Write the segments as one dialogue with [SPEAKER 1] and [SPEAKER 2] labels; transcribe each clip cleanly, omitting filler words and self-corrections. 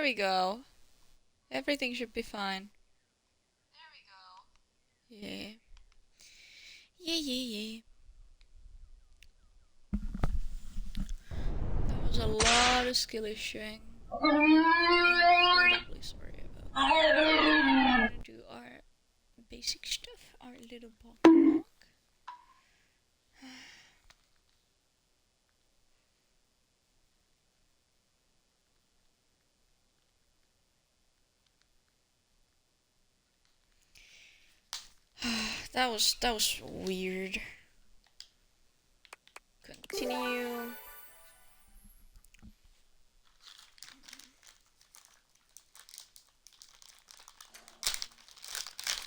[SPEAKER 1] we go. Everything should be fine. There we go. Yeah. Yeah. That was a lot of skill issuing. Incredibly sorry about that. We're gonna do our basic stuff, our little walk. That was weird. Continue.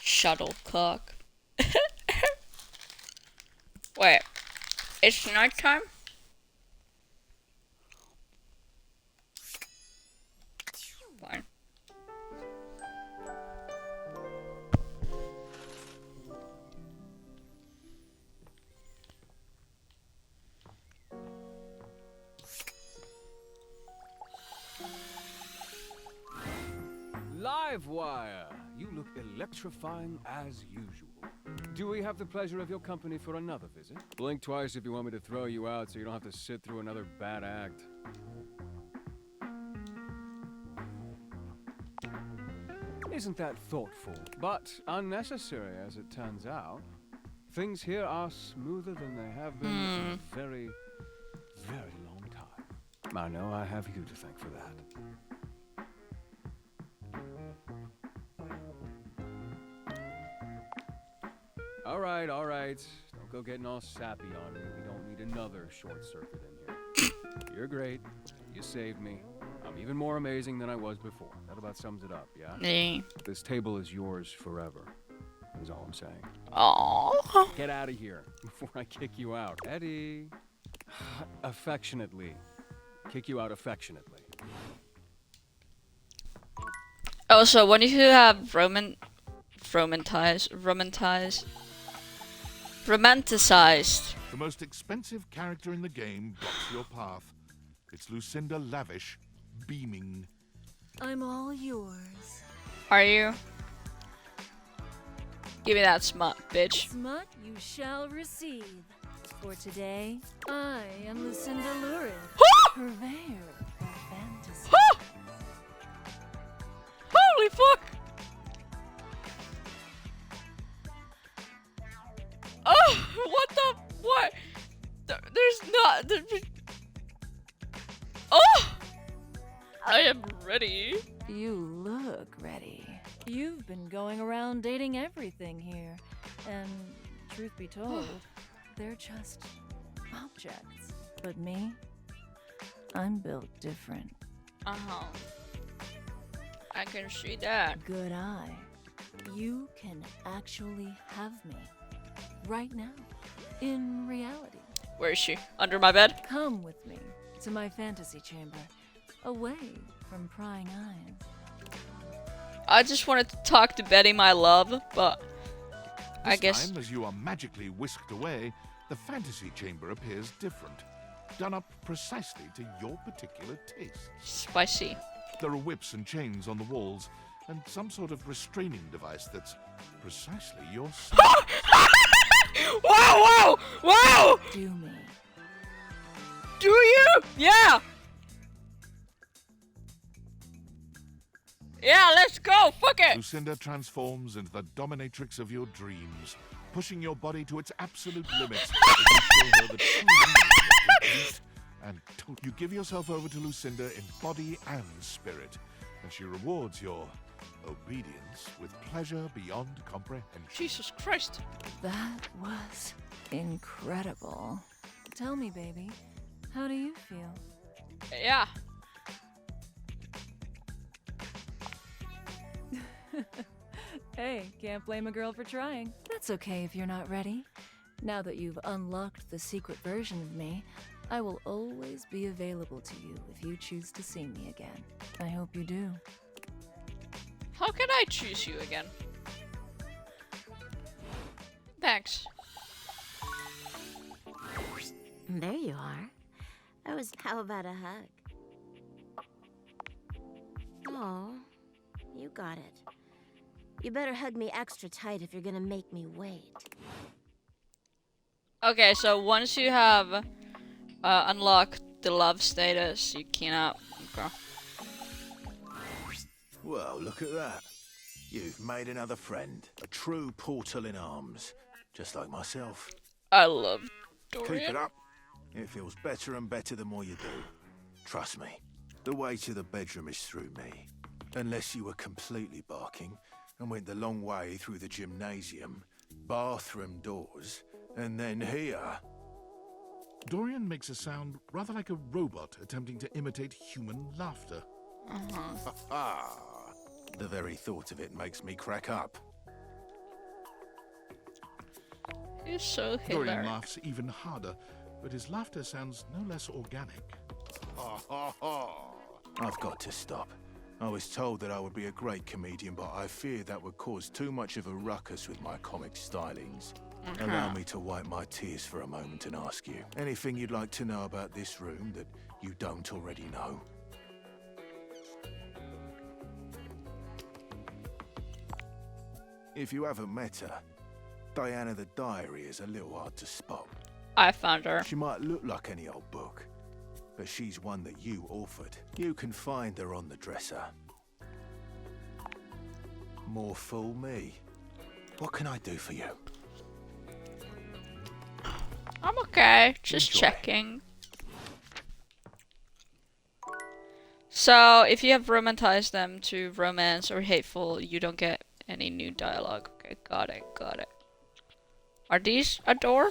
[SPEAKER 1] Shuttlecock. Wait, it's nighttime? Fine.
[SPEAKER 2] Livewire! You look electrifying as usual. Do we have the pleasure of your company for another visit? Blink twice if you want me to throw you out so you don't have to sit through another bad act. Isn't that thoughtful, but unnecessary as it turns out? Things here are smoother than they have been in a very, very long time. I know I have you to thank for that. All right. Don't go getting all sappy on me. We don't need another short circuit in here. You're great. You saved me. I'm even more amazing than I was before. That about sums it up, yeah?
[SPEAKER 1] Nee.
[SPEAKER 2] This table is yours forever, is all I'm saying.
[SPEAKER 1] Aww.
[SPEAKER 2] Get out of here before I kick you out. Eddie. Affectionately. Kick you out affectionately.
[SPEAKER 1] Oh, so when you have romanticized.
[SPEAKER 3] The most expensive character in the game blocks your path. It's Lucinda Lavish, beaming.
[SPEAKER 4] I'm all yours.
[SPEAKER 1] Are you? Give me that smut, bitch.
[SPEAKER 4] Smut you shall receive. For today, I am Lucinda Lurk, purveyor of fantasy.
[SPEAKER 1] Holy fuck! Oh, what? There's not. Oh! I am ready.
[SPEAKER 4] You look ready. You've been going around dating everything here. And truth be told, they're just objects. But me, I'm built different.
[SPEAKER 1] Uh-huh. I can see that.
[SPEAKER 4] Good eye. You can actually have me. Right now. In reality.
[SPEAKER 1] Where is she? Under my bed?
[SPEAKER 4] Come with me to my fantasy chamber. Away from prying eyes.
[SPEAKER 1] I just wanted to talk to Betty, my love, but I guess.
[SPEAKER 3] This time, as you are magically whisked away, the fantasy chamber appears different. Done up precisely to your particular taste.
[SPEAKER 1] Spicy.
[SPEAKER 3] There are whips and chains on the walls, and some sort of restraining device that's precisely your size.
[SPEAKER 1] Whoa!
[SPEAKER 4] Do me.
[SPEAKER 1] Do you? Yeah! Yeah, let's go! Fuck it!
[SPEAKER 3] Lucinda transforms into the dominatrix of your dreams, pushing your body to its absolute limits as you show her the true meaning of your beast. And you give yourself over to Lucinda in body and spirit, and she rewards your obedience with pleasure beyond comprehension.
[SPEAKER 1] Jesus Christ.
[SPEAKER 4] That was incredible. Tell me, baby, how do you feel?
[SPEAKER 1] Yeah.
[SPEAKER 4] Hey, can't blame a girl for trying. That's okay if you're not ready. Now that you've unlocked the secret version of me, I will always be available to you if you choose to see me again. I hope you do.
[SPEAKER 1] How can I choose you again? Thanks.
[SPEAKER 5] There you are. How about a hug? Oh, you got it. You better hug me extra tight if you're gonna make me wait.
[SPEAKER 1] Okay, so once you have unlocked the love status, you cannot. Okay.
[SPEAKER 6] Well, look at that. You've made another friend. A true portal in arms. Just like myself.
[SPEAKER 1] I love
[SPEAKER 6] Keep
[SPEAKER 1] Dorian.
[SPEAKER 6] it up. It feels better and better the more you do. Trust me. The way to the bedroom is through me. Unless you were completely barking and went the long way through the gymnasium, bathroom doors, and then here.
[SPEAKER 3] Dorian makes a sound rather like a robot attempting to imitate human laughter.
[SPEAKER 6] The very thought of it makes me crack up.
[SPEAKER 1] You're so
[SPEAKER 3] Dorian
[SPEAKER 1] hilarious.
[SPEAKER 3] laughs even harder, but his laughter sounds no less organic.
[SPEAKER 6] I've got to stop. I was told that I would be a great comedian, but I fear that would cause too much of a ruckus with my comic stylings. Allow me to wipe my tears for a moment and ask you, anything you'd like to know about this room that you don't already know? If you haven't met her, Diana the Diary is a little hard to spot.
[SPEAKER 1] I found her.
[SPEAKER 6] She might look like any old book, but she's one that you authored. You can find her on the dresser. More fool me. What can I do for you?
[SPEAKER 1] I'm okay. Just
[SPEAKER 6] Enjoy.
[SPEAKER 1] checking. So, if you have romanticized them to romance or hateful, you don't get any new dialogue. Okay, got it, got it. Are these a door?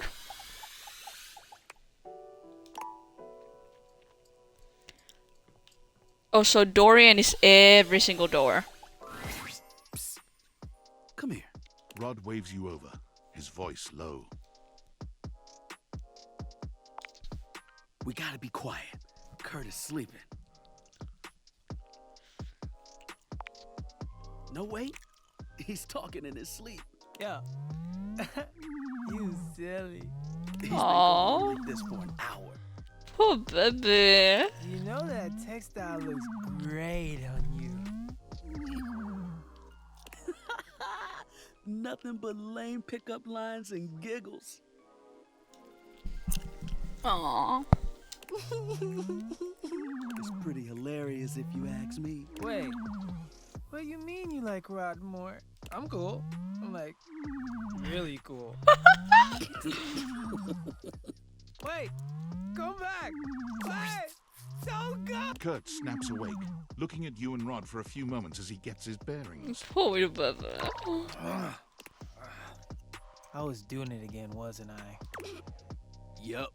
[SPEAKER 1] Oh, so Dorian is every single door.
[SPEAKER 7] Come here.
[SPEAKER 3] Rod waves you over, his voice low.
[SPEAKER 7] We gotta be quiet. Kurt is sleeping. No, wait. He's talking in his sleep.
[SPEAKER 8] Yeah. You silly.
[SPEAKER 7] He's
[SPEAKER 1] Aww.
[SPEAKER 7] been going like this for an hour.
[SPEAKER 1] Poor baby.
[SPEAKER 8] You know that textile looks great on you.
[SPEAKER 7] Nothing but lame pickup lines and giggles.
[SPEAKER 1] Aww.
[SPEAKER 7] It's pretty hilarious if you ask me.
[SPEAKER 8] Wait. What you mean you like Rod more? I'm cool. I'm like, really cool. Wait. Come back. Wait. So good.
[SPEAKER 3] Kurt snaps awake, looking at you and Rod for a few moments as he gets his bearings.
[SPEAKER 1] Poor little baby.
[SPEAKER 8] I was doing it again, wasn't I?
[SPEAKER 7] Yup.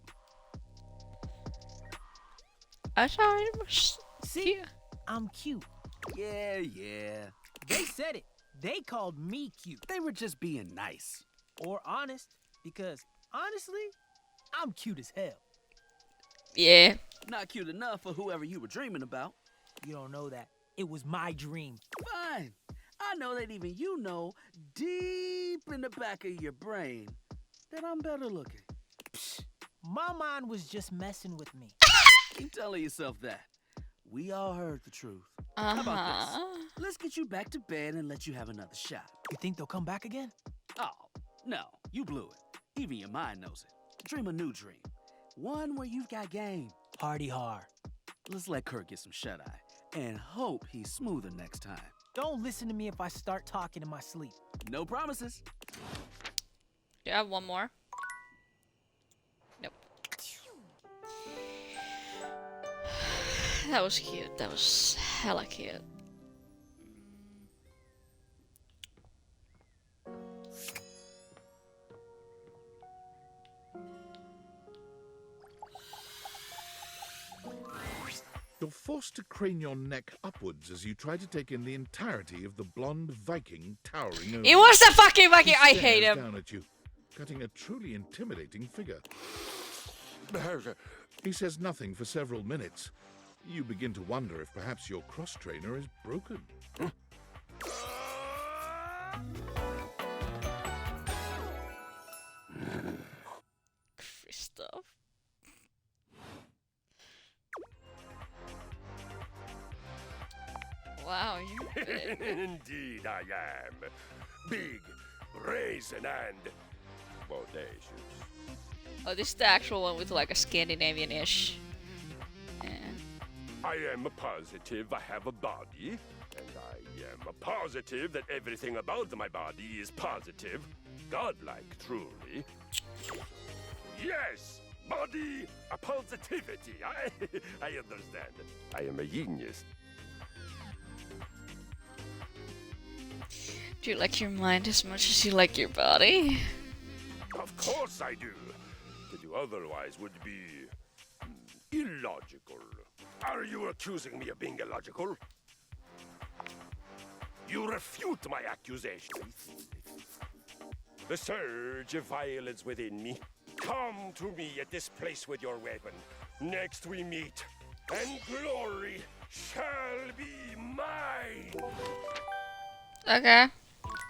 [SPEAKER 1] I thought it was.
[SPEAKER 8] See? I'm cute.
[SPEAKER 7] Yeah.
[SPEAKER 8] They said it. They called me cute.
[SPEAKER 7] They were just being nice.
[SPEAKER 8] Or honest. Because, honestly, I'm cute as hell.
[SPEAKER 1] Yeah.
[SPEAKER 7] Not cute enough for whoever you were dreaming about.
[SPEAKER 8] You don't know that. It was my dream.
[SPEAKER 7] Fine. I know that even you know, deep in the back of your brain, that I'm better looking.
[SPEAKER 8] My mind was just messing with me.
[SPEAKER 7] Keep telling yourself that. We all heard the truth. How about this? Let's get you back to bed and let you have another shot.
[SPEAKER 8] You think they'll come back again?
[SPEAKER 7] Oh, no, you blew it. Even your mind knows it. Dream a new dream. One where you've got game.
[SPEAKER 8] Party hard.
[SPEAKER 7] Let's let Kurt get some shut-eye and hope he's smoother next time.
[SPEAKER 8] Don't listen to me if I start talking in my sleep.
[SPEAKER 7] No promises.
[SPEAKER 1] Do I have one more? Nope. That was cute. That was hella cute.
[SPEAKER 3] You're forced to crane your neck upwards as you try to take in the entirety of the blonde Viking towering over
[SPEAKER 1] It
[SPEAKER 3] you.
[SPEAKER 1] was the fucking Viking!
[SPEAKER 3] He
[SPEAKER 1] I hate
[SPEAKER 3] stares
[SPEAKER 1] him.
[SPEAKER 3] down at you, cutting a truly intimidating figure. He says nothing for several minutes. You begin to wonder if perhaps your cross-trainer is broken.
[SPEAKER 1] Christoph. Wow,
[SPEAKER 9] Indeed I am. Big, brazen, and bodacious.
[SPEAKER 1] Oh, this is the actual one with like a Scandinavian-ish. Yeah.
[SPEAKER 9] I am positive I have a body, and I am positive that everything about my body is positive. Godlike, truly. Yes! Body a positivity. I understand. I am a genius.
[SPEAKER 1] Do you like your mind as much as you like your body?
[SPEAKER 9] Of course I do. To do otherwise would be illogical. Are you accusing me of being illogical? You refute my accusation. The surge of violence within me. Come to me at this place with your weapon. Next we meet, and glory shall be mine.
[SPEAKER 1] Okay.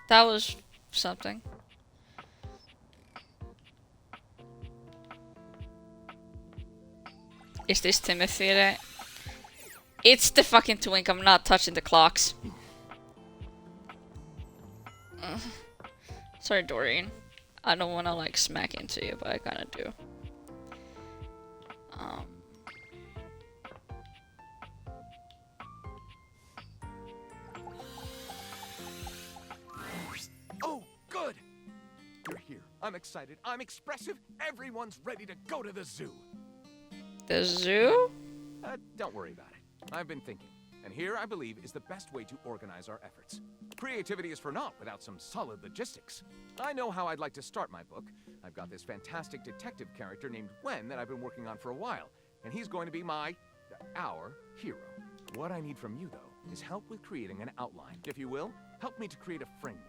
[SPEAKER 1] That was something. Is this Timothy? It's the fucking twink. I'm not touching the clocks. Sorry, Doreen. I don't want to like smack into you, but I kind of do.
[SPEAKER 10] Oh, good! You're here. I'm excited. I'm expressive. Everyone's ready to go to the zoo.
[SPEAKER 1] The zoo?
[SPEAKER 10] Don't worry about it. I've been thinking. And here, I believe, is the best way to organize our efforts. Creativity is for naught without some solid logistics. I know how I'd like to start my book. I've got this fantastic detective character named Wen that I've been working on for a while. And he's going to be our hero. What I need from you, though, is help with creating an outline. If you will, help me to create a framework.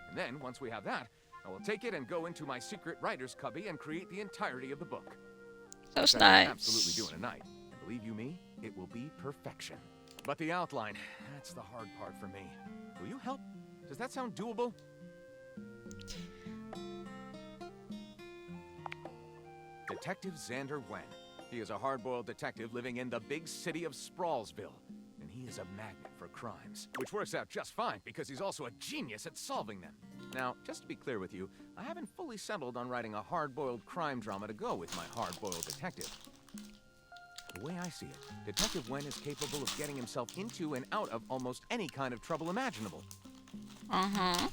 [SPEAKER 10] And then, once we have that, I will take it and go into my secret writer's cubby and create the entirety of the book.
[SPEAKER 1] That was
[SPEAKER 10] That
[SPEAKER 1] nice.
[SPEAKER 10] I can absolutely do in a night. And believe you me, it will be perfection. But the outline, that's the hard part for me. Will you help? Does that sound doable? Detective Xander Wen. He is a hard-boiled detective living in the big city of Sprawlsville. And he is a magnet for crimes. Which works out just fine, because he's also a genius at solving them. Now, just to be clear with you, I haven't fully settled on writing a hard-boiled crime drama to go with my hard-boiled detective. The way I see it, Detective Wen is capable of getting himself into and out of almost any kind of trouble imaginable.
[SPEAKER 1] Uh-huh.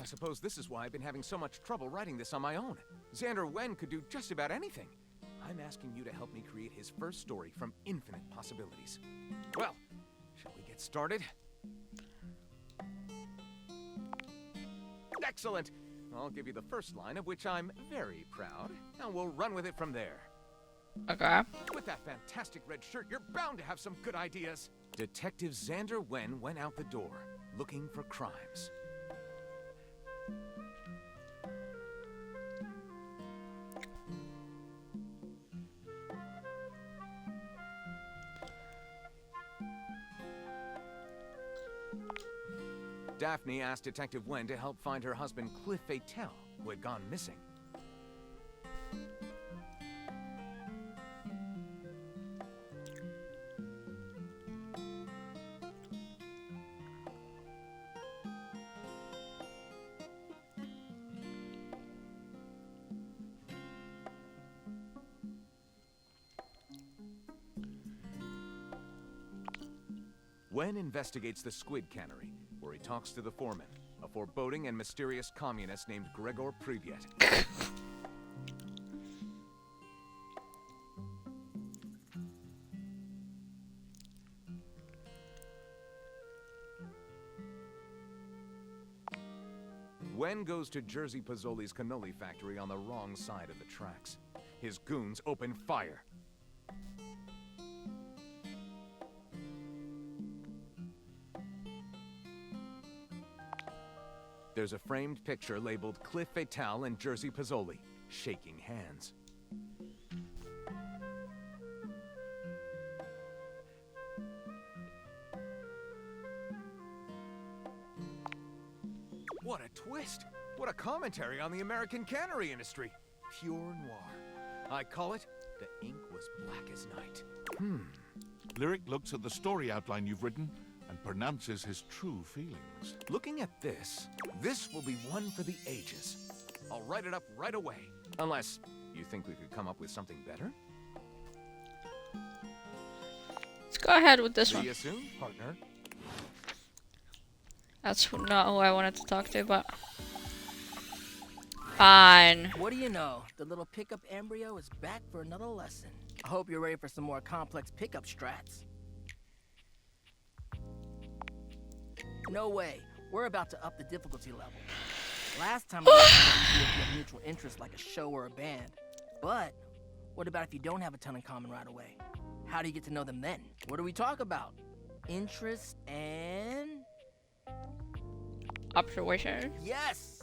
[SPEAKER 10] I suppose this is why I've been having so much trouble writing this on my own. Xander Wen could do just about anything. I'm asking you to help me create his first story from infinite possibilities. Well, shall we get started? Excellent! I'll give you the first line, of which I'm very proud, and we'll run with it from there.
[SPEAKER 1] Okay.
[SPEAKER 10] With that fantastic red shirt, you're bound to have some good ideas. Detective Xander Wen went out the door, looking for crimes. Daphne asked Detective Wen to help find her husband Cliff Fatel, who had gone missing. Wen investigates the squid cannery, where he talks to the foreman, a foreboding and mysterious communist named Gregor Privyet. Wen goes to Jersey Pozzoli's cannoli factory on the wrong side of the tracks. His goons open fire. There's a framed picture labeled Cliff Fatel and Jersey Pozzoli, shaking hands. What a twist! What a commentary on the American cannery industry. Pure noir. I call it The Ink Was Black as Night.
[SPEAKER 3] Lyric looks at the story outline you've written and pronounces his true feelings.
[SPEAKER 10] Looking at this will be one for the ages. I'll write it up right away. Unless you think we could come up with something better?
[SPEAKER 1] Let's go ahead with this
[SPEAKER 10] See
[SPEAKER 1] one.
[SPEAKER 10] you soon, partner.
[SPEAKER 1] That's not who I wanted to talk to, but fine.
[SPEAKER 8] What do you know? The little pickup embryo is back for another lesson. I hope you're ready for some more complex pickup strats. No way. We're about to up the difficulty level. Last time we did a mutual interest like a show or a band. But what about if you don't have a ton in common right away? How do you get to know them then? What do we talk about? Interest and...
[SPEAKER 1] Observation?
[SPEAKER 8] Yes!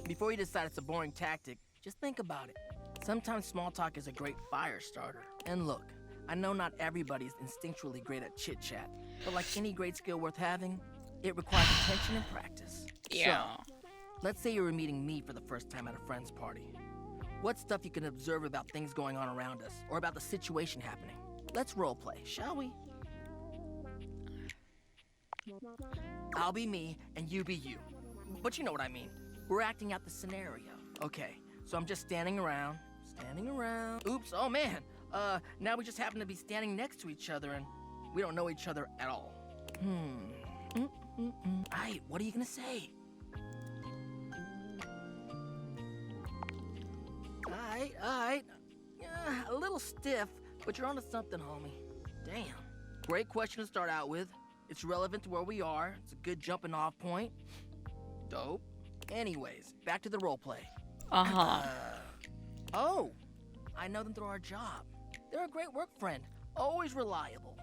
[SPEAKER 8] Before you decide it's a boring tactic, just think about it. Sometimes small talk is a great fire starter. And look, I know not everybody is instinctually great at chit-chat, but like any great skill worth having, it requires attention and practice.
[SPEAKER 1] Yeah.
[SPEAKER 8] So, let's say you were meeting me for the first time at a friend's party. What's stuff you can observe about things going on around us, or about the situation happening? Let's roleplay, shall we? I'll be me, and you be you. But you know what I mean. We're acting out the scenario. Okay, so I'm just standing around. Oops, oh man. Now we just happen to be standing next to each other, and we don't know each other at all. Aight, what are you gonna say? Alright. Yeah, a little stiff, but you're onto something, homie. Damn. Great question to start out with. It's relevant to where we are. It's a good jumping off point. Dope. Anyways, back to the roleplay. Oh, I know them through our job. They're a great work friend. Always reliable.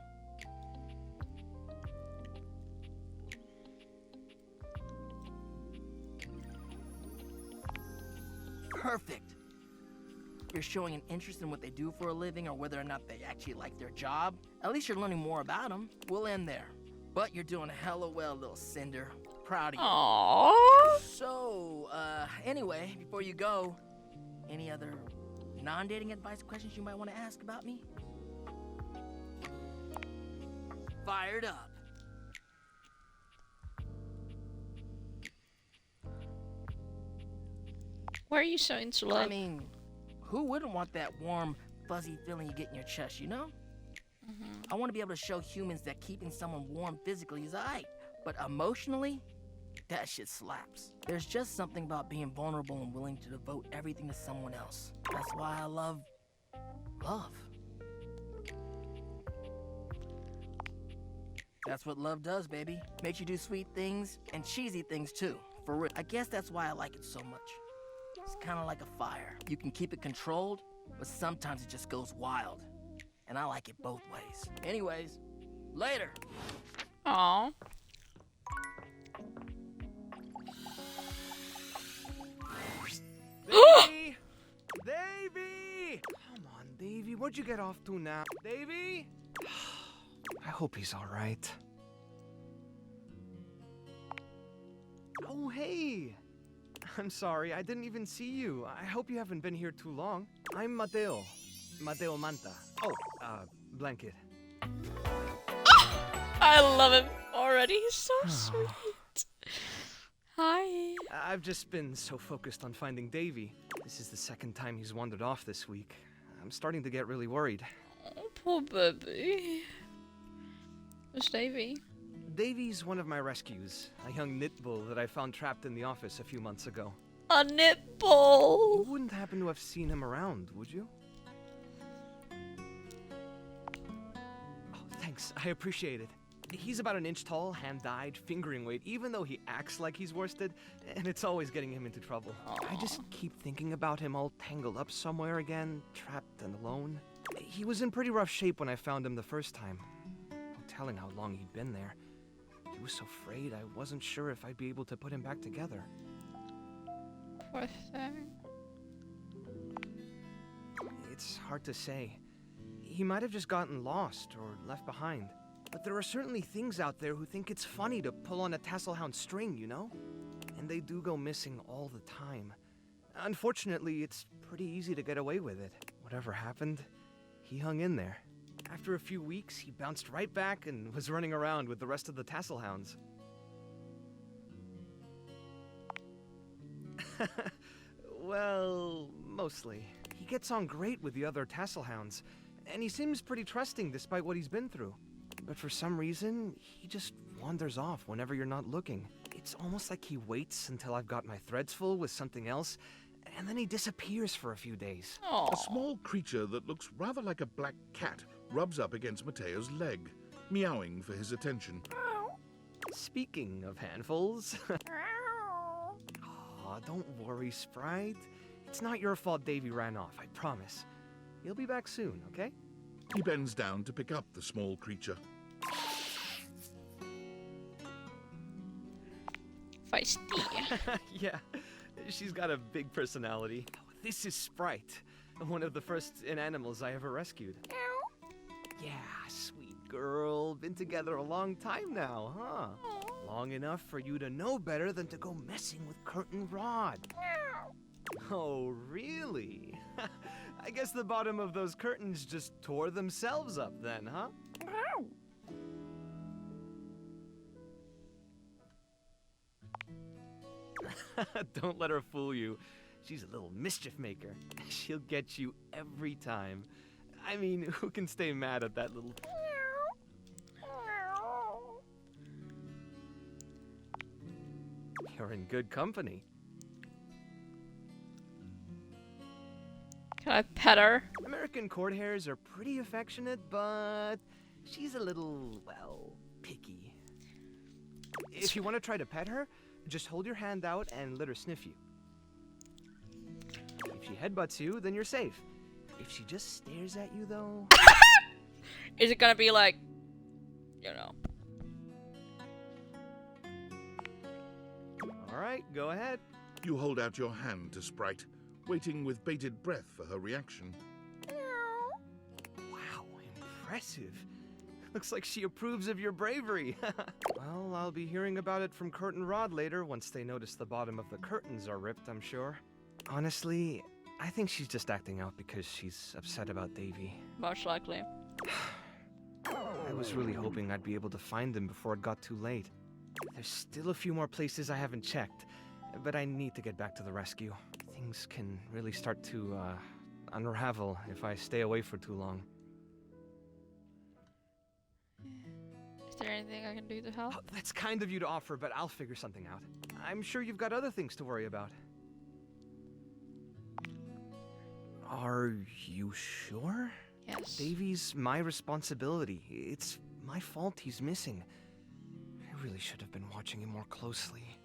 [SPEAKER 8] Perfect. You're showing an interest in what they do for a living or whether or not they actually like their job. At least you're learning more about them. We'll end there. But you're doing hella well, little Cinder. Proud of you.
[SPEAKER 1] Aww.
[SPEAKER 8] So, anyway, before you go, any other non-dating advice questions you might want to ask about me? Fired up.
[SPEAKER 1] Why are you so into love?
[SPEAKER 8] I mean, who wouldn't want that warm, fuzzy feeling you get in your chest, you know? I want to be able to show humans that keeping someone warm physically is aight, but emotionally, that shit slaps. There's just something about being vulnerable and willing to devote everything to someone else. That's why I love love. That's what love does, baby. Makes you do sweet things and cheesy things too, for real. I guess that's why I like it so much. It's kind of like a fire. You can keep it controlled, but sometimes it just goes wild. And I like it both ways. Anyways, later.
[SPEAKER 1] Aww.
[SPEAKER 11] Davey! Davey! Come on, Davey. Where'd you get off to now? Davey? I hope he's all right. Oh, hey! I'm sorry, I didn't even see you. I hope you haven't been here too long. I'm Mateo. Mateo Manta. Oh, Blanket.
[SPEAKER 1] I love him already. He's so sweet. Hi.
[SPEAKER 11] I've just been so focused on finding Davey. This is the second time he's wandered off this week. I'm starting to get really worried.
[SPEAKER 1] Oh, poor baby. Who's Davey?
[SPEAKER 11] Davey's one of my rescues, a young knit bull that I found trapped in the office a few months ago.
[SPEAKER 1] A knit bull.
[SPEAKER 11] You wouldn't happen to have seen him around, would you? Oh, thanks. I appreciate it. He's about an inch tall, hand-dyed, fingering weight, even though he acts like he's worsted, and it's always getting him into trouble. I just keep thinking about him all tangled up somewhere again, trapped and alone. He was in pretty rough shape when I found him the first time. No telling how long he'd been there. He was so frayed I wasn't sure if I'd be able to put him back together.
[SPEAKER 1] Poor thing.
[SPEAKER 11] It's hard to say. He might have just gotten lost or left behind. But there are certainly things out there who think it's funny to pull on a tasselhound string, you know? And they do go missing all the time. Unfortunately, it's pretty easy to get away with it. Whatever happened, he hung in there. After a few weeks, he bounced right back and was running around with the rest of the tassel hounds. Well, mostly. He gets on great with the other tassel hounds, and he seems pretty trusting despite what he's been through. But for some reason, he just wanders off whenever you're not looking. It's almost like he waits until I've got my threads full with something else, and then he disappears for a few days.
[SPEAKER 3] A small creature that looks rather like a black cat rubs up against Mateo's leg, meowing for his attention.
[SPEAKER 11] Speaking of handfuls... Aw, don't worry, Sprite. It's not your fault Davy ran off, I promise. He'll be back soon, okay?
[SPEAKER 3] He bends down to pick up the small creature.
[SPEAKER 1] Feisty.
[SPEAKER 11] Yeah, she's got a big personality. This is Sprite, one of the first inanimals I ever rescued. Yeah, sweet girl. Been together a long time now, huh? Long enough for you to know better than to go messing with Curtin Rod. Oh, really? I guess the bottom of those curtains just tore themselves up then, huh? Don't let her fool you. She's a little mischief maker. She'll get you every time. I mean, who can stay mad at that little... You're in good company.
[SPEAKER 1] Can I pet her?
[SPEAKER 11] American court hares are pretty affectionate, but she's a little, well, picky. If you want to try to pet her, just hold your hand out and let her sniff you. If she headbutts you, then you're safe. If she just stares at you, though...
[SPEAKER 1] Is it gonna be like, you know...
[SPEAKER 11] Alright, go ahead.
[SPEAKER 3] You hold out your hand to Sprite, waiting with bated breath for her reaction.
[SPEAKER 11] Wow, impressive. Looks like she approves of your bravery. Well, I'll be hearing about it from Curtin Rod later once they notice the bottom of the curtains are ripped, I'm sure. Honestly, I think she's just acting out because she's upset about Davy.
[SPEAKER 1] Most likely.
[SPEAKER 11] I was really hoping I'd be able to find them before it got too late. There's still a few more places I haven't checked, but I need to get back to the rescue. Things can really start to, unravel if I stay away for too long.
[SPEAKER 1] Is there anything I can do to help?
[SPEAKER 11] Oh, that's kind of you to offer, but I'll figure something out. I'm sure you've got other things to worry about. Are you sure?
[SPEAKER 1] Yes.
[SPEAKER 11] Davy's my responsibility. It's my fault he's missing. I really should have been watching him more closely.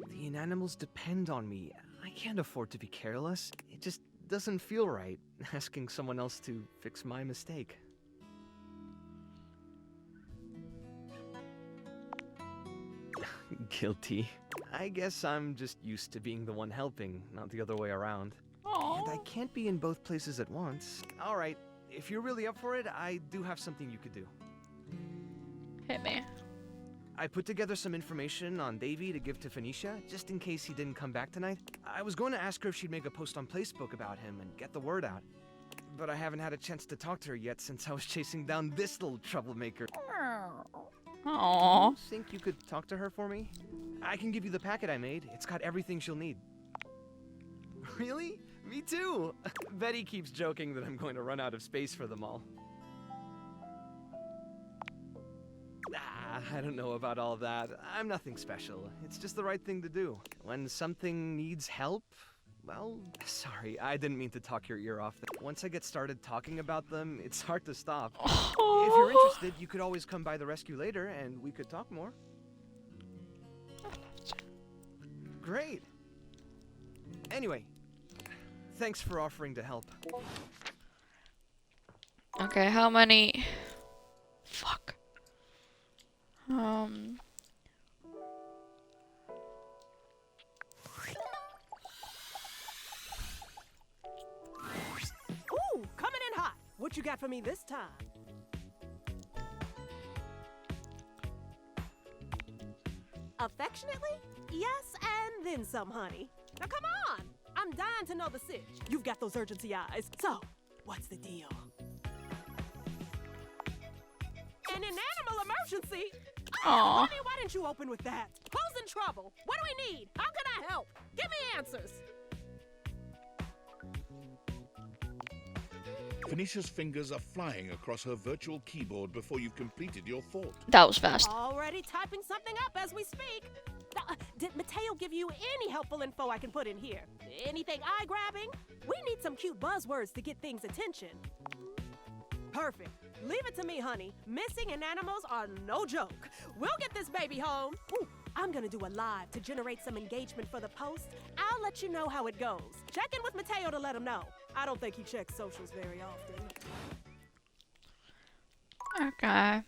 [SPEAKER 11] The inanimals depend on me. I can't afford to be careless. It just doesn't feel right, asking someone else to fix my mistake. Guilty. I guess I'm just used to being the one helping, not the other way around.
[SPEAKER 1] Aww.
[SPEAKER 11] And I can't be in both places at once. Alright, if you're really up for it, I do have something you could do.
[SPEAKER 1] Hit me.
[SPEAKER 11] I put together some information on Davy to give to Phoenicia, just in case he didn't come back tonight. I was going to ask her if she'd make a post on Facebook about him and get the word out. But I haven't had a chance to talk to her yet since I was chasing down this little troublemaker.
[SPEAKER 1] Aww.
[SPEAKER 11] Think you could talk to her for me? I can give you the packet I made. It's got everything she'll need. Really? Me too! Betty keeps joking that I'm going to run out of space for them all. I don't know about all that. I'm nothing special. It's just the right thing to do. When something needs help, well, sorry, I didn't mean to talk your ear off. Once I get started talking about them, it's hard to stop. If you're interested, you could always come by the rescue later and we could talk more. Great. Anyway, thanks for offering to help.
[SPEAKER 1] Okay, how many? Fuck.
[SPEAKER 12] Ooh, coming in hot. What you got for me this time? Affectionately? Yes, and then some, honey. Now come on. I'm dying to know the sitch. You've got those urgency eyes. So, what's the deal? An inanimal emergency?
[SPEAKER 1] Aw.
[SPEAKER 12] Honey, why didn't you open with that? Who's in trouble? What do we need? How can I help? Give me answers.
[SPEAKER 3] Phoenicia's fingers are flying across her virtual keyboard before you've completed your thought.
[SPEAKER 1] That was fast.
[SPEAKER 12] Already typing something up as we speak. Did Mateo give you any helpful info I can put in here? Anything eye-grabbing? We need some cute buzzwords to get things' attention. Perfect. Leave it to me, honey. Missing inanimals are no joke. We'll get this baby home. Ooh, I'm gonna do a live to generate some engagement for the post. I'll let you know how it goes. Check in with Mateo to let him know. I don't think he checks socials very often.
[SPEAKER 1] Okay.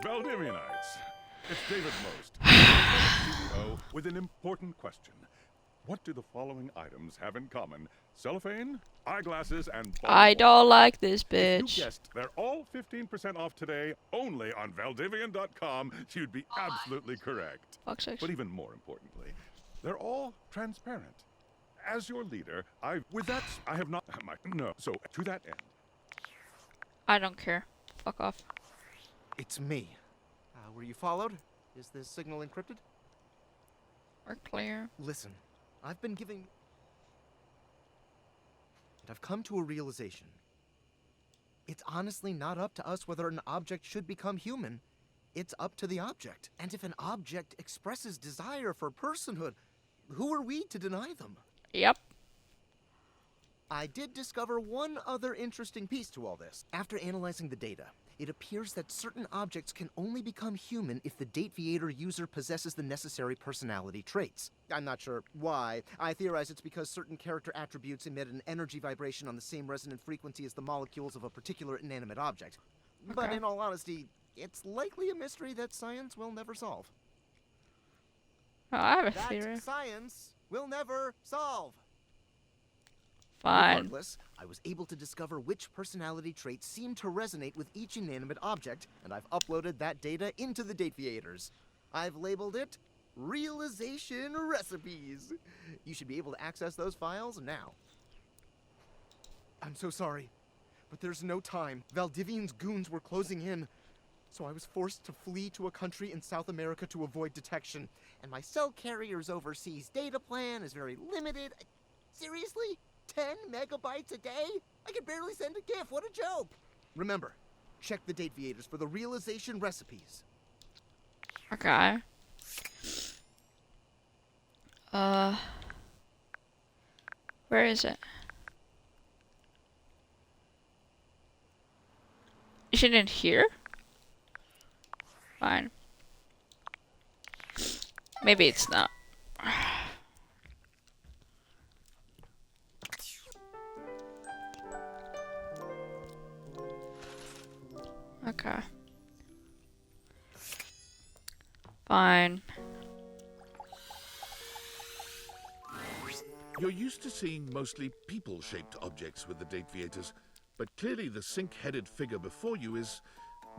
[SPEAKER 13] Valdivianites, it's David Most, CEO, with an important question. What do the following items have in common? Cellophane, eyeglasses, and
[SPEAKER 1] I don't like this
[SPEAKER 13] If
[SPEAKER 1] bitch.
[SPEAKER 13] you guessed they're all 15% off today, only on Valdivian.com, you'd be absolutely correct.
[SPEAKER 1] Fuck's sakes.
[SPEAKER 13] But even more importantly, they're all transparent. As your leader, I have not, no, so to that end.
[SPEAKER 1] I don't care. Fuck off.
[SPEAKER 11] It's me. Were you followed? Is this signal encrypted?
[SPEAKER 1] We're clear.
[SPEAKER 11] Listen, I've been giving... And I've come to a realization. It's honestly not up to us whether an object should become human. It's up to the object. And if an object expresses desire for personhood, who are we to deny them?
[SPEAKER 1] Yep.
[SPEAKER 11] I did discover one other interesting piece to all this. After analyzing the data, it appears that certain objects can only become human if the Dateviator user possesses the necessary personality traits. I'm not sure why. I theorize it's because certain character attributes emit an energy vibration on the same resonant frequency as the molecules of a particular inanimate object. But
[SPEAKER 1] Okay.
[SPEAKER 11] in all honesty, it's likely a mystery that science will never solve.
[SPEAKER 1] Oh, I have a
[SPEAKER 11] That
[SPEAKER 1] theory.
[SPEAKER 11] science will never solve.
[SPEAKER 1] Fine.
[SPEAKER 11] Regardless, I was able to discover which personality traits seem to resonate with each inanimate object, and I've uploaded that data into the Dateviators. I've labeled it Realization Recipes. You should be able to access those files now. I'm so sorry, but there's no time. Valdivian's goons were closing in, so I was forced to flee to a country in South America to avoid detection. And my cell carrier's overseas data plan is very limited. Seriously? 10 megabytes a day? I can barely send a GIF. What a joke! Remember, check the Dateviators for the realization recipes.
[SPEAKER 1] Okay. Where is it? Is it in here? Fine. Maybe it's not. Okay. Fine.
[SPEAKER 3] You're used to seeing mostly people-shaped objects with the Dateviators, but clearly the sink-headed figure before you is,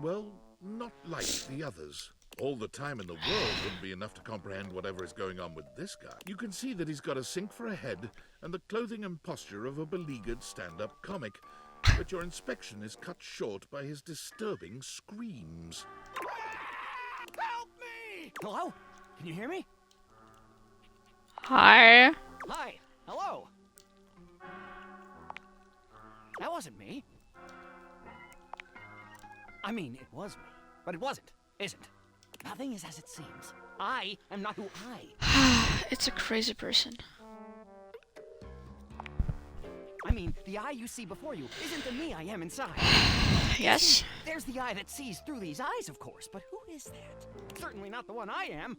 [SPEAKER 3] well, not like the others. All the time in the world wouldn't be enough to comprehend whatever is going on with this guy. You can see that he's got a sink for a head and the clothing and posture of a beleaguered stand-up comic, but your inspection is cut short by his disturbing screams.
[SPEAKER 7] Help me! Hello? Can you hear me?
[SPEAKER 1] Hi.
[SPEAKER 7] Hi. Hello. That wasn't me. I mean, it was me, but it wasn't, isn't. Nothing is as it seems. I am not who I.
[SPEAKER 1] It's a crazy person.
[SPEAKER 7] I mean, the eye you see before you isn't the me I am inside.
[SPEAKER 1] Yes.
[SPEAKER 7] See, there's the eye that sees through these eyes, of course, but who is that? Certainly not the one I am.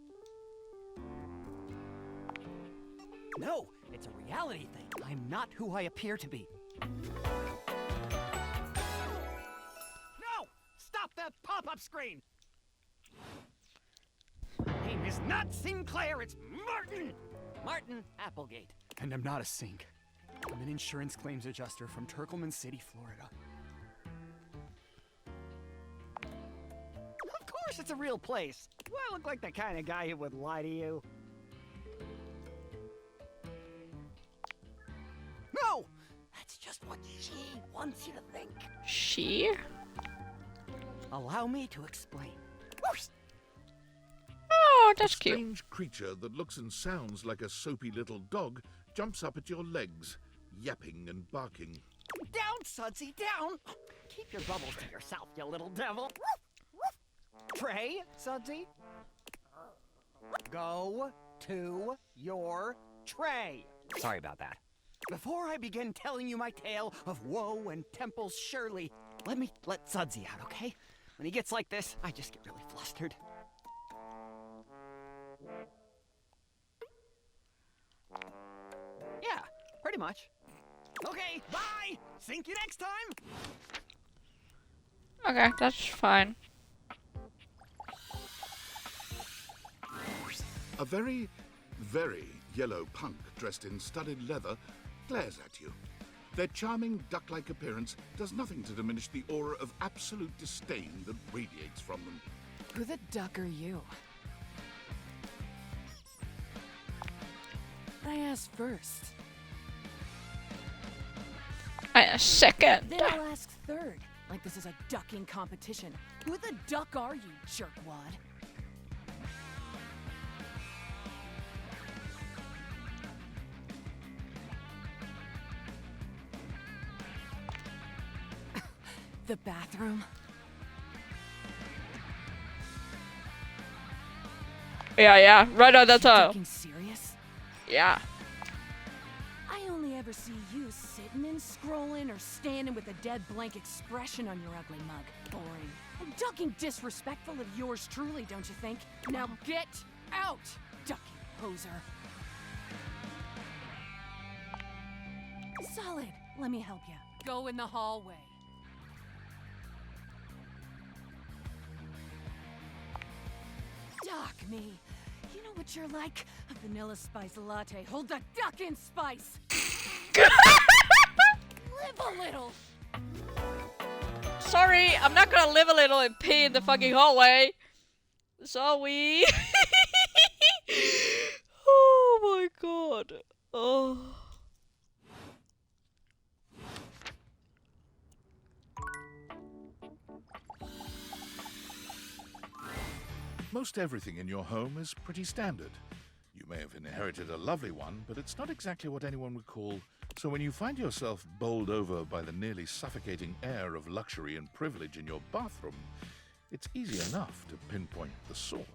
[SPEAKER 7] No, it's a reality thing. I'm not who I appear to be. No! Stop that pop-up screen! My name is not Sinclair, it's Martin! Martin Applegate.
[SPEAKER 14] And I'm not a sink. I'm an insurance claims adjuster from Turkleman City, Florida.
[SPEAKER 7] Of
[SPEAKER 14] course it's a real place. Do I look like the kind of guy who would lie to you? No! That's just what she wants you to think.
[SPEAKER 1] She?
[SPEAKER 14] Allow me to explain.
[SPEAKER 1] Oh, that's
[SPEAKER 3] A
[SPEAKER 1] cute.
[SPEAKER 3] strange creature that looks and sounds like a soapy little dog jumps up at your legs, yapping and barking.
[SPEAKER 14] Down, Sudsy, down! Keep your bubbles to yourself, you little devil. Tray, Sudsy. Go to your tray. Sorry about that. Before I begin telling you my tale of woe and Temple's Shirley, let Sudsy out, okay? When he gets like this, I just get really flustered. Yeah, pretty much. Okay, bye! Think you next time!
[SPEAKER 1] Okay, that's fine.
[SPEAKER 3] A very, very yellow punk dressed in studded leather glares at you. Their charming duck-like appearance does nothing to diminish the aura of absolute disdain that radiates from them.
[SPEAKER 4] Who the duck are you? I asked first.
[SPEAKER 1] I asked second.
[SPEAKER 4] Then I'll ask third. Like this is a ducking competition. Who the duck are you, jerkwad? The bathroom.
[SPEAKER 1] Yeah. Right on the toe.
[SPEAKER 4] Fucking serious?
[SPEAKER 1] Yeah.
[SPEAKER 4] I only ever see you sitting and scrolling or standing with a dead blank expression on your ugly mug. Boring. And ducking disrespectful of yours truly, don't you think? Now get out, ducking poser. Solid. Let me help you. Go in the hallway. Duck me. You know what you're like? A vanilla spice latte. Hold the duck in spice. Live a little.
[SPEAKER 1] Sorry, I'm not gonna live a little and pee in the fucking hallway. Sorry. Oh my god. Oh.
[SPEAKER 3] Most everything in your home is pretty standard. You may have inherited a lovely one, but it's not exactly what anyone would call. So when you find yourself bowled over by the nearly suffocating air of luxury and privilege in your bathroom, it's easy enough to pinpoint the source.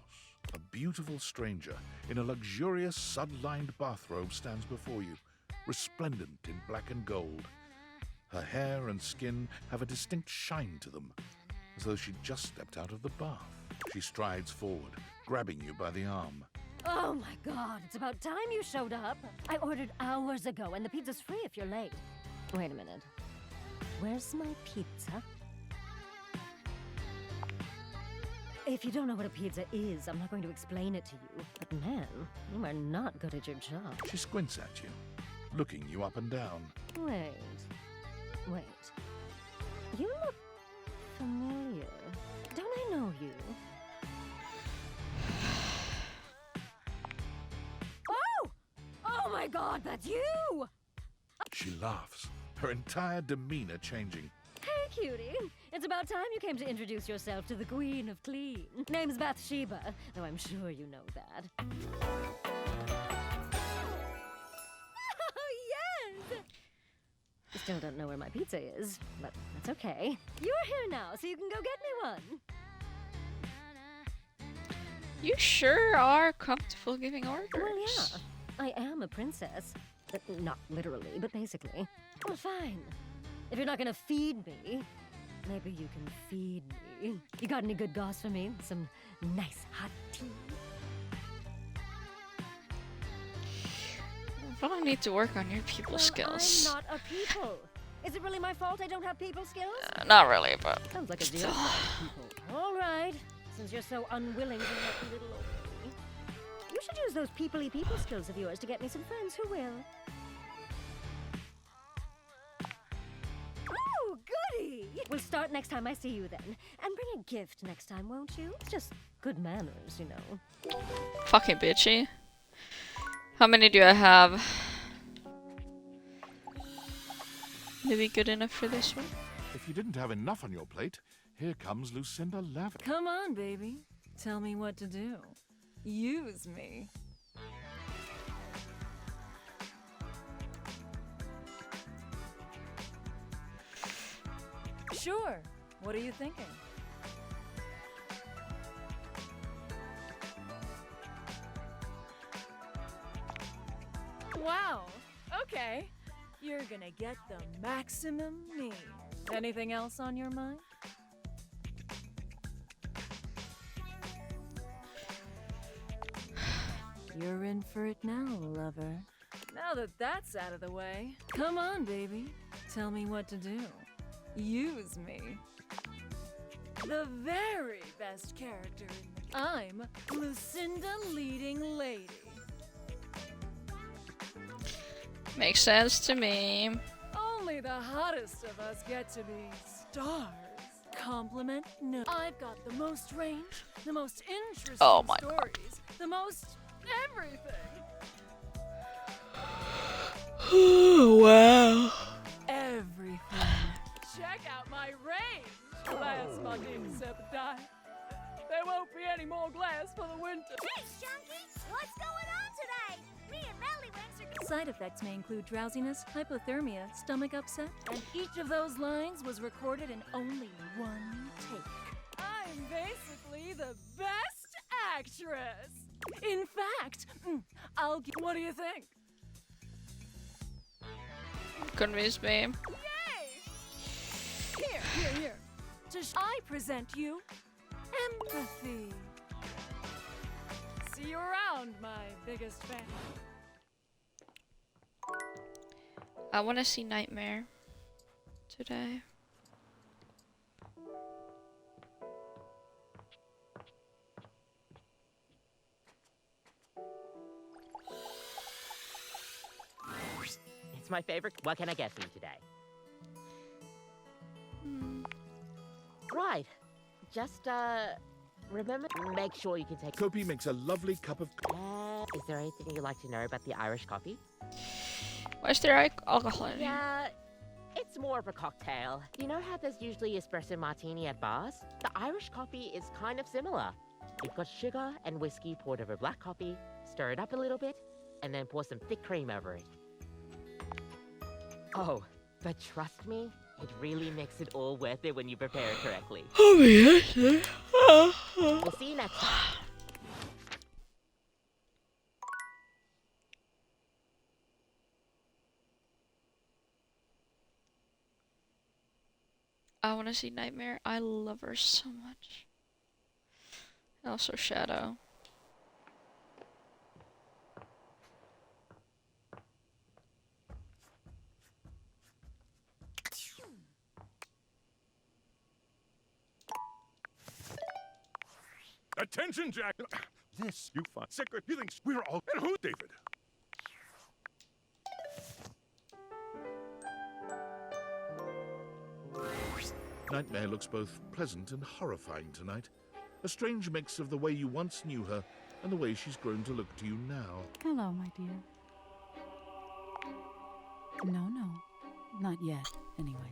[SPEAKER 3] A beautiful stranger in a luxurious sud-lined bathrobe stands before you, resplendent in black and gold. Her hair and skin have a distinct shine to them, as though she'd just stepped out of the bath. She strides forward, grabbing you by the arm.
[SPEAKER 15] Oh my god, it's about time you showed up. I ordered hours ago, and the pizza's free if you're late. Wait a minute. Where's my pizza? If you don't know what a pizza is, I'm not going to explain it to you. But man, you are not good at your job.
[SPEAKER 3] She squints at you, looking you up and down.
[SPEAKER 15] Wait. You look familiar. Don't I know you? Oh my god, that's you!
[SPEAKER 3] She laughs, her entire demeanor changing.
[SPEAKER 15] Hey, cutie. It's about time you came to introduce yourself to the Queen of Clean. Name's Bathsheba, though I'm sure you know that. Oh, yes! Still don't know where my pizza is, but that's okay. You're here now, so you can go get me one.
[SPEAKER 1] You sure are comfortable giving orders.
[SPEAKER 15] Well, yeah. I am a princess. Not literally, but basically. Well, fine. If you're not gonna feed me, maybe you can feed me. You got any good goss for me? Some nice hot tea?
[SPEAKER 1] You probably need to work on your people skills.
[SPEAKER 15] I'm not a people. Is it really my fault I don't have people skills?
[SPEAKER 1] Not really, but
[SPEAKER 15] sounds like a deal for people. All right. Since you're so unwilling to help the little old lady, you should use those people-y people skills of yours to get me some friends who will. Oh, goody! We'll start start next time I see you then. And bring a gift next time, won't you? It's just good manners, you know.
[SPEAKER 1] Fucking bitchy. How many do I have? Maybe good enough for this one?
[SPEAKER 3] If you didn't have enough on your plate, here comes Lucinda Lavin.
[SPEAKER 4] Come on, baby. Tell me what to do. Use me. Sure. What are you thinking? Wow. Okay. You're gonna get the maximum me. Anything else on your mind? You're in for it now, lover. Now that that's out of the way, come on, baby. Tell me what to do. Use me. The very best character in the... I'm Lucinda Leading Lady.
[SPEAKER 1] Makes sense to me.
[SPEAKER 4] Only the hottest of us get to be stars. Compliment? No. I've got the most range, the most interesting stories, the most everything.
[SPEAKER 1] Wow.
[SPEAKER 4] Everything. Check out my range. Glass, my deepest appetite. There won't be any more glass for the winter.
[SPEAKER 5] Hey, Chunky, what's going on today? Me and Melly Wings are...
[SPEAKER 4] Side effects may include drowsiness, hypothermia, stomach upset, and each of those lines was recorded in only one take. I'm basically the best actress. In fact, I'll give... What do you think?
[SPEAKER 1] Convince me.
[SPEAKER 4] Yay! Here. I present you empathy. See you around, my biggest fan.
[SPEAKER 1] I want to see Nightmare today.
[SPEAKER 16] It's my favorite. What can I get for you today? Right. Just, remember, make sure you can take...
[SPEAKER 3] Kopi makes a lovely cup of...
[SPEAKER 16] Is there anything you'd like to know about the Irish coffee?
[SPEAKER 1] Why is there alcohol in here?
[SPEAKER 16] Yeah, it's more of a cocktail. You know how there's usually espresso martini at bars? The Irish coffee is kind of similar. You've got sugar and whiskey poured over black coffee, stir it up a little bit, and then pour some thick cream over it. Oh, but trust me, it really makes it all worth it when you prepare it correctly.
[SPEAKER 1] Oh yes.
[SPEAKER 16] We'll see you next time.
[SPEAKER 1] I want to see Nightmare. I love her so much. Also Shadow.
[SPEAKER 13] Attention, Jack! This, you find secret. You think we're all... And who, David?
[SPEAKER 3] Nightmare looks both pleasant and horrifying tonight. A strange mix of the way you once knew her and the way she's grown to look to you now.
[SPEAKER 17] Hello, my dear. No, not yet, anyway.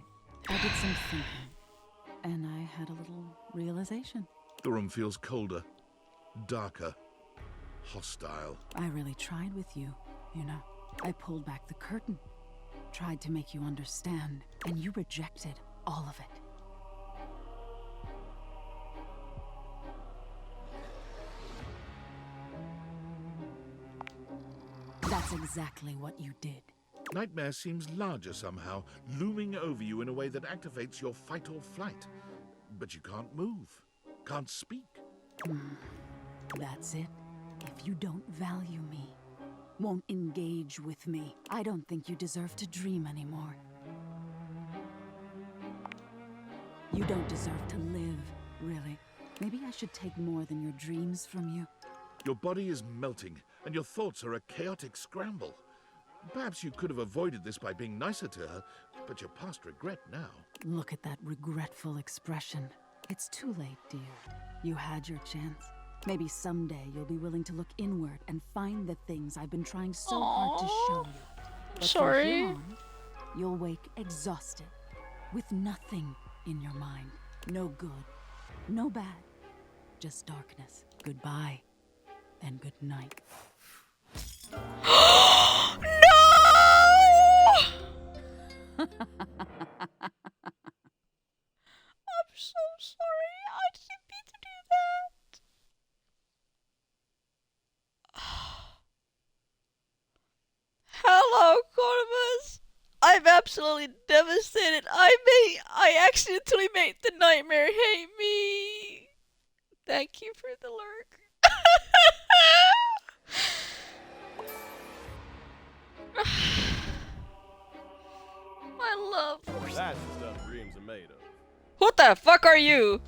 [SPEAKER 17] I did some thinking, and I had a little realization.
[SPEAKER 3] The room feels colder, darker, hostile.
[SPEAKER 17] I really tried with you, you know. I pulled back the curtain, tried to make you understand, and you rejected all of it. That's exactly what you did.
[SPEAKER 3] Nightmare seems larger somehow, looming over you in a way that activates your fight or flight. But you can't move, can't speak.
[SPEAKER 17] That's it. If you don't value me, won't engage with me, I don't think you deserve to dream anymore. You don't deserve to live, really. Maybe I should take more than your dreams from you.
[SPEAKER 3] Your body is melting, and your thoughts are a chaotic scramble. Perhaps you could have avoided this by being nicer to her, but you're past regret now.
[SPEAKER 17] Look at that regretful expression. It's too late, dear. You had your chance. Maybe someday you'll be willing to look inward and find the things I've been trying so hard to show you. But
[SPEAKER 1] sorry.
[SPEAKER 17] From here on, you'll wake exhausted, with nothing in your mind. No good, no bad, just darkness. Goodbye, and good night.
[SPEAKER 1] No! I'm so sorry. I didn't mean to do that. Hello, Corvus. I'm absolutely devastated. I accidentally made the nightmare hate me. Thank you for the lurk. My love.
[SPEAKER 18] That's the stuff dreams are made of.
[SPEAKER 1] What the fuck are you?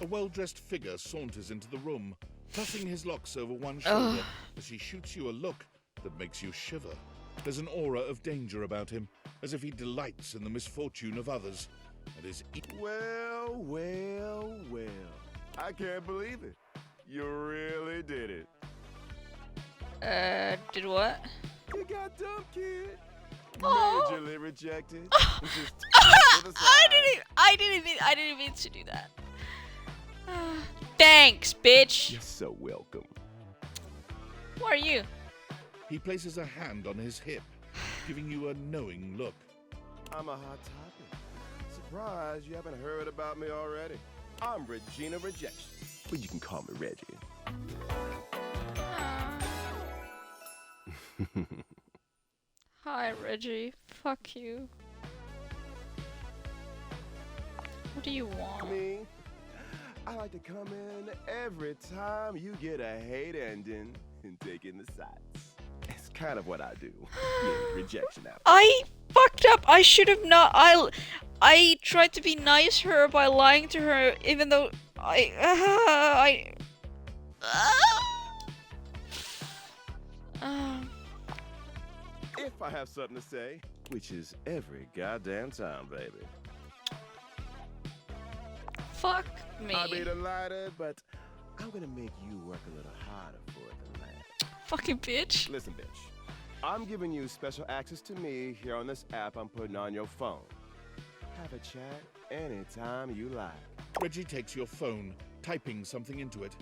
[SPEAKER 3] A well-dressed figure saunters into the room, tossing his locks over one shoulder as he shoots you a look that makes you shiver. There's an aura of danger about him, as if he delights in the misfortune of others. And is
[SPEAKER 18] Well, well, well. I can't believe it. You really did it.
[SPEAKER 1] Did what?
[SPEAKER 18] You got dumped, kid.
[SPEAKER 1] Oh.
[SPEAKER 18] Majorly rejected. Just
[SPEAKER 1] I didn't mean to do that. Thanks, bitch.
[SPEAKER 18] You're so welcome.
[SPEAKER 1] Who are you?
[SPEAKER 3] He places a hand on his hip, giving you a knowing look.
[SPEAKER 18] I'm a hot topic. Surprised you haven't heard about me already. I'm Regina Rejection. But you can call me Reggie.
[SPEAKER 1] Hi, Reggie. Fuck you. What do you want?
[SPEAKER 18] Me? I like to come in every time you get a hate ending and take in the sights. It's kind of what I do. Rejection out.
[SPEAKER 1] I fucked up. I should have not. I tried to be nice to her by lying to her, even though
[SPEAKER 18] If I have something to say, which is every goddamn time, baby.
[SPEAKER 1] Fuck me.
[SPEAKER 18] I'll be delighted, but I'm gonna make you work a little harder for it than that.
[SPEAKER 1] Fucking bitch.
[SPEAKER 18] Listen, bitch. I'm giving you special access to me here on this app I'm putting on your phone. Have a chat anytime you like.
[SPEAKER 3] Reggie takes your phone, typing something into it.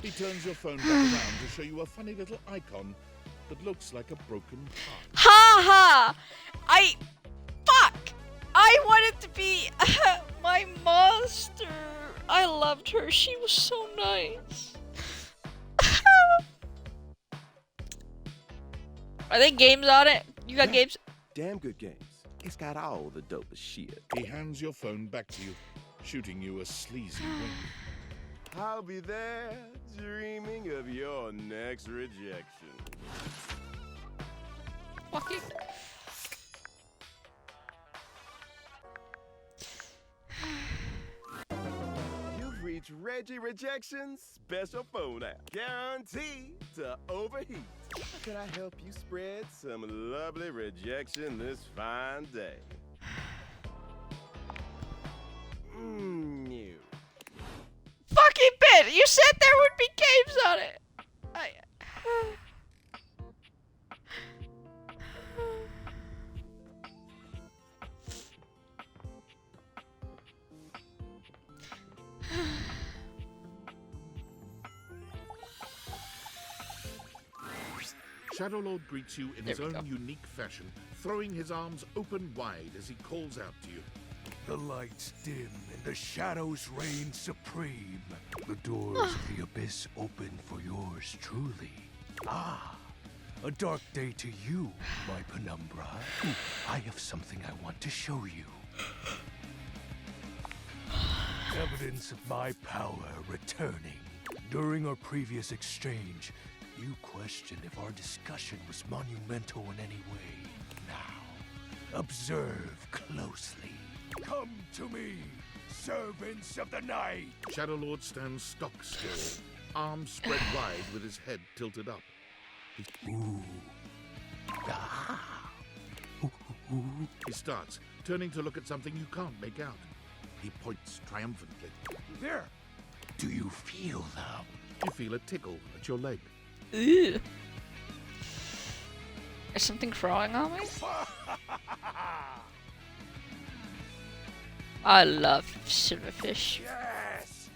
[SPEAKER 3] He turns your phone back around to show you a funny little icon that looks like a broken heart.
[SPEAKER 1] Ha ha! Fuck! I wanted to be my monster. I loved her. She was so nice. Are there games on it? You got games?
[SPEAKER 18] Damn good games. It's got all the dopest shit.
[SPEAKER 3] He hands your phone back to you, shooting you a sleazy wink.
[SPEAKER 18] I'll be there dreaming of your next rejection.
[SPEAKER 1] Fucking.
[SPEAKER 18] You've reached Reggie Rejection's special phone app. Guaranteed to overheat. How can I help you spread some lovely rejection this fine day? You.
[SPEAKER 1] Fucking bit! You said there would be games on it!
[SPEAKER 3] Shadowlord greets you in his own unique fashion, throwing his arms open wide as he calls out to you.
[SPEAKER 19] The lights dim and the shadows reign supreme. The doors of the abyss open for yours truly. Ah, a dark day to you, my penumbra. I have something I want to show you. Evidence of my power returning. During our previous exchange, you questioned if our discussion was monumental in any way. Now, observe closely. Come to me, servants of the night!
[SPEAKER 3] Shadowlord stands stock still, arms spread wide with his head tilted up. He starts, turning to look at something you can't make out. He points triumphantly.
[SPEAKER 19] There! Do you feel them?
[SPEAKER 3] You feel a tickle at your leg.
[SPEAKER 1] Ew. Is something crawling on me? I love silverfish.
[SPEAKER 19] Yes!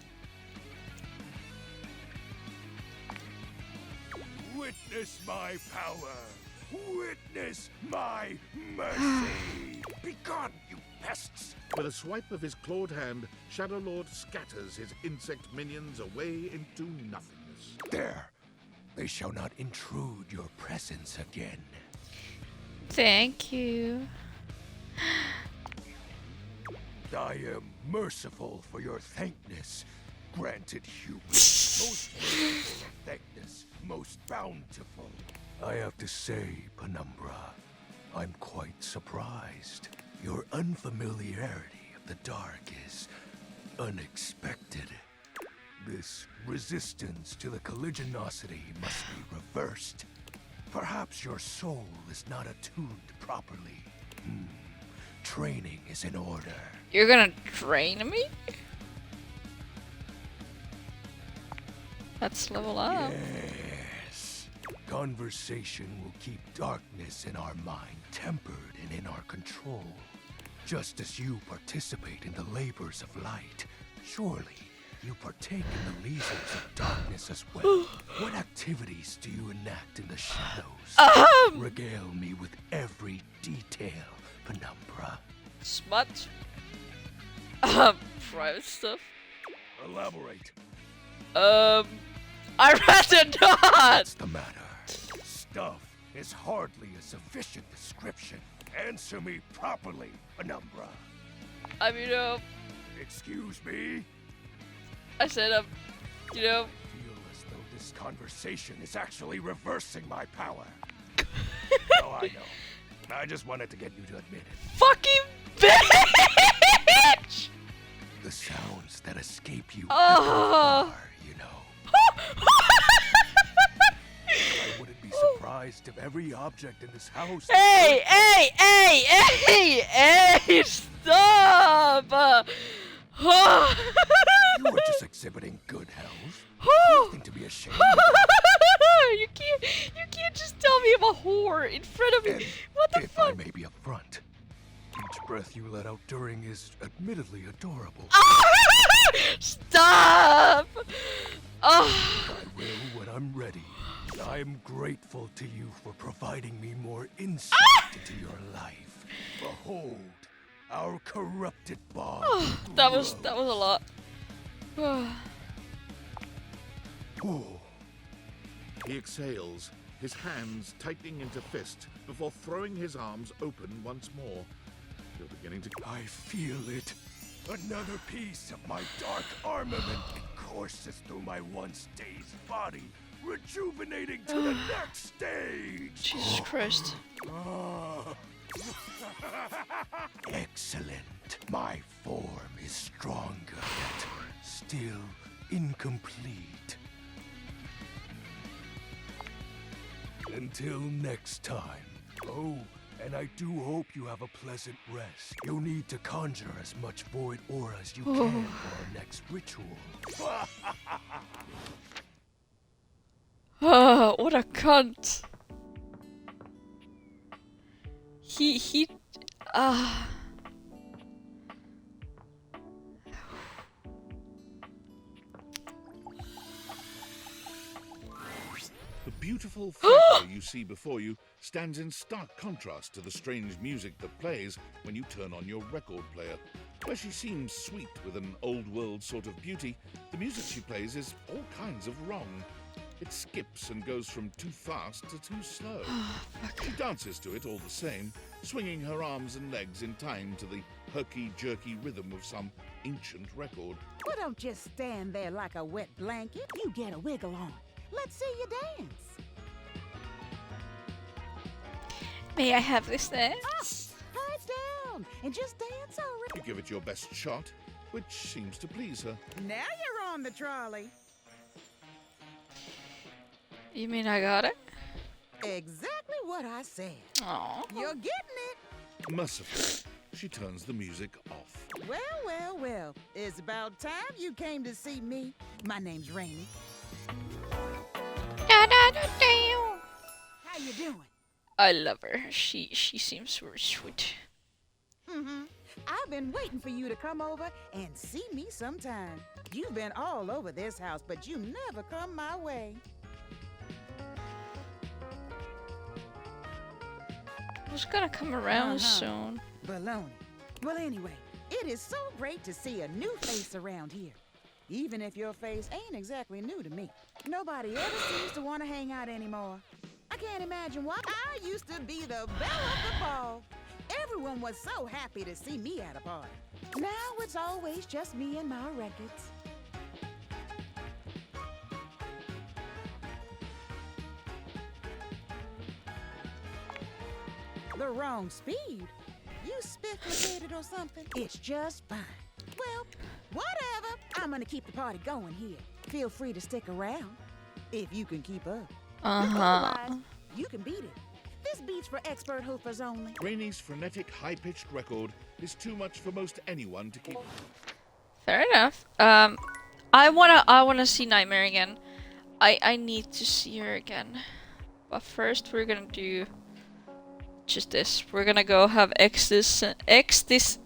[SPEAKER 19] Witness my power! Witness my mercy! Begone, you pests!
[SPEAKER 3] With a swipe of his clawed hand, Shadow Lord scatters his insect minions away into nothingness.
[SPEAKER 19] There! They shall not intrude your presence again.
[SPEAKER 1] Thank you.
[SPEAKER 19] I am merciful for your thankness, granted human. Most merciful of thankness, most bountiful. I have to say, Penumbra, I'm quite surprised. Your unfamiliarity of the dark is unexpected. This resistance to the colligiosity must be reversed. Perhaps your soul is not attuned properly. Training is in order.
[SPEAKER 1] You're gonna train me? Let's level up.
[SPEAKER 19] Yes. Conversation will keep darkness in our mind tempered and in our control. Just as you participate in the labors of light, surely you partake in the leisures of darkness as well. What activities do you enact in the shadows? Regale me with every detail, Penumbra.
[SPEAKER 1] Smut. Private stuff.
[SPEAKER 19] Elaborate.
[SPEAKER 1] I'd rather not.
[SPEAKER 19] What's the matter? Stuff is hardly a sufficient description. Answer me properly, Penumbra. Excuse me?
[SPEAKER 1] I said,
[SPEAKER 19] Feel as though this conversation is actually reversing my power. Oh, I know. I just wanted to get you to admit it.
[SPEAKER 1] Fucking bitch!
[SPEAKER 19] The sounds that escape you
[SPEAKER 1] Oh.
[SPEAKER 19] echo far, you know. I wouldn't be surprised if every object in this house...
[SPEAKER 1] Hey! Stop!
[SPEAKER 19] You were just exhibiting good health. Nothing to be ashamed of.
[SPEAKER 1] You can't just tell me I'm a whore in front of me. What the
[SPEAKER 19] If
[SPEAKER 1] fuck?
[SPEAKER 19] I may be upfront, each breath you let out during is admittedly adorable.
[SPEAKER 1] Stop!
[SPEAKER 19] I will when I'm ready. I am grateful to you for providing me more insight into your life. Behold, our corrupted bond.
[SPEAKER 1] That was a lot.
[SPEAKER 3] He exhales, his hands tightening into fist before throwing his arms open once more. You're beginning to...
[SPEAKER 19] I feel it. Another piece of my dark armament courses through my once dazed body, rejuvenating to the next stage.
[SPEAKER 1] Jesus Christ.
[SPEAKER 19] Excellent. My form is stronger, yet still incomplete. Until next time. Oh, and I do hope you have a pleasant rest. You'll need to conjure as much void aura as you can for our next ritual.
[SPEAKER 1] What a cunt.
[SPEAKER 3] The beautiful figure you see before you stands in stark contrast to the strange music that plays when you turn on your record player. Where she seems sweet with an old-world sort of beauty, the music she plays is all kinds of wrong. It skips and goes from too fast to too slow. She dances to it all the same, swinging her arms and legs in time to the herky-jerky rhythm of some ancient record.
[SPEAKER 20] Well, don't just stand there like a wet blanket. You get a wiggle on. Let's see you dance.
[SPEAKER 1] May I have this dance?
[SPEAKER 20] Head down and just dance already.
[SPEAKER 3] You give it your best shot, which seems to please her.
[SPEAKER 20] Now you're on the trolley.
[SPEAKER 1] You mean I got it?
[SPEAKER 20] Exactly what I said.
[SPEAKER 1] Aww.
[SPEAKER 20] You're getting it.
[SPEAKER 3] Mercifully, she turns the music off.
[SPEAKER 20] Well, well, well. It's about time you came to see me. My name's Rainy. How you doing?
[SPEAKER 1] I love her. She seems very sweet.
[SPEAKER 20] I've been waiting for you to come over and see me sometime. You've been all over this house, but you never come my way.
[SPEAKER 1] I was gonna come around soon.
[SPEAKER 20] Baloney. Well, anyway, it is so great to see a new face around here. Even if your face ain't exactly new to me. Nobody ever seems to want to hang out anymore. I can't imagine why. I used to be the belle of the ball. Everyone was so happy to see me at a party. Now it's always just me and my records. The wrong speed? You spiffy-headed or something? It's just fine. Well, whatever. I'm gonna keep the party going here. Feel free to stick around. If you can keep up. Otherwise, you can beat it. This beat's for expert hoofers only.
[SPEAKER 3] Rainy's frenetic, high-pitched record is too much for most anyone to keep.
[SPEAKER 1] Fair enough. I wanna see Nightmare again. I need to see her again. But first we're gonna do just this. We're gonna go have existential crisis,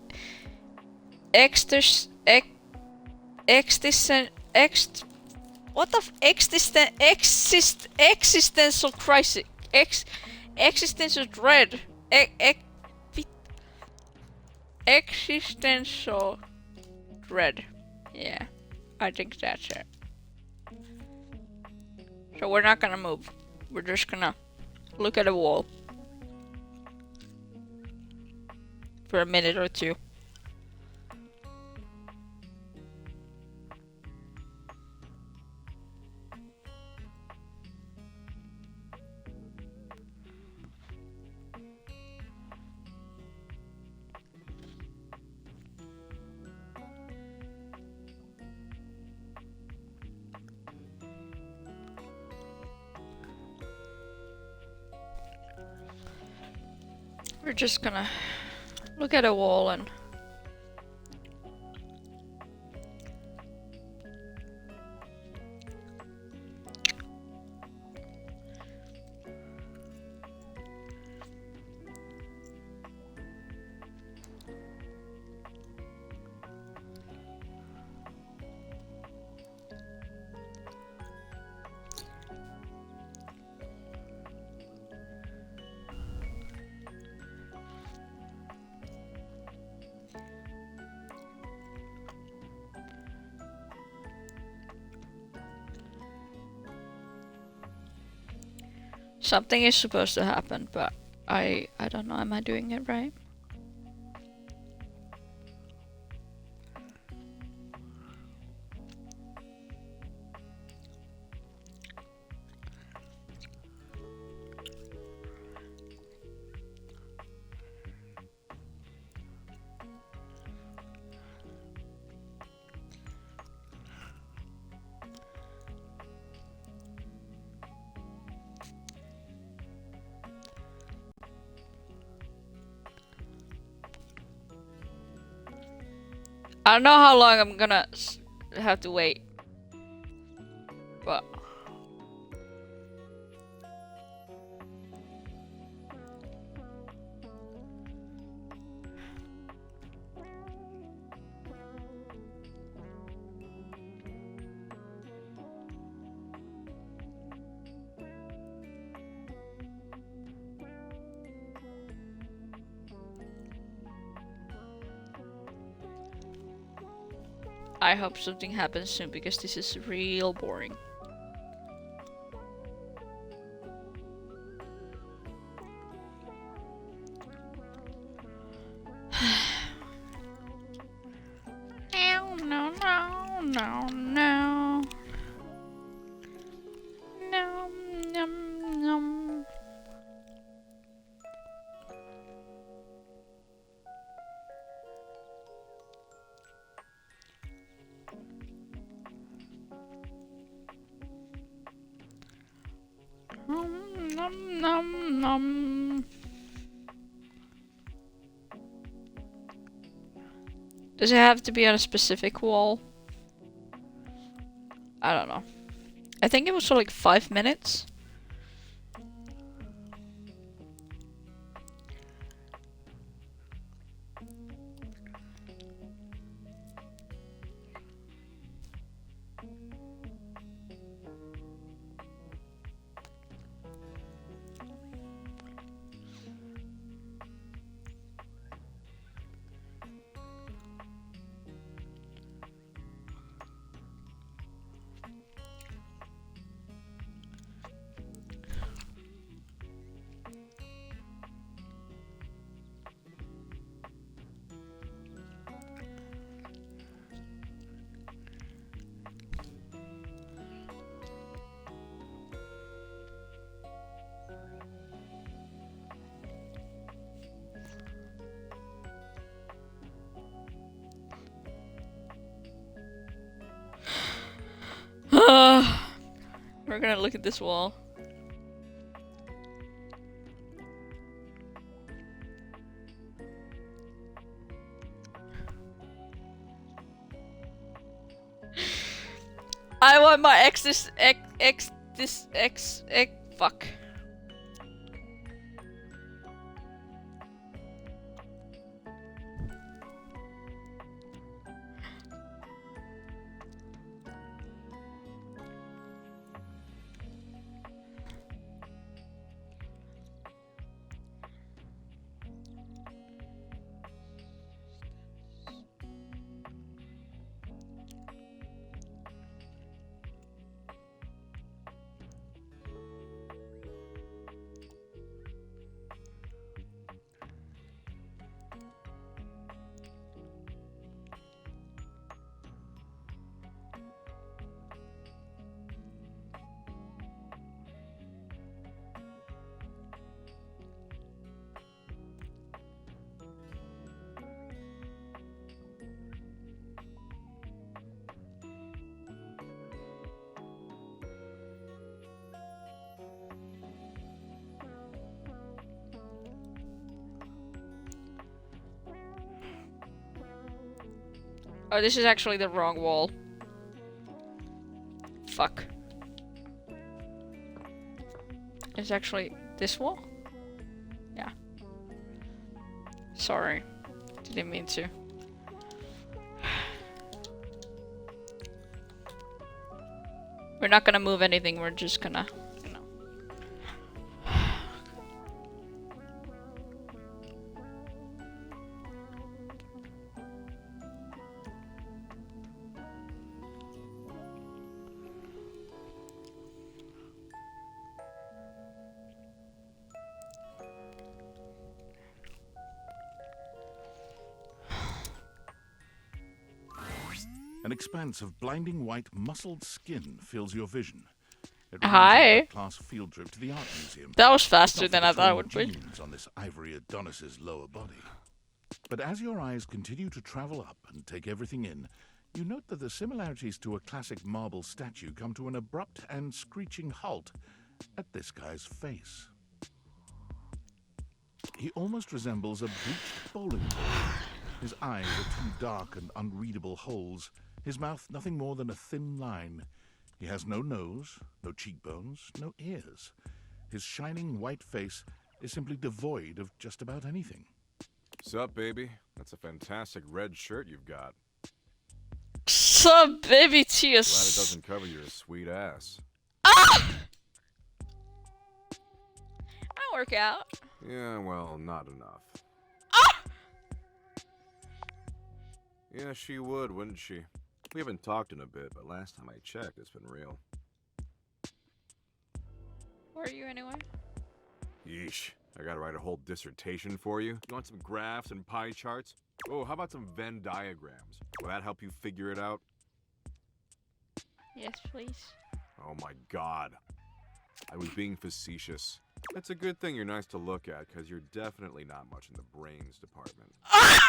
[SPEAKER 1] existential dread, existential dread. Yeah, I think that's it. So we're not gonna move. We're just gonna look at a wall for a minute or two. We're just gonna look at a wall and something is supposed to happen, but I don't know. Am I doing it right? I don't know how long I'm gonna have to wait, but I hope something happens soon because this is real boring. No, no, no, no, no. No, no, no. Nom, nom, nom. Does it have to be on a specific wall? I don't know. I think it was for like 5 minutes. We're gonna look at this wall. I want my fuck. Oh, this is actually the wrong wall. Fuck. It's actually this wall? Yeah. Sorry. Didn't mean to. We're not gonna move anything, we're just gonna...
[SPEAKER 3] An expanse of blinding white muscled skin fills your vision. It
[SPEAKER 1] Hi.
[SPEAKER 3] a class field trip to the art museum.
[SPEAKER 1] That was faster
[SPEAKER 3] Not
[SPEAKER 1] than
[SPEAKER 3] for
[SPEAKER 1] I
[SPEAKER 3] the
[SPEAKER 1] thought it would
[SPEAKER 3] trained
[SPEAKER 1] be.
[SPEAKER 3] genes on this ivory Adonis's lower body. But as your eyes continue to travel up and take everything in, you note that the similarities to a classic marble statue come to an abrupt and screeching halt at this guy's face. He almost resembles a bleached bowling ball. His eyes are two dark and unreadable holes. His mouth nothing more than a thin line. He has no nose, no cheekbones, no ears. His shining white face is simply devoid of just about anything.
[SPEAKER 10] Sup, baby? That's a fantastic red shirt you've got.
[SPEAKER 1] Sup, baby tears.
[SPEAKER 10] Glad it doesn't cover your sweet ass.
[SPEAKER 1] Ah! I'll work out.
[SPEAKER 10] Yeah, well, not enough.
[SPEAKER 1] Ah!
[SPEAKER 10] Yeah, she would, wouldn't she? We haven't talked in a bit, but last time I checked, it's been real.
[SPEAKER 1] Where are you anyway?
[SPEAKER 10] Yeesh. I gotta write a whole dissertation for you. You want some graphs and pie charts? Oh, how about some Venn diagrams? Will that help you figure it out?
[SPEAKER 1] Yes, please.
[SPEAKER 10] Oh my god. I was being facetious. It's a good thing you're nice to look at, because you're definitely not much in the brains department.
[SPEAKER 1] What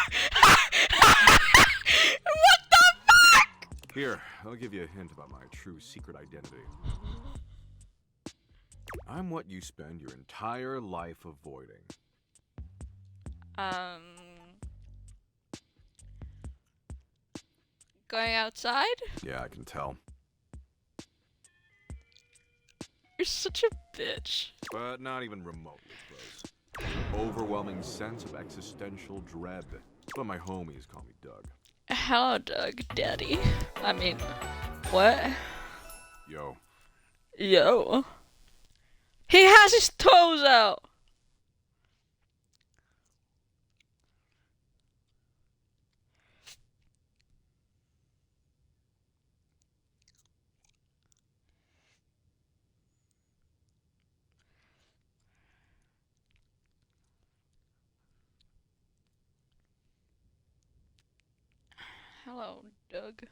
[SPEAKER 1] the fuck?
[SPEAKER 10] Here, I'll give you a hint about my true secret identity. I'm what you spend your entire life avoiding.
[SPEAKER 1] Going outside?
[SPEAKER 10] Yeah, I can tell.
[SPEAKER 1] You're such a bitch.
[SPEAKER 10] But not even remotely close. Overwhelming sense of existential dread. But my homies call me Doug.
[SPEAKER 1] Hello, Doug, Daddy. I mean, what?
[SPEAKER 10] Yo.
[SPEAKER 1] Yo. He has his toes out! Hello, Doug.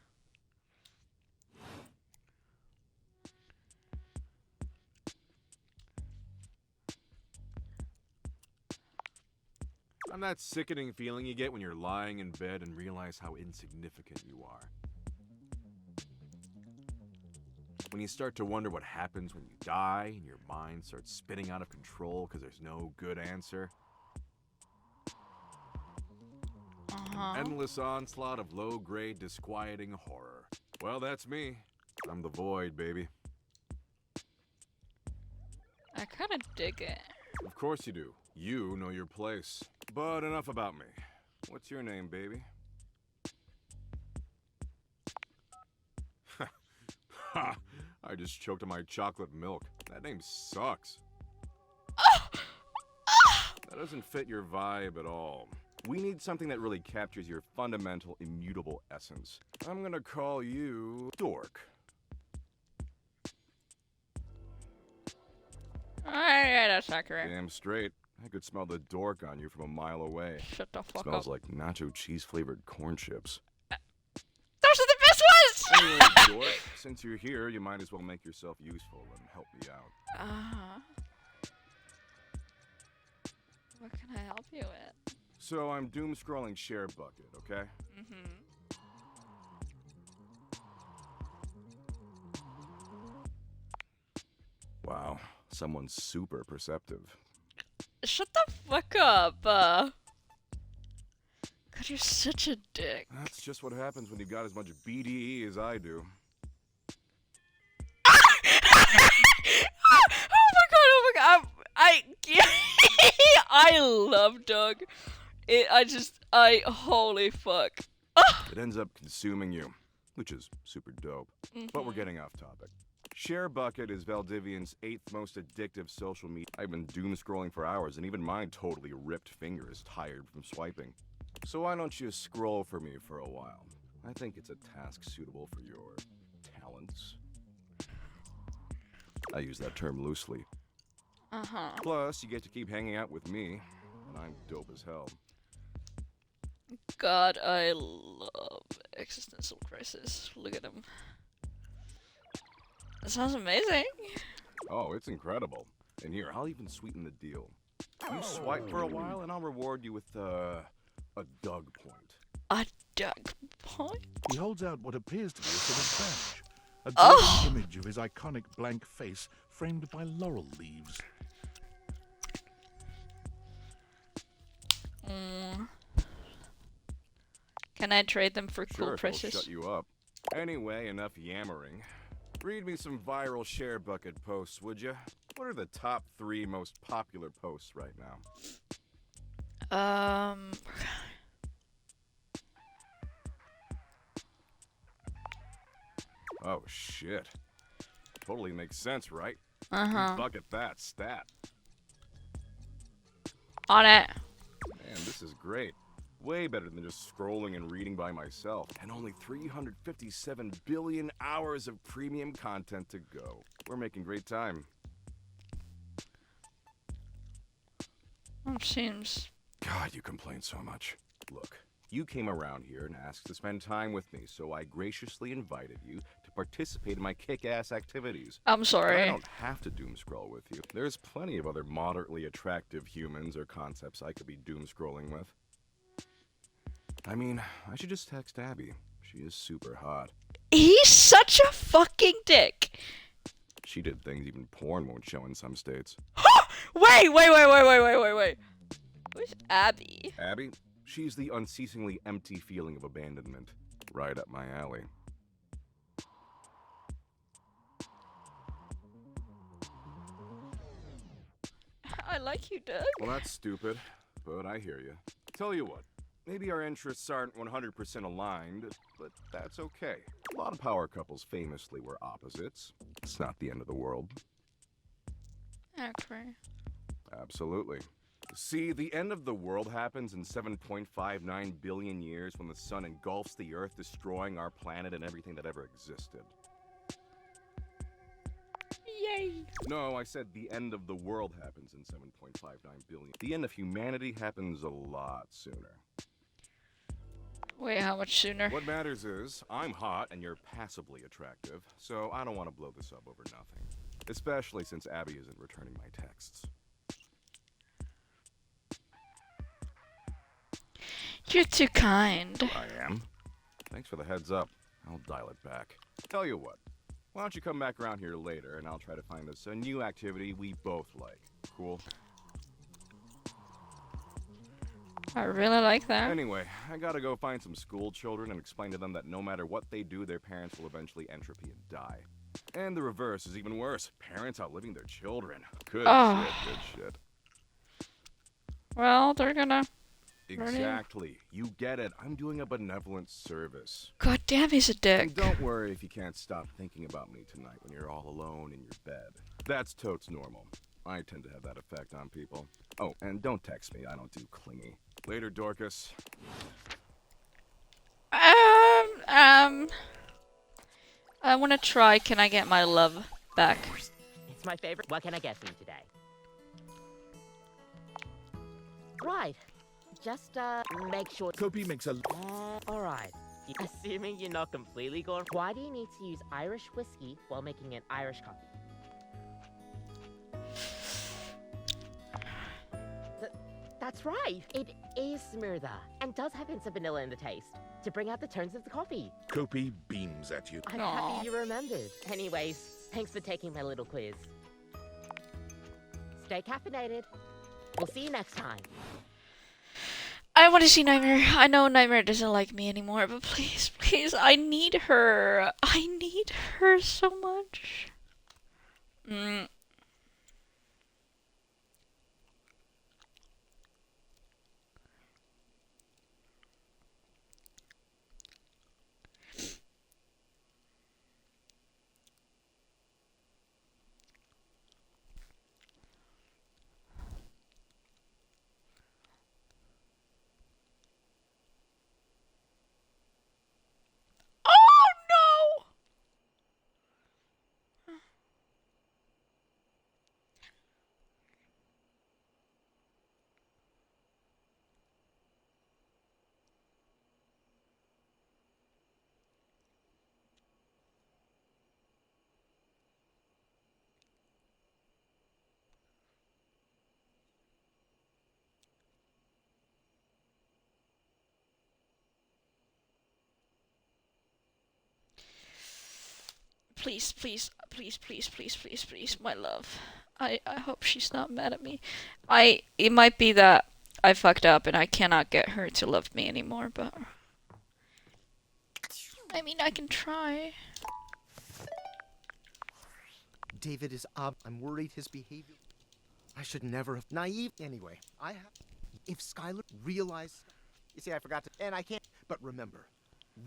[SPEAKER 10] I'm that sickening feeling you get when you're lying in bed and realize how insignificant you are. When you start to wonder what happens when you die and your mind starts spinning out of control because there's no good answer. Endless onslaught of low-grade, disquieting horror. Well, that's me. I'm the void, baby.
[SPEAKER 1] I kinda dig it.
[SPEAKER 10] Of course you do. You know your place. But enough about me. What's your name, baby? Ha! I just choked on my chocolate milk. That name sucks. That doesn't fit your vibe at all. We need something that really captures your fundamental, immutable essence. I'm gonna call you Dork.
[SPEAKER 1] Yeah, that's accurate.
[SPEAKER 10] Damn straight. I could smell the dork on you from a mile away.
[SPEAKER 1] Shut the fuck
[SPEAKER 10] Smells
[SPEAKER 1] up.
[SPEAKER 10] like nacho cheese-flavored corn chips.
[SPEAKER 1] Those are the best ones!
[SPEAKER 10] Anyway, dork, since you're here, you might as well make yourself useful and help me out.
[SPEAKER 1] What can I help you with?
[SPEAKER 10] So I'm doom-scrolling Share Bucket, okay? Wow, someone's super perceptive.
[SPEAKER 1] Shut the fuck up, God, you're such a dick.
[SPEAKER 10] That's just what happens when you've got as much BDE as I do.
[SPEAKER 1] Oh my god, I love Doug. Holy fuck.
[SPEAKER 10] It ends up consuming you, which is super dope. But we're getting off topic. Share Bucket is Valdivian's 8th most addictive social media. I've been doom scrolling for hours, and even my totally ripped finger is tired from swiping. So why don't you scroll for me for a while? I think it's a task suitable for your talents. I use that term loosely. Plus, you get to keep hanging out with me, and I'm dope as hell.
[SPEAKER 1] God, I love existential crisis. Look at him. That sounds amazing.
[SPEAKER 10] Oh, it's incredible. And here, I'll even sweeten the deal. You swipe for a while, and I'll reward you with, a Doug point.
[SPEAKER 1] A Doug point?
[SPEAKER 3] He holds out what appears to be a sort of badge. A glowing image of his iconic blank face framed by laurel leaves.
[SPEAKER 1] Can I trade them for cool
[SPEAKER 10] Sure,
[SPEAKER 1] prices?
[SPEAKER 10] Shut you up. Anyway, enough yammering. Read me some viral Share Bucket posts, would you? What are the top 3 most popular posts right now? Oh, shit. Totally makes sense, right? Bucket that stat.
[SPEAKER 1] On it.
[SPEAKER 10] Man, this is great. Way better than just scrolling and reading by myself. And only 357 billion hours of premium content to go. We're making great time.
[SPEAKER 1] Seems...
[SPEAKER 10] God, you complain so much. Look, you came around here and asked to spend time with me, so I graciously invited you to participate in my kick-ass activities.
[SPEAKER 1] I'm sorry.
[SPEAKER 10] I don't have to doom scroll with you. There's plenty of other moderately attractive humans or concepts I could be doom scrolling with. I mean, I should just text Abby. She is super hot.
[SPEAKER 1] He's such a fucking dick.
[SPEAKER 21] She did things even porn won't show in some states.
[SPEAKER 1] Wait. Who's Abby?
[SPEAKER 21] Abby? She's the unceasingly empty feeling of abandonment. Right up my alley.
[SPEAKER 1] I like you, Doug.
[SPEAKER 21] Well, that's stupid, but I hear you. Tell you what, maybe our interests aren't 100% aligned, but that's okay. A lot of power couples famously were opposites. It's not the end of the world.
[SPEAKER 1] Okay.
[SPEAKER 21] Absolutely. See, the end of the world happens in 7.59 billion years when the sun engulfs the Earth, destroying our planet and everything that ever existed.
[SPEAKER 1] Yay!
[SPEAKER 21] No, I said the end of the world happens in 7.59 billion. The end of humanity happens a lot sooner.
[SPEAKER 1] Wait, how much sooner?
[SPEAKER 21] What matters is, I'm hot and you're passably attractive, so I don't want to blow this up over nothing. Especially since Abby isn't returning my texts.
[SPEAKER 1] You're too kind.
[SPEAKER 21] I am. Thanks for the heads up. I'll dial it back. Tell you what, why don't you come back around here later and I'll try to find us a new activity we both like. Cool?
[SPEAKER 1] I really like that.
[SPEAKER 21] Anyway, I gotta go find some school children and explain to them that no matter what they do, their parents will eventually entropy and die. And the reverse is even worse. Parents outliving their children. Good shit.
[SPEAKER 1] Well, they're gonna...
[SPEAKER 21] Exactly. You get it. I'm doing a benevolent service.
[SPEAKER 1] God damn, he's a dick.
[SPEAKER 21] And don't worry if you can't stop thinking about me tonight when you're all alone in your bed. That's totes normal. I tend to have that effect on people. Oh, and don't text me. I don't do clingy. Later, Dorcas.
[SPEAKER 1] I want to try. Can I get my love back?
[SPEAKER 16] It's my favorite. What can I get for you today? Right. Just, make sure...
[SPEAKER 3] Kopi makes a...
[SPEAKER 16] Alright. Assuming you're not completely gone, why do you need to use Irish whiskey while making an Irish coffee? That's right. It is smoother and does have hints of vanilla in the taste to bring out the tones of the coffee.
[SPEAKER 3] Kopi beams at you.
[SPEAKER 16] I'm happy you remembered. Anyways, thanks for taking my little quiz. Stay caffeinated. We'll see you next time.
[SPEAKER 1] I want to see Nightmare. I know Nightmare doesn't like me anymore, but please, please, I need her. I need her so much. Please, please, please, please, please, please, please, my love. I hope she's not mad at me. It might be that I fucked up and I cannot get her to love me anymore, but... I mean, I can try.
[SPEAKER 14] David is up. I'm worried his behavior... I should never have... Naive... Anyway, I have... If Skylar realized... You see, I forgot to... And I can't... But remember,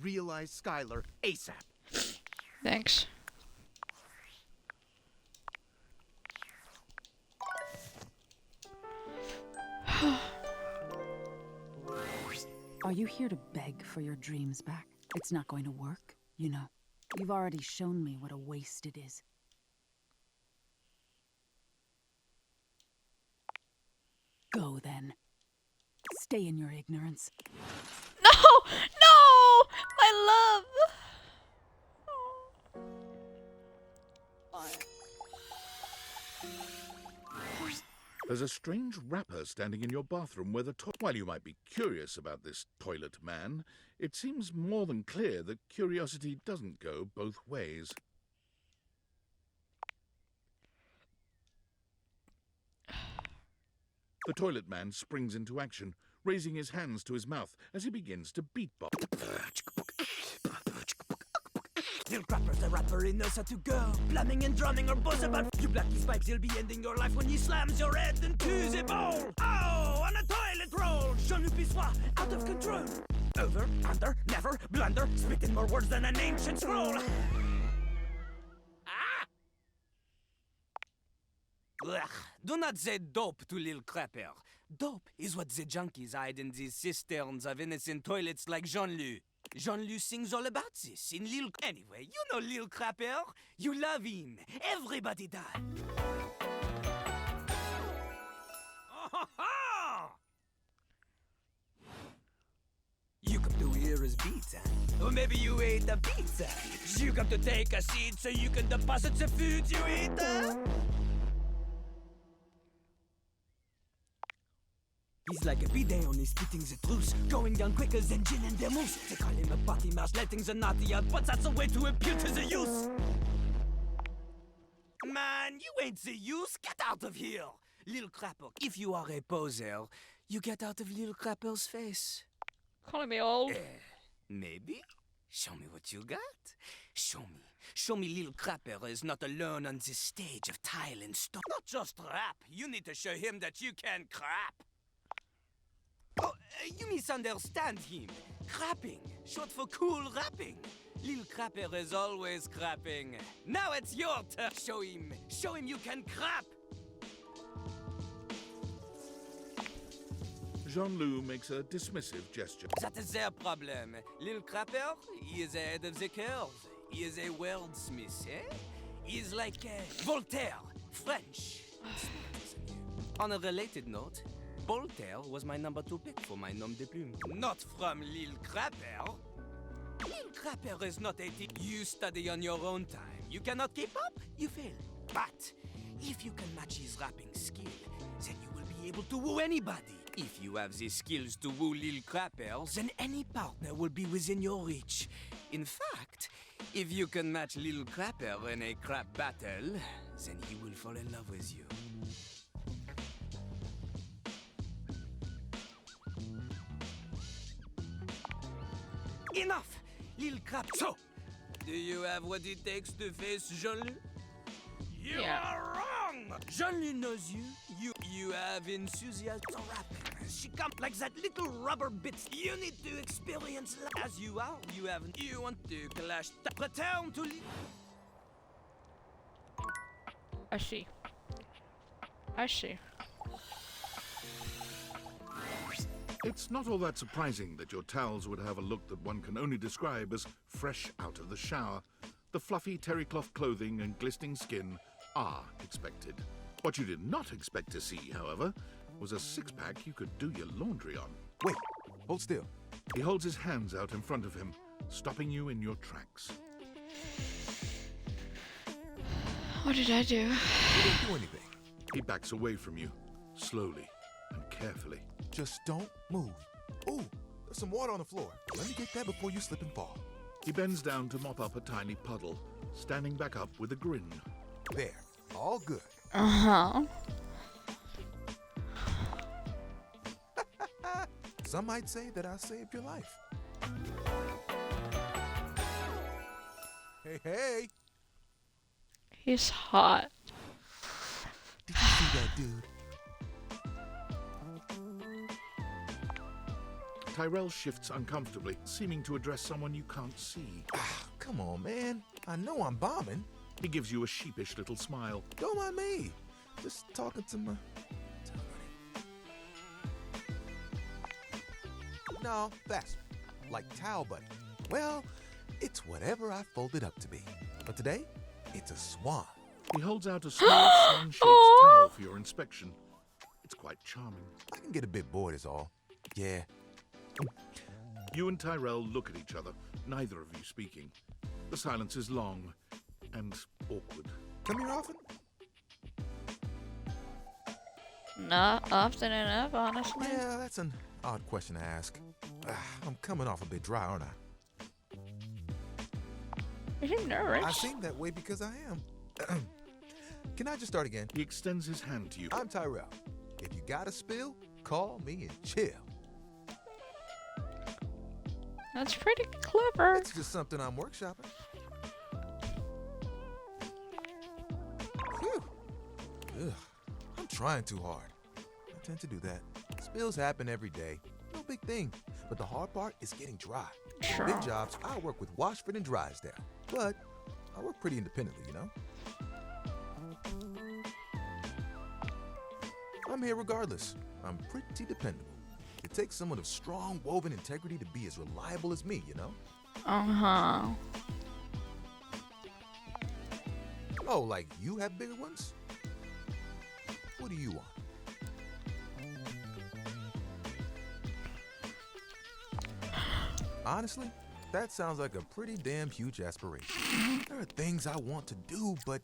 [SPEAKER 14] realize Skylar ASAP.
[SPEAKER 1] Thanks.
[SPEAKER 17] Are you here to beg for your dreams back? It's not going to work, you know. You've already shown me what a waste it is. Go then. Stay in your ignorance.
[SPEAKER 1] No! No! My love!
[SPEAKER 3] There's a strange wrapper standing in your bathroom where the toilet... While you might be curious about this toilet man, it seems more than clear that curiosity doesn't go both ways. The toilet man springs into action, raising his hands to his mouth as he begins to beatbox.
[SPEAKER 2] Little crapper's the rapper, he knows how to go. Plumbing and drumming or buzz about. You black his pipes, he'll be ending your life when he slams your head into the bowl. Oh, on a toilet roll. Jean-Luc Pissoir, out of control. Over, under, never, blunder. Spitting more words than an ancient scroll. Ugh, do not say dope to Lil Crapper. Dope is what the junkies hide in these cisterns of innocent toilets like Jean-Luc. Jean-Luc sings all about this in Lil... Anyway, you know Lil Crapper. You love him. Everybody does. You come to hear his beats, huh? Or maybe you ate a pizza. You come to take a seat so you can deposit the food you eat, huh? He's like a bidet, only spitting the truth. Going down quicker than gin and vermouth. They call him a potty mouse, letting the naughty out, but that's a way to appeal to the youth. Man, you ain't the youth. Get out of here. Lil Crapper, if you are a poser, you get out of Lil Crapper's face.
[SPEAKER 1] Calling me old.
[SPEAKER 2] Maybe? Show me what you got. Show me. Show me Lil Crapper is not alone on this stage of tile and stone. Not just rap. You need to show him that you can crap. Oh, you misunderstand him. Crapping, short for cool rapping. Lil Crapper is always crapping. Now it's your turn. Show him you can crap.
[SPEAKER 3] Jean-Luc makes a dismissive gesture.
[SPEAKER 2] That is their problem. Lil Crapper, he is ahead of the curve. He is a wordsmith, eh? He is like Voltaire, French. On a related note, Voltaire was my number 2 pick for my nom de plume. Not from Lil Crapper. Lil Crapper is not a teacher. You study on your own time. You cannot keep up, you fail. But if you can match his rapping skill, then you will be able to woo anybody. If you have the skills to woo Lil Crapper, then any partner will be within your reach. In fact, if you can match Lil Crapper in a crap battle, then he will fall in love with you. Enough! Lil Crap. So, do you have what it takes to face Jean-Luc? You are wrong! Jean-Luc knows you. You have enthusiasm for rapping. She comes like that little rubber bits. You need to experience life as you are. You want to clash. Return to...
[SPEAKER 1] I see. I see.
[SPEAKER 3] It's not all that surprising that your towels would have a look that one can only describe as fresh out of the shower. The fluffy terry cloth clothing and glistening skin are expected. What you did not expect to see, however, was a six-pack you could do your laundry on.
[SPEAKER 6] Wait, hold still.
[SPEAKER 3] He holds his hands out in front of him, stopping you in your tracks.
[SPEAKER 1] What did I do?
[SPEAKER 6] You didn't do anything.
[SPEAKER 3] He backs away from you, slowly and carefully.
[SPEAKER 6] Just don't move. Ooh, there's some water on the floor. Let me get that before you slip and fall.
[SPEAKER 3] He bends down to mop up a tiny puddle, standing back up with a grin.
[SPEAKER 6] There, all good.
[SPEAKER 1] Uh-huh.
[SPEAKER 6] Some might say that I saved your life. Hey, hey!
[SPEAKER 1] He's hot.
[SPEAKER 6] Did you see that dude?
[SPEAKER 3] Tyrell shifts uncomfortably, seeming to address someone you can't see.
[SPEAKER 6] Ah, come on, man. I know I'm bombing.
[SPEAKER 3] He gives you a sheepish little smile.
[SPEAKER 6] Don't mind me. Just talking to my... No, that's like towel buddy. Well, it's whatever I folded up to be. But today, it's a swan.
[SPEAKER 3] He holds out a small swan-shaped towel for your inspection. It's quite charming.
[SPEAKER 6] I can get a bit bored is all. Yeah.
[SPEAKER 3] You and Tyrell look at each other, neither of you speaking. The silence is long and awkward.
[SPEAKER 6] Come here often?
[SPEAKER 1] Not often enough, honestly.
[SPEAKER 6] Yeah, that's an odd question to ask. I'm coming off a bit dry, aren't I?
[SPEAKER 1] You seem nervous.
[SPEAKER 6] I seem that way because I am. Can I just start again?
[SPEAKER 3] He extends his hand to you.
[SPEAKER 6] I'm Tyrell. If you
[SPEAKER 9] got a spill, call me and chill.
[SPEAKER 1] That's pretty clever.
[SPEAKER 9] It's just something I'm workshopping. Phew. Ugh, I'm trying too hard. I tend to do that. Spills happen every day. No big thing. But the hard part is getting dry.
[SPEAKER 1] Sure.
[SPEAKER 9] Big jobs, I work with Washford and Drysdale. But I work pretty independently, you know? I'm here regardless. I'm pretty dependable. It takes someone of strong woven integrity to be as reliable as me, you know?
[SPEAKER 1] Uh-huh.
[SPEAKER 9] Oh, like you have bigger ones? What do you want? Honestly, that sounds like a pretty damn huge aspiration. There are things I want to do, but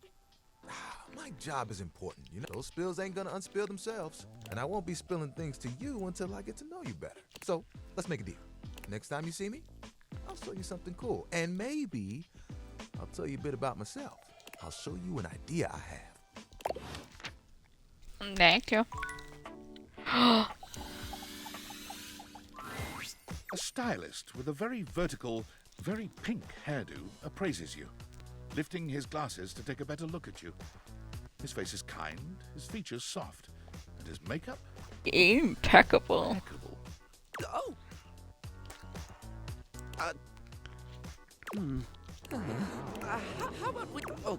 [SPEAKER 9] my job is important, you know? Those spills ain't gonna unspill themselves, and I won't be spilling things to you until I get to know you better. So, let's make a deal. Next time you see me, I'll show you something cool, and maybe I'll tell you a bit about myself. I'll show you an idea I have.
[SPEAKER 1] Thank you.
[SPEAKER 3] A stylist with a very vertical, very pink hairdo appraises you, lifting his glasses to take a better look at you. His face is kind, his features soft, and his makeup?
[SPEAKER 1] Impeccable.
[SPEAKER 14] Oh! How about we... Oh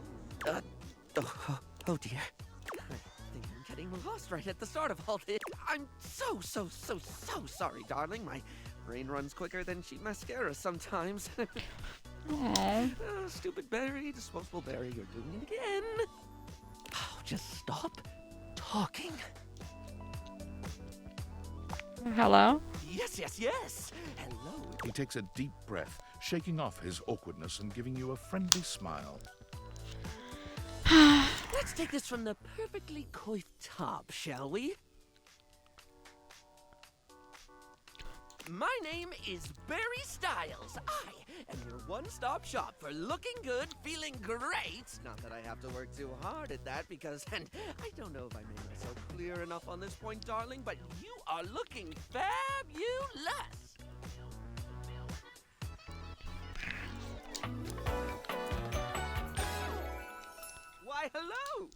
[SPEAKER 14] dear. I think I'm getting lost right at the start of all this. I'm so sorry, darling. My brain runs quicker than cheap mascara sometimes. Stupid Barry, disposable Barry, you're doing it again. Oh, just stop talking.
[SPEAKER 1] Hello?
[SPEAKER 14] Yes. Hello.
[SPEAKER 3] He takes a deep breath, shaking off his awkwardness and giving you a friendly smile.
[SPEAKER 14] Let's take this from the perfectly coiffed top, shall we? My name is Barry Styles. I am your one-stop shop for looking good, feeling great. Not that I have to work too hard at that because, and I don't know if I made myself clear enough on this point, darling, but you are looking fabulous. Why, hello!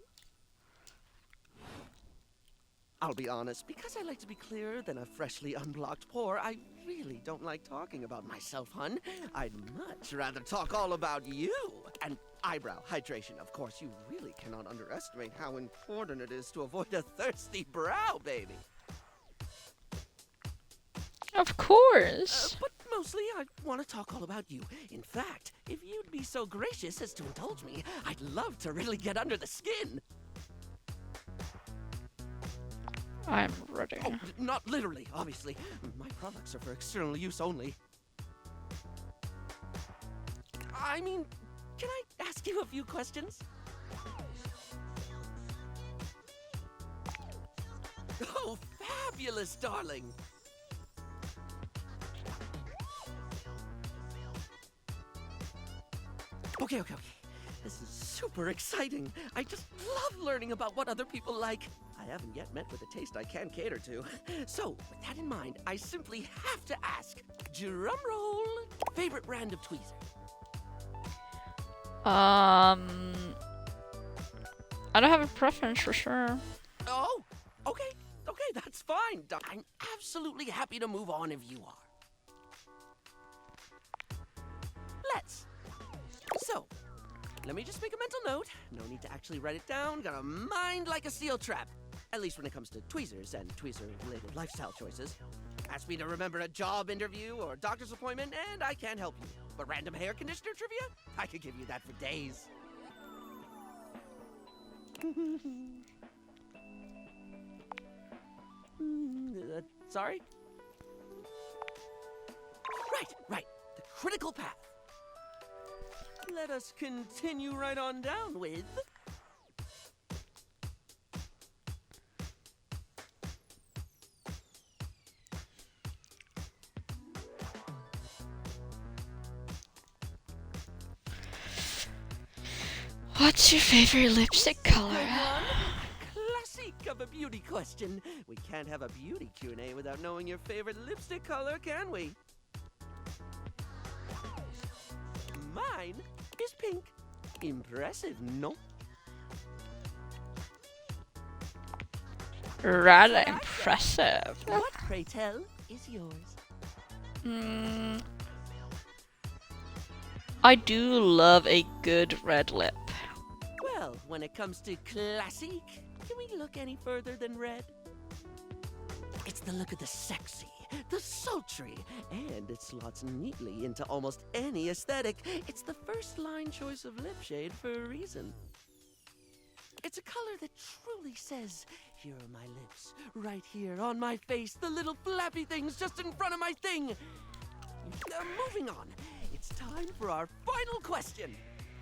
[SPEAKER 14] I'll be honest, because I like to be clearer than a freshly unblocked pore, I really don't like talking about myself, hun. I'd much rather talk all about you. And eyebrow hydration, of course. You really cannot underestimate how important it is to avoid a thirsty brow, baby.
[SPEAKER 1] Of course.
[SPEAKER 14] But mostly, I want to talk all about you. In fact, if you'd be so gracious as to indulge me, I'd love to really get under the skin.
[SPEAKER 1] I'm ready.
[SPEAKER 14] Oh, not literally, obviously. My products are for external use only. I mean, can I ask you a few questions? Oh, fabulous, darling. Okay. This is super exciting. I just love learning about what other people like. I haven't yet met with a taste I can cater to. So, with that in mind, I simply have to ask, drum roll, favorite brand of tweezer?
[SPEAKER 1] I don't have a preference for sure.
[SPEAKER 14] Oh, okay, that's fine. I'm absolutely happy to move on if you are. Let's. So, let me just make a mental note. No need to actually write it down. Got a mind like a steel trap. At least when it comes to tweezers and tweezer-related lifestyle choices. Ask me to remember a job interview or doctor's appointment, and I can't help you. But random hair conditioner trivia? I could give you that for days. Sorry? Right. The critical path. Let us continue right on down with...
[SPEAKER 1] What's your favorite lipstick color?
[SPEAKER 14] Classic
[SPEAKER 7] of a beauty question. We can't have a beauty Q&A without knowing your favorite lipstick color, can we? Mine is pink. Impressive, no?
[SPEAKER 1] Rather impressive.
[SPEAKER 7] What, pray tell, is yours?
[SPEAKER 1] I do love a good red lip.
[SPEAKER 7] Well, when it comes to classic, can we look any further than red? It's the look of the sexy, the sultry, and it slots neatly into almost any aesthetic. It's the first line choice of lip shade for a reason. It's a color that truly says, here are my lips, right here on my face, the little flappy things just in front of my thing. Moving on, it's time for our final question.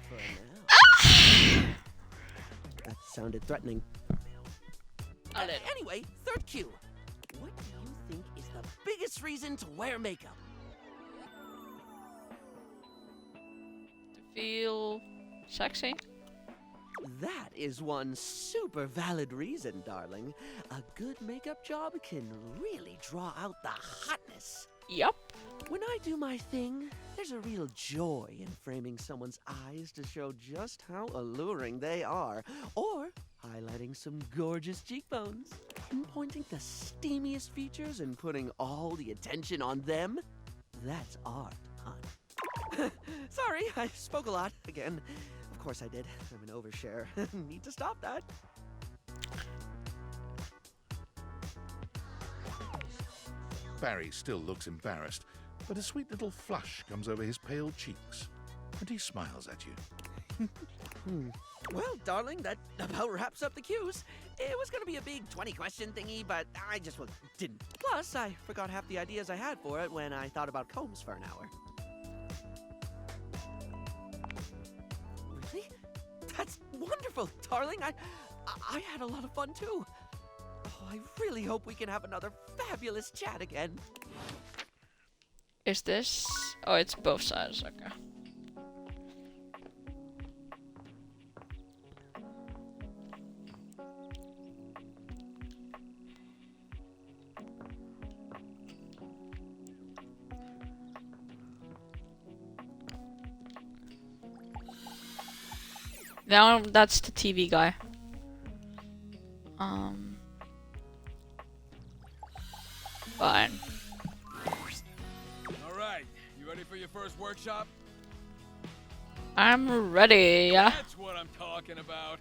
[SPEAKER 7] For now. That sounded threatening. Anyway, third cue. What do you think is the biggest reason to wear makeup?
[SPEAKER 1] To feel sexy?
[SPEAKER 7] That is one super valid reason, darling. A good makeup job can really draw out the hotness.
[SPEAKER 1] Yup.
[SPEAKER 7] When I do my thing, there's a real joy in framing someone's eyes to show just how alluring they are, or highlighting some gorgeous cheekbones, pinpointing the steamiest features and putting all the attention on them. That's art, hon. Sorry, I spoke a lot again. Of course I did. I'm an overshare. Need to stop that.
[SPEAKER 3] Barry still looks embarrassed, but a sweet little flush comes over his pale cheeks, and he smiles at you.
[SPEAKER 7] Well, darling, that about wraps up the cues. It was gonna be a big 20-question thingy, but I just didn't. Plus, I forgot half the ideas I had for it when I thought about combs for an hour. Really? That's wonderful, darling. I had a lot of fun too. Oh, I really hope we can have another fabulous chat again.
[SPEAKER 1] Is this? Oh, it's both sides. Okay. Now that's the TV guy. Fine.
[SPEAKER 8] All right, you ready for your first workshop?
[SPEAKER 1] I'm ready.
[SPEAKER 8] That's what I'm talking about.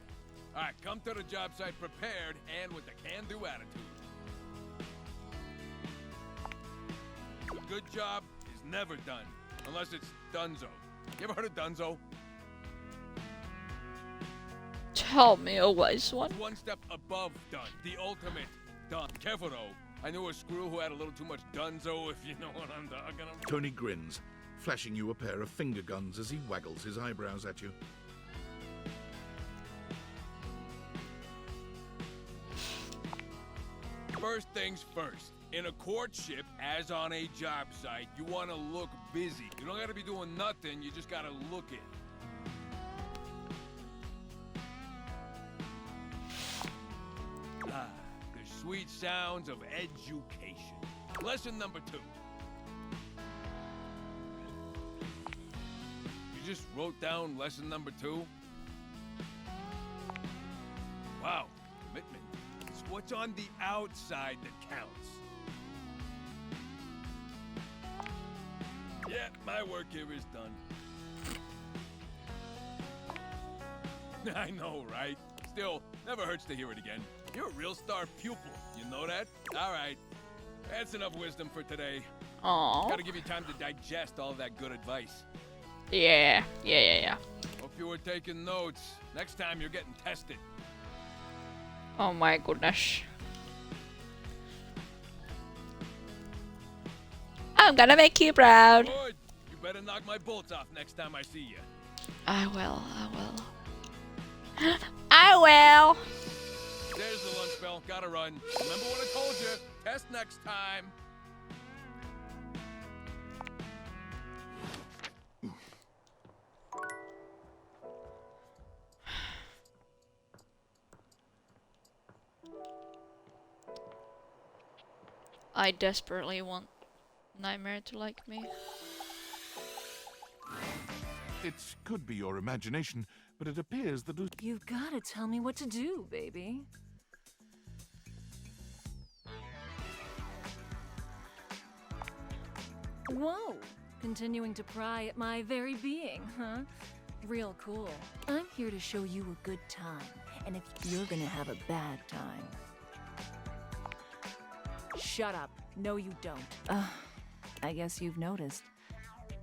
[SPEAKER 8] All right, come to the job site prepared and with a can-do attitude. A good job is never done, unless it's donezo. You ever heard of donezo?
[SPEAKER 1] Tell me a wise one.
[SPEAKER 8] One step above done, the ultimate done. Careful though, I knew a screw who had a little too much donezo, if you know what I'm talking about.
[SPEAKER 3] Tony grins, flashing you a pair of finger guns as he waggles his eyebrows at you.
[SPEAKER 8] First things first. In a courtship, as on a job site, you want to look busy. You don't got to be doing nothing, you just got to look it. The sweet sounds of education. Lesson number 2. You just wrote down lesson number 2? Wow, commitment. It's what's on the outside that counts. Yeah, my work here is done. I know, right? Still, never hurts to hear it again. You're a real star pupil, you know that? All right, that's enough wisdom for today.
[SPEAKER 1] Aww.
[SPEAKER 8] Gotta give you time to digest all that good advice.
[SPEAKER 1] Yeah.
[SPEAKER 8] Hope you were taking notes. Next time you're getting tested.
[SPEAKER 1] Oh my goodness. I'm gonna make you proud.
[SPEAKER 8] Good. You better knock my bolts off next time I see you.
[SPEAKER 1] I will. I will.
[SPEAKER 8] There's the lunch bell. Gotta run. Remember what I told you. Test next time.
[SPEAKER 1] I desperately want Nightmare to like me.
[SPEAKER 3] It could be your imagination, but it appears that
[SPEAKER 4] You've got to tell me what to do, baby. Whoa! Continuing to pry at my very being, huh? Real cool. I'm here to show you a good time, and if you're gonna have a bad time. Shut up. No, you don't. I guess you've noticed.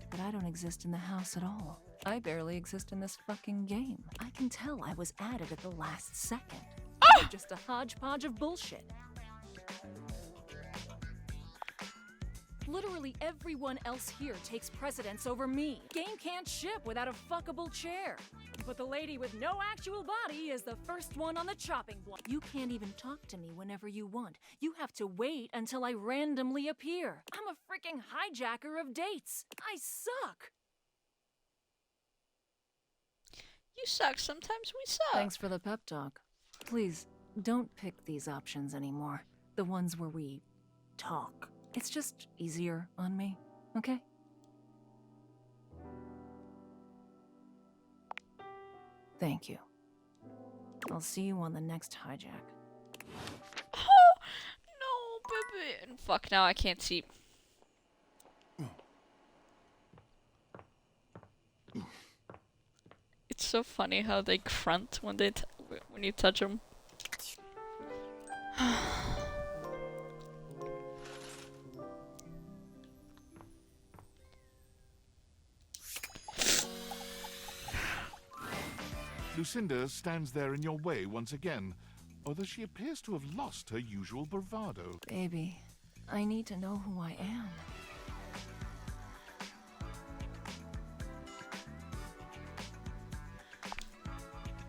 [SPEAKER 4] But I don't exist in the house at all. I barely exist in this fucking game. I can tell I was added at the last second. You're just a hodgepodge of bullshit. Literally everyone else here takes precedence over me. Game can't ship without a fuckable chair. But the lady with no actual body is the first one on the chopping block. You can't even talk to me whenever you want. You have to wait until I randomly appear. I'm a freaking hijacker of dates. I suck.
[SPEAKER 1] You suck, sometimes we suck.
[SPEAKER 4] Thanks for the pep talk. Please, don't pick these options anymore. The ones where we talk. It's just easier on me, okay? Thank you. I'll see you on the next hijack.
[SPEAKER 1] Oh, no, baby. Fuck, now I can't see. It's so funny how they grunt when they when you touch them.
[SPEAKER 3] Lucinda stands there in your way once again, although she appears to have lost her usual bravado.
[SPEAKER 4] Baby, I need to know who I am.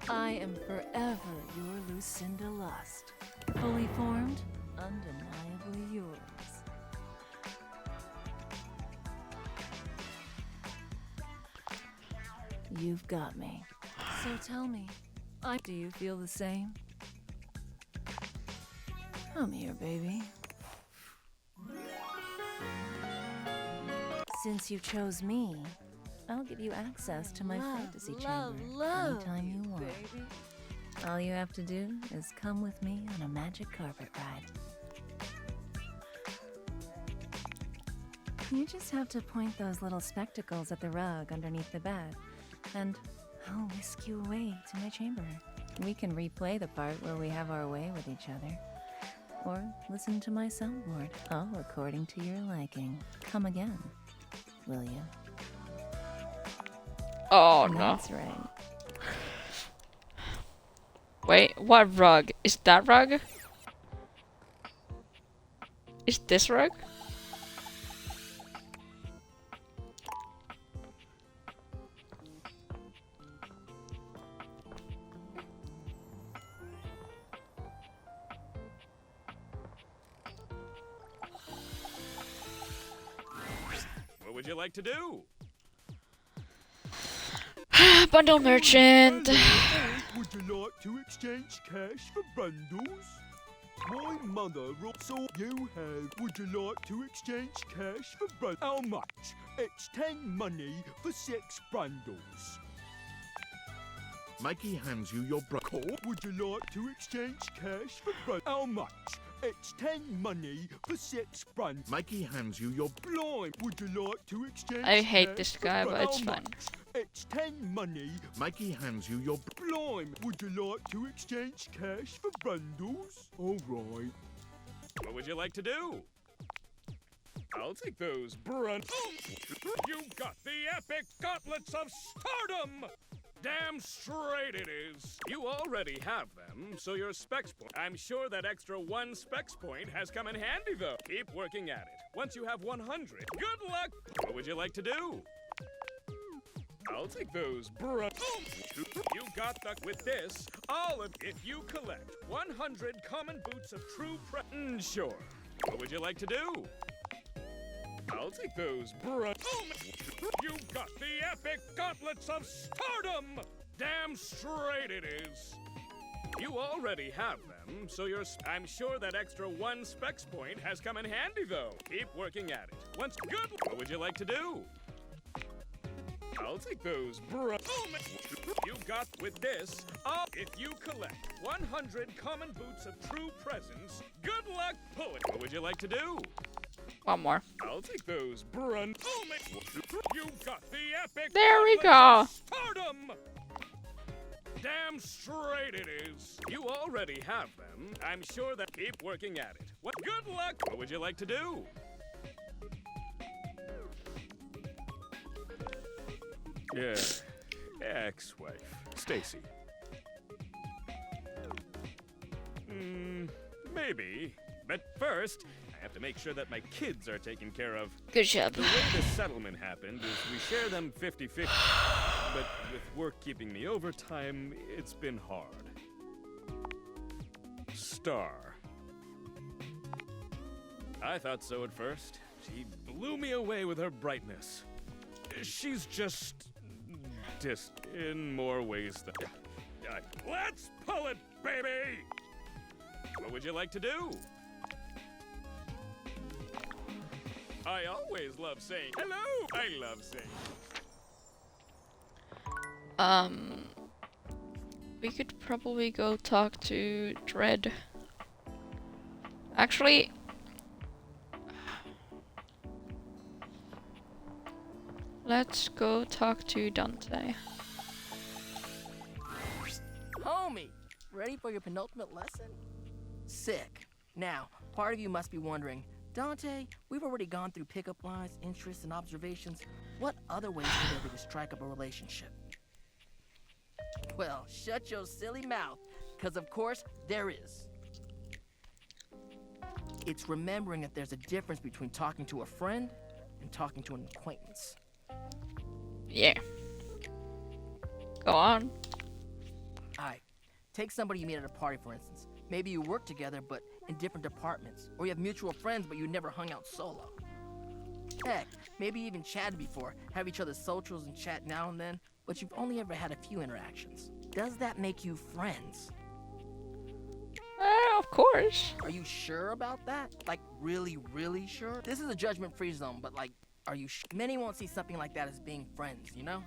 [SPEAKER 4] I am forever your Lucinda Lust. Fully formed, undeniably yours. You've got me. So tell me, do you feel the same? Come here, baby. Since you chose me, I'll give you access to my fantasy chamber anytime you want. Baby. All you have to do is come with me on a magic carpet ride. You just have to point those little spectacles at the rug underneath the bed, and I'll whisk you away to my chamber. We can replay the part where we have our way with each other. Or listen to my soundboard, all according to your liking. Come again, will you?
[SPEAKER 1] Oh, no.
[SPEAKER 4] That's right.
[SPEAKER 1] Wait, what rug? Is that rug? Is this rug?
[SPEAKER 12] What would you like to do?
[SPEAKER 1] Bundle merchant.
[SPEAKER 19] Would you like to exchange cash for bundles? My mother so you have. Would you like to exchange cash for bundles? How much? It's 10 money for 6 bundles.
[SPEAKER 3] Mikey hands you your
[SPEAKER 19] Would you like to exchange cash for bundles? How much? It's 10 money for 6 bundles.
[SPEAKER 3] Mikey hands you your
[SPEAKER 19] blind. Would you like to exchange
[SPEAKER 1] I hate
[SPEAKER 19] cash
[SPEAKER 1] this
[SPEAKER 19] for
[SPEAKER 1] guy, but
[SPEAKER 19] bundles?
[SPEAKER 1] it's
[SPEAKER 19] How
[SPEAKER 1] fine.
[SPEAKER 19] much? It's 10 money.
[SPEAKER 3] Mikey hands you your
[SPEAKER 19] blind. Would you like to exchange cash for bundles? All right.
[SPEAKER 12] What would you like to do? I'll take those You've got the epic gauntlets of stardom! Damn straight it is. You already have them, so your specs point. I'm sure that extra 1 specs point has come in handy, though. Keep working at it. Once you have 100, good luck! What would you like to do? I'll take those You got the with this, all of if you collect 100 common boots of true sure. What would you like to do? I'll take those You've got the epic gauntlets of stardom! Damn straight it is. You already have them, so I'm sure that extra 1 specs point has come in handy, though. Keep working at it. Once good, what would you like to do? I'll take those, bro. You got with this. If you collect 100 common boots of true presence, good luck pulling. What would you like to do?
[SPEAKER 1] One more.
[SPEAKER 12] I'll take those, brun. You got the epic.
[SPEAKER 1] There we go.
[SPEAKER 12] Stardom. Damn straight it is. You already have them. I'm sure that keep working at it. What good luck. What would you like to do?
[SPEAKER 13] Yeah, ex-wife, Stacy.
[SPEAKER 12] Maybe. But first, I have to make sure that my kids are taken care of.
[SPEAKER 1] Good job.
[SPEAKER 12] The way the settlement happened is we share them 50-50. But with work keeping me overtime, it's been hard. Star. I thought so at first. She blew me away with her brightness. She's just in more ways than... Let's pull it, baby! What would you like to do? I always love saying hello. I love saying.
[SPEAKER 1] We could probably go talk to Dread. Actually, let's go talk to Dante.
[SPEAKER 11] Homie, ready for your penultimate lesson? Sick. Now, part of you must be wondering, Dante, we've already gone through pickup lines, interests, and observations. What other ways would there be to strike up a relationship? Well, shut your silly mouth, because of course there is. It's remembering that there's a difference between talking to a friend and talking to an acquaintance.
[SPEAKER 1] Yeah. Go on.
[SPEAKER 11] Alright, take somebody you meet at a party, for instance. Maybe you work together, but in different departments. Or you have mutual friends, but you never hung out solo. Heck, maybe you even chatted before, have each other's socials and chat now and then, but you've only ever had a few interactions. Does that make you friends?
[SPEAKER 1] Of course.
[SPEAKER 11] Are you sure about that? Like, really, really sure? This is a judgment-free zone, but like, are you sure? Many won't see something like that as being friends, you know?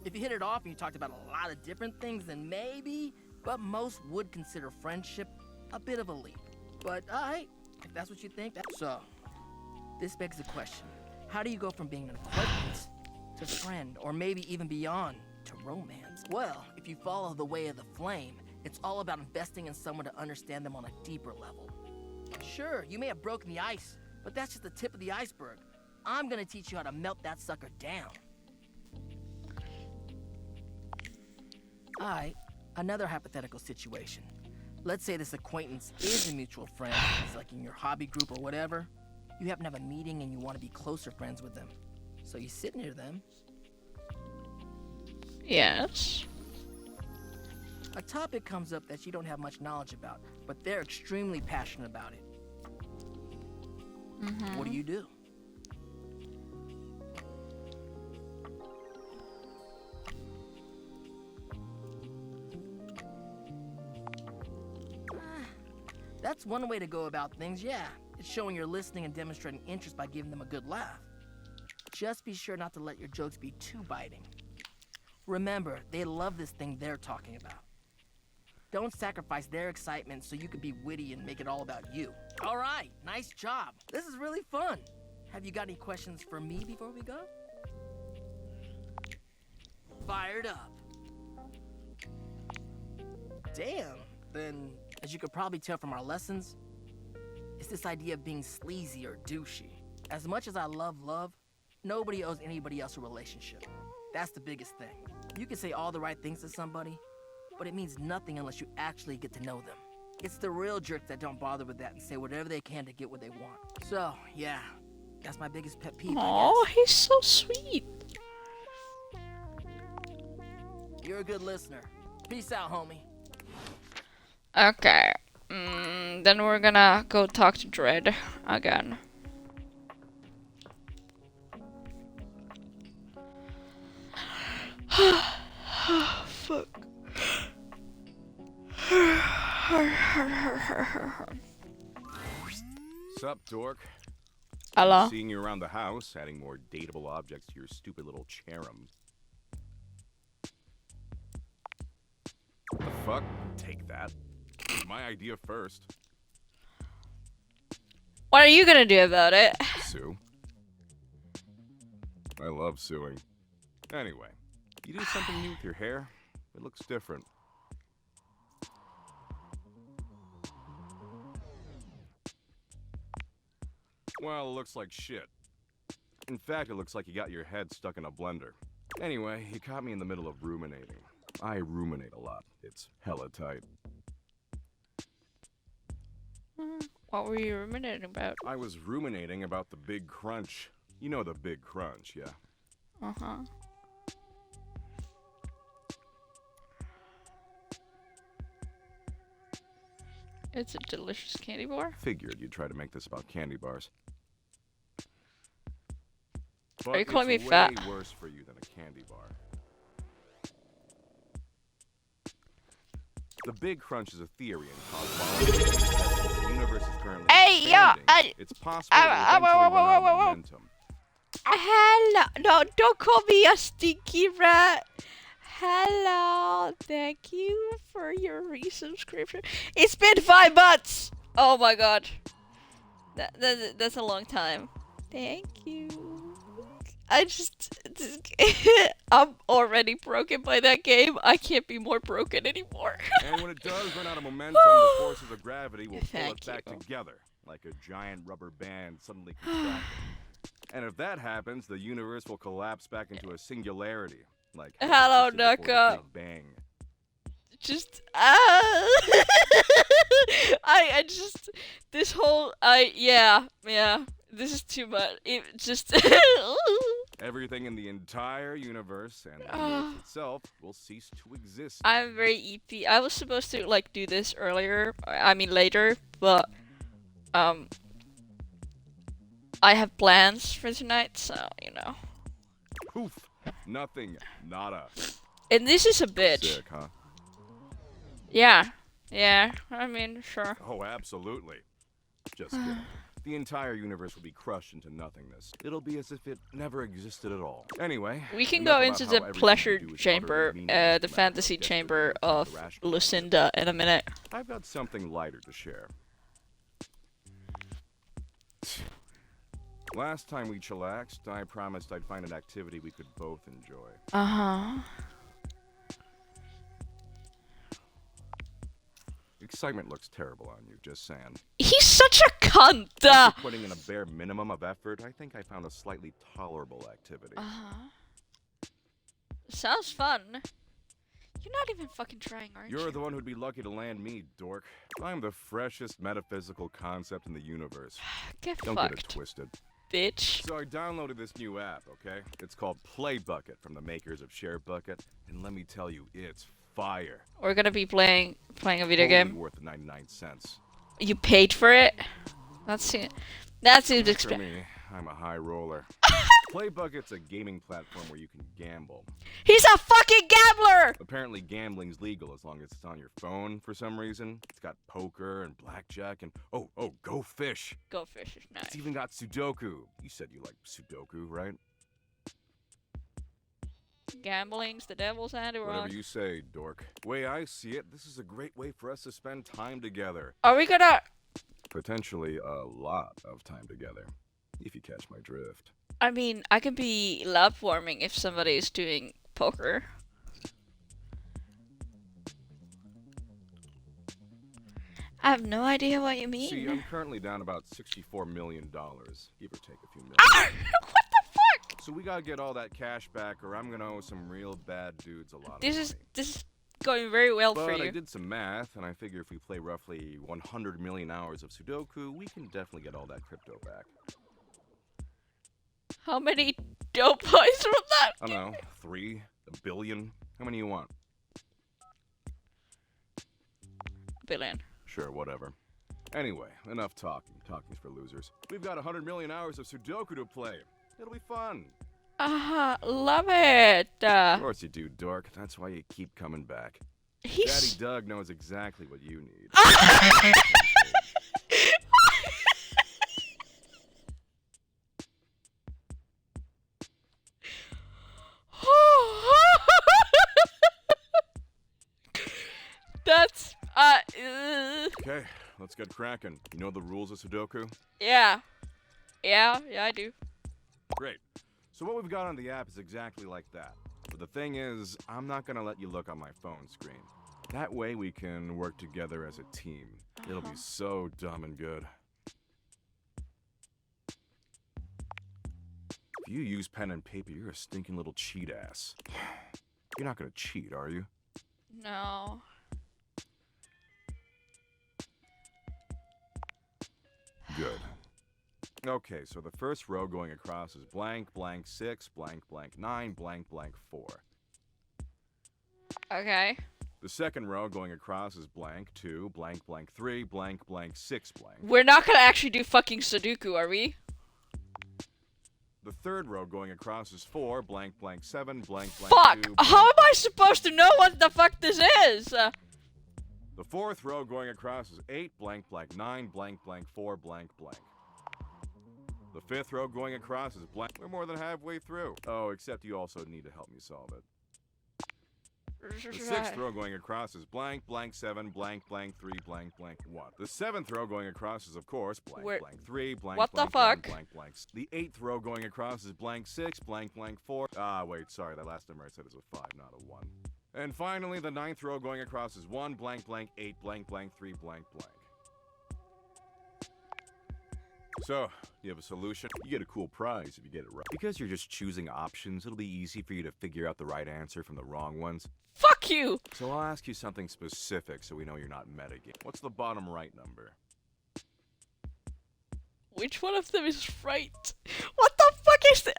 [SPEAKER 11] If you hit it off and you talked about a lot of different things, then maybe, but most would consider friendship a bit of a leap. But alright, if that's what you think, so. This begs the question, how do you go from being an acquaintance to friend, or maybe even beyond, to romance? Well, if you follow the way of the flame, it's all about investing in someone to understand them on a deeper level. Sure, you may have broken the ice, but that's just the tip of the iceberg. I'm gonna teach you how to melt that sucker down. Alright, another hypothetical situation. Let's say this acquaintance is a mutual friend, it's like in your hobby group or whatever. You happen to have a meeting and you want to be closer friends with them. So you sit near them.
[SPEAKER 1] Yes.
[SPEAKER 11] A topic comes up that you don't have much knowledge about, but they're extremely passionate about it. What do you do? That's one way to go about things, yeah. It's showing you're listening and demonstrating interest by giving them a good laugh. Just be sure not to let your jokes be too biting. Remember, they love this thing they're talking about. Don't sacrifice their excitement so you can be witty and make it all about you. All right, nice job. This is really fun. Have you got any questions for me before we go? Fired up. Damn, then, as you could probably tell from our lessons, it's this idea of being sleazy or douchey. As much as I love love, nobody owes anybody else a relationship. That's the biggest thing. You can say all the right things to somebody, but it means nothing unless you actually get to know them. It's the real jerks that don't bother with that and say whatever they can to get what they want. So, yeah, that's my biggest pet peeve,
[SPEAKER 1] Oh, he's so sweet.
[SPEAKER 11] You're a good listener. Peace out, homie.
[SPEAKER 1] Okay. Then we're gonna go talk to Dread again. Fuck.
[SPEAKER 21] Sup, dork?
[SPEAKER 1] Hello?
[SPEAKER 21] Seeing you around the house, adding more dateable objects to your stupid little cherub. The fuck? Take that. It was my idea first.
[SPEAKER 1] What are you gonna do about it?
[SPEAKER 21] Sue. I love suing. Anyway, you do something new with your hair? It looks different. Well, it looks like shit. In fact, it looks like you got your head stuck in a blender. Anyway, you caught me in the middle of ruminating. I ruminate a lot. It's hella tight.
[SPEAKER 1] What were you ruminating about?
[SPEAKER 21] I was ruminating about the big crunch. You know the big crunch, yeah?
[SPEAKER 1] Uh-huh. It's a delicious candy bar.
[SPEAKER 21] Figured you'd try to make this about candy bars.
[SPEAKER 1] Are you calling me
[SPEAKER 21] it's
[SPEAKER 1] fat?
[SPEAKER 21] way worse for you than a candy bar. The Big Crunch is a theory in cosmology. The universe is currently expanding. It's possible to eventually run out of momentum.
[SPEAKER 1] Hello. No, don't call me a stinky rat. Hello. Thank you for your resubscription. It's been 5 months. Oh my god. That's a long time. Thank you. I'm already broken by that game. I can't be more broken anymore.
[SPEAKER 21] And when it does run out of momentum, the forces of gravity will pull it back together, like a giant rubber band suddenly contracting. And if that happens, the universe will collapse back into a singularity, like
[SPEAKER 1] hello,
[SPEAKER 21] Nuka. Big Bang.
[SPEAKER 1] Just I just this whole yeah. This is too much. It just
[SPEAKER 21] everything in the entire universe and the universe itself will cease to exist.
[SPEAKER 1] I'm very EP. I was supposed to like do this earlier. I mean later, but I have plans for tonight, so you know.
[SPEAKER 21] Poof. Nothing. Nada.
[SPEAKER 1] And this is a bitch.
[SPEAKER 21] Sick, huh?
[SPEAKER 1] Yeah. I mean, sure.
[SPEAKER 21] Oh, absolutely. Just kidding. The entire universe will be crushed into nothingness. It'll be as if it never existed at all. Anyway,
[SPEAKER 1] we can go into the pleasure chamber, the fantasy chamber of Lucinda in a minute.
[SPEAKER 21] I've got something lighter to share. Last time we chillaxed, I promised I'd find an activity we could both enjoy.
[SPEAKER 1] Uh-huh.
[SPEAKER 21] Excitement looks terrible on you, just saying.
[SPEAKER 1] He's such a cunt!
[SPEAKER 21] After putting in a bare minimum of effort, I think I found a slightly tolerable activity.
[SPEAKER 1] Uh-huh. Sounds fun. You're not even fucking trying, aren't you?
[SPEAKER 21] You're the one who'd be lucky to land me, dork. I'm the freshest metaphysical concept in the universe. Don't get it twisted.
[SPEAKER 1] Bitch.
[SPEAKER 21] So I downloaded this new app, okay? It's called Play Bucket from the makers of Share Bucket, and let me tell you, it's fire.
[SPEAKER 1] We're gonna be playing a video game.
[SPEAKER 21] Worth 99 cents.
[SPEAKER 1] You paid for it? That seems expensive.
[SPEAKER 21] For me, I'm a high roller. Play Bucket's a gaming platform where you can gamble.
[SPEAKER 1] He's a fucking gambler!
[SPEAKER 21] Apparently gambling's legal as long as it's on your phone for some reason. It's got poker and blackjack and oh, Go Fish.
[SPEAKER 1] Go Fish is nice.
[SPEAKER 21] It's even got Sudoku. You said you like Sudoku, right?
[SPEAKER 1] Gambling's the devil's handiwork.
[SPEAKER 21] Whatever you say, dork. Way I see it, this is a great way for us to spend time together.
[SPEAKER 1] Are we gonna...
[SPEAKER 21] Potentially a lot of time together, if you catch my drift.
[SPEAKER 1] I mean, I can be love warming if somebody is doing poker. I have no idea what you mean.
[SPEAKER 21] See, I'm currently down about $64 million, give or take a few million.
[SPEAKER 1] What the fuck?
[SPEAKER 21] So we gotta get all that cash back, or I'm gonna owe some real bad dudes a lot of
[SPEAKER 1] This
[SPEAKER 21] money.
[SPEAKER 1] is going very well for you.
[SPEAKER 21] But I did some math, and I figure if we play roughly 100 million hours of Sudoku, we can definitely get all that crypto back.
[SPEAKER 1] How many dope points from that?
[SPEAKER 21] I don't know, 3, a billion? How many you want?
[SPEAKER 1] Billion.
[SPEAKER 21] Sure, whatever. Anyway, enough talking. Talking's for losers. We've got 100 million hours of Sudoku to play. It'll be fun.
[SPEAKER 1] Love it.
[SPEAKER 21] Of course you do, dork. That's why you keep coming back. Daddy Doug knows exactly what you need.
[SPEAKER 1] That's
[SPEAKER 21] Okay, let's get cracking. You know the rules of Sudoku?
[SPEAKER 1] yeah, I do.
[SPEAKER 21] Great. So what we've got on the app is exactly like that. But the thing is, I'm not gonna let you look on my phone screen. That way we can work together as a team. It'll be so dumb and good. If you use pen and paper, you're a stinking little cheat ass. You're not gonna cheat, are you?
[SPEAKER 1] No.
[SPEAKER 21] Good. Okay, so the first row going across is blank, blank 6, blank, blank 9, blank, blank 4.
[SPEAKER 1] Okay.
[SPEAKER 21] The second row going across is blank 2, blank, blank 3, blank, blank 6, blank.
[SPEAKER 1] We're not gonna actually do fucking Sudoku, are we?
[SPEAKER 21] The third row going across is 4, blank, blank 7, blank, blank
[SPEAKER 1] Fuck!
[SPEAKER 21] 2,
[SPEAKER 1] How am I supposed to know what the fuck this is?
[SPEAKER 21] The fourth row going across is 8, blank, blank 9, blank, blank 4, blank, blank. The fifth row going across is blank. We're more than halfway through. Oh, except you also need to help me solve it. The sixth row going across is blank, blank 7, blank, blank 3, blank, blank 1. The seventh row going across is, of course, blank, blank 3, blank,
[SPEAKER 1] what
[SPEAKER 21] blank
[SPEAKER 1] the
[SPEAKER 21] 1,
[SPEAKER 1] fuck?
[SPEAKER 21] blank, blank. The eighth row going across is blank 6, blank, blank 4. Ah, wait, sorry, that last number I said is a 5, not a 1. And finally, the ninth row going across is 1, blank, blank 8, blank, blank 3, blank, blank. So, you have a solution? You get a cool prize if you get it right. Because you're just choosing options, it'll be easy for you to figure out the right answer from the wrong ones.
[SPEAKER 1] Fuck you!
[SPEAKER 21] So I'll ask you something specific so we know you're not metagaming. What's the bottom right number?
[SPEAKER 1] Which one of them is right? What the fuck is the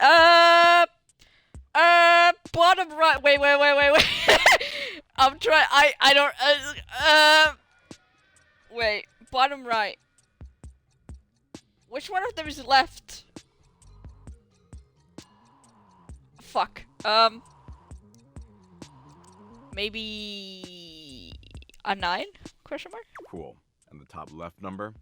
[SPEAKER 1] bottom right. Wait. I'm trying. I don't. Wait. Bottom right. Which one of them is left? Fuck. Maybe a 9? Question mark.
[SPEAKER 21] Cool. And the top left number?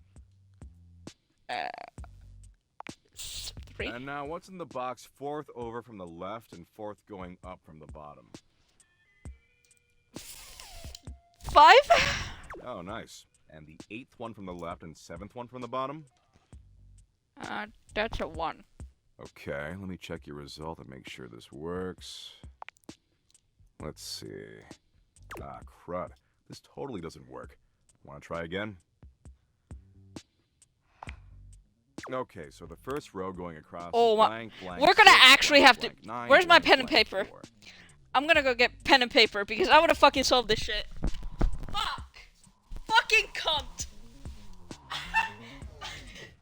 [SPEAKER 1] 3.
[SPEAKER 21] And now, what's in the box fourth over from the left and fourth going up from the bottom?
[SPEAKER 1] 5?
[SPEAKER 21] Oh, nice. And the eighth one from the left and seventh one from the bottom?
[SPEAKER 1] That's a 1.
[SPEAKER 21] Okay, let me check your result and make sure this works. Let's see. Ah, crud. This totally doesn't work. Want to try again? Okay, so the first row going across is blank, blank.
[SPEAKER 1] We're gonna
[SPEAKER 21] 6,
[SPEAKER 1] actually
[SPEAKER 21] blank,
[SPEAKER 1] have to.
[SPEAKER 21] blank 9,
[SPEAKER 1] Where's my
[SPEAKER 21] blank,
[SPEAKER 1] pen and
[SPEAKER 21] blank
[SPEAKER 1] paper?
[SPEAKER 21] 4.
[SPEAKER 1] I'm gonna go get pen and paper because I wanna fucking solve this shit. Fuck! Fucking cunt!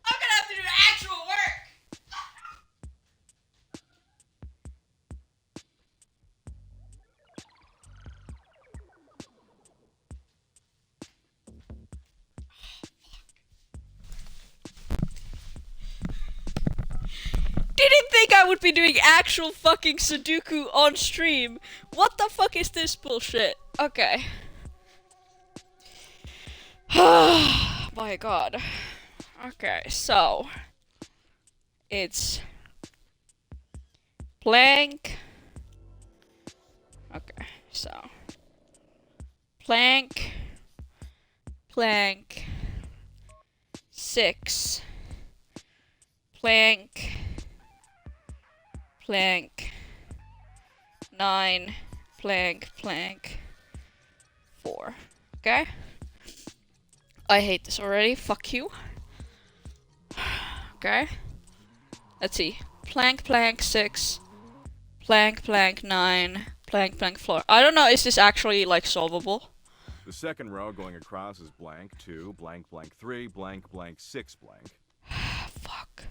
[SPEAKER 1] I'm gonna have to do actual work! Didn't think I would be doing actual fucking Sudoku on stream. What the fuck is this bullshit? Okay. My god. Okay, so it's blank. Okay, so blank, 6, blank, 9, 4. Okay? I hate this already. Fuck you. Okay? Let's see. 6, 9, 4. I don't know, is this actually, like, solvable?
[SPEAKER 21] The second row going across is blank 2, blank, blank 3, blank, blank 6, blank.
[SPEAKER 1] Fuck.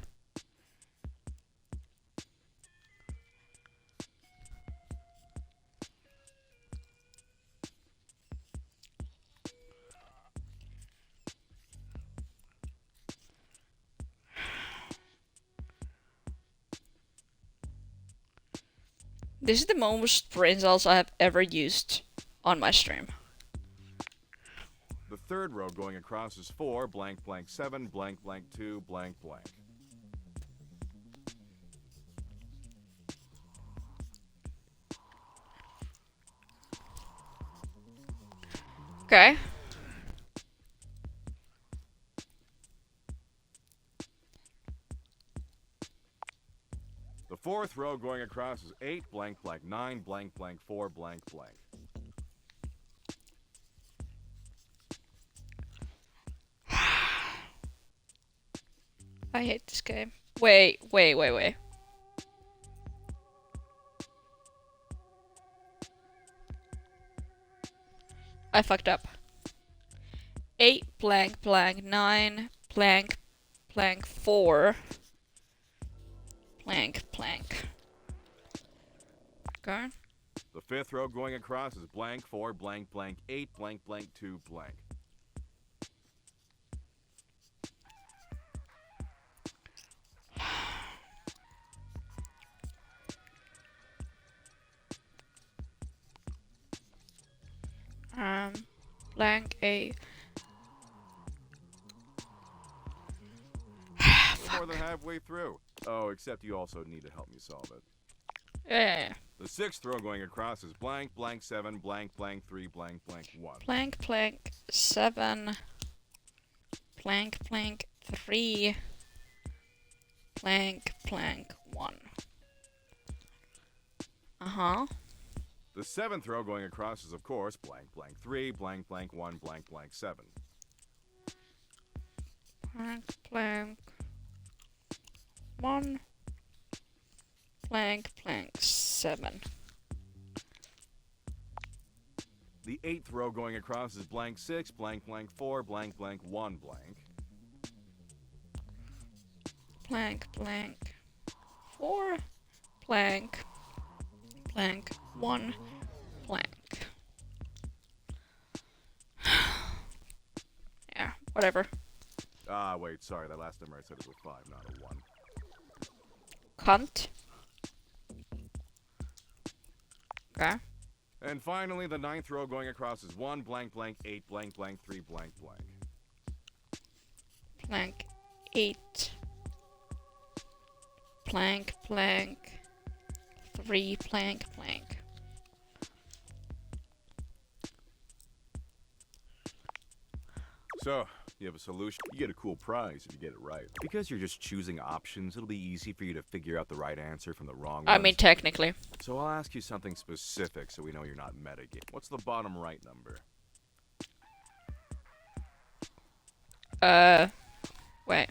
[SPEAKER 1] This is the most brain cells I have ever used on my stream.
[SPEAKER 21] The third row going across is 4 blank blank 7 blank blank 2 blank blank.
[SPEAKER 1] Okay.
[SPEAKER 21] The fourth row going across is 8 blank blank 9 blank blank 4 blank blank.
[SPEAKER 1] I hate this game. Wait. I fucked up. 8 blank blank 9 blank blank 4 blank blank. Okay.
[SPEAKER 21] The fifth row going across is blank 4 blank blank 8 blank blank 2 blank.
[SPEAKER 1] Blank 8.
[SPEAKER 21] We're more than halfway through. Oh, except you also need to help me solve it.
[SPEAKER 1] Yeah.
[SPEAKER 21] The sixth row going across is blank blank 7 blank blank 3 blank blank 1.
[SPEAKER 1] Blank blank 7 blank blank 3 blank blank 1. Uh-huh.
[SPEAKER 21] The seventh row going across is, of course, blank blank 3 blank blank 1 blank blank 7.
[SPEAKER 1] Blank blank 1 blank blank 7.
[SPEAKER 21] The eighth row going across is blank 6 blank blank 4 blank blank 1 blank.
[SPEAKER 1] Blank blank 4 blank blank 1 blank. Yeah, whatever.
[SPEAKER 21] Ah, wait, sorry, that last number I said it was 5, not a 1.
[SPEAKER 1] Cunt. Okay.
[SPEAKER 21] And finally, the ninth row going across is 1 blank blank 8 blank blank 3 blank blank.
[SPEAKER 1] Blank 8 blank blank 3 blank blank.
[SPEAKER 21] So, you have a solution. You get a cool prize if you get it right. Because you're just choosing options, it'll be easy for you to figure out the right answer from the wrong
[SPEAKER 1] I
[SPEAKER 21] ones.
[SPEAKER 1] mean, technically.
[SPEAKER 21] So I'll ask you something specific so we know you're not metagaming. What's the bottom right number?
[SPEAKER 1] Wait.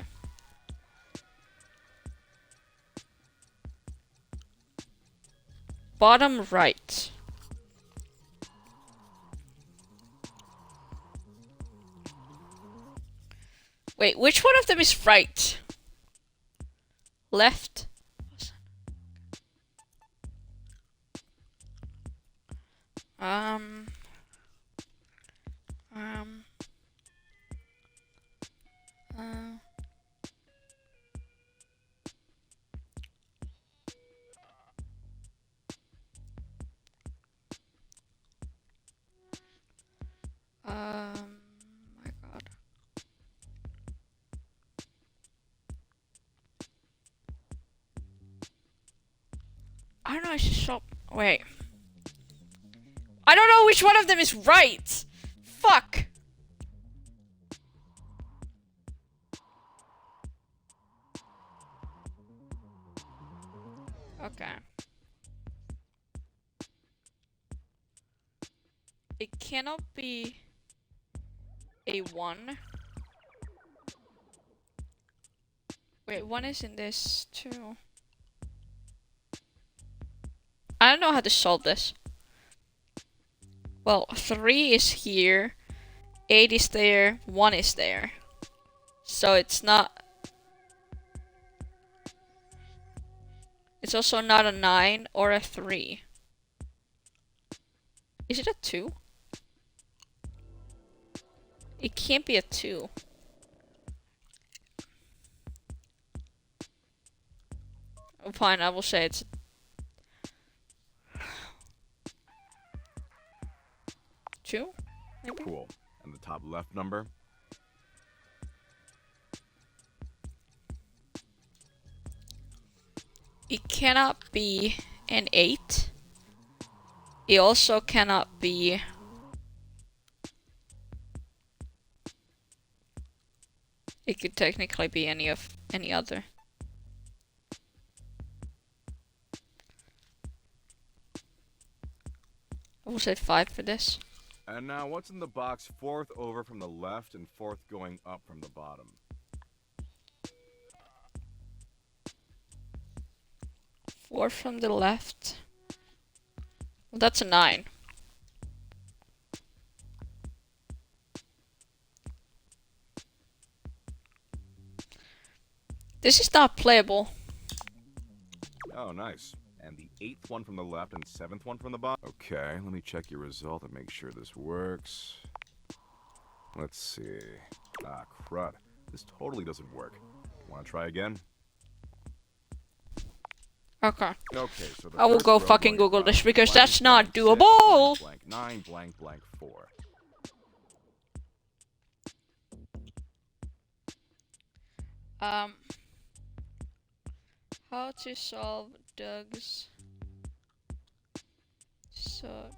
[SPEAKER 1] Bottom right. Wait, which one of them is right? Left? My God. I don't know, I should shop. Wait. I don't know which one of them is right! Fuck! Okay. It cannot be a 1. Wait, 1 is in this too. I don't know how to solve this. Well, 3 is here, 8 is there, 1 is there. So it's not... It's also not a 9 or a 3. Is it a 2? It can't be a 2. Oh, fine, I will say it's... Two? Maybe?
[SPEAKER 21] Cool. And the top left number?
[SPEAKER 1] It cannot be an 8. It also cannot be... It could technically be any other. I will say 5 for this.
[SPEAKER 21] And now what's in the box 4th over from the left and 4th going up from the bottom?
[SPEAKER 1] 4 from the left. Well, that's a 9. This is not playable.
[SPEAKER 21] Oh, nice. And the 8th one from the left and 7th one from the bottom? Okay, let me check your result and make sure this works. Let's see. Ah, crud. This totally doesn't work. Want to try again?
[SPEAKER 1] Okay.
[SPEAKER 21] Okay, so the
[SPEAKER 1] I will
[SPEAKER 21] first
[SPEAKER 1] go
[SPEAKER 21] row
[SPEAKER 1] fucking
[SPEAKER 21] going
[SPEAKER 1] Google
[SPEAKER 21] across
[SPEAKER 1] this
[SPEAKER 21] is
[SPEAKER 1] because
[SPEAKER 21] blank,
[SPEAKER 1] that's not
[SPEAKER 21] blank, 6,
[SPEAKER 1] doable.
[SPEAKER 21] blank, 9, blank, blank, 4.
[SPEAKER 1] How to solve Doug's Sudoku.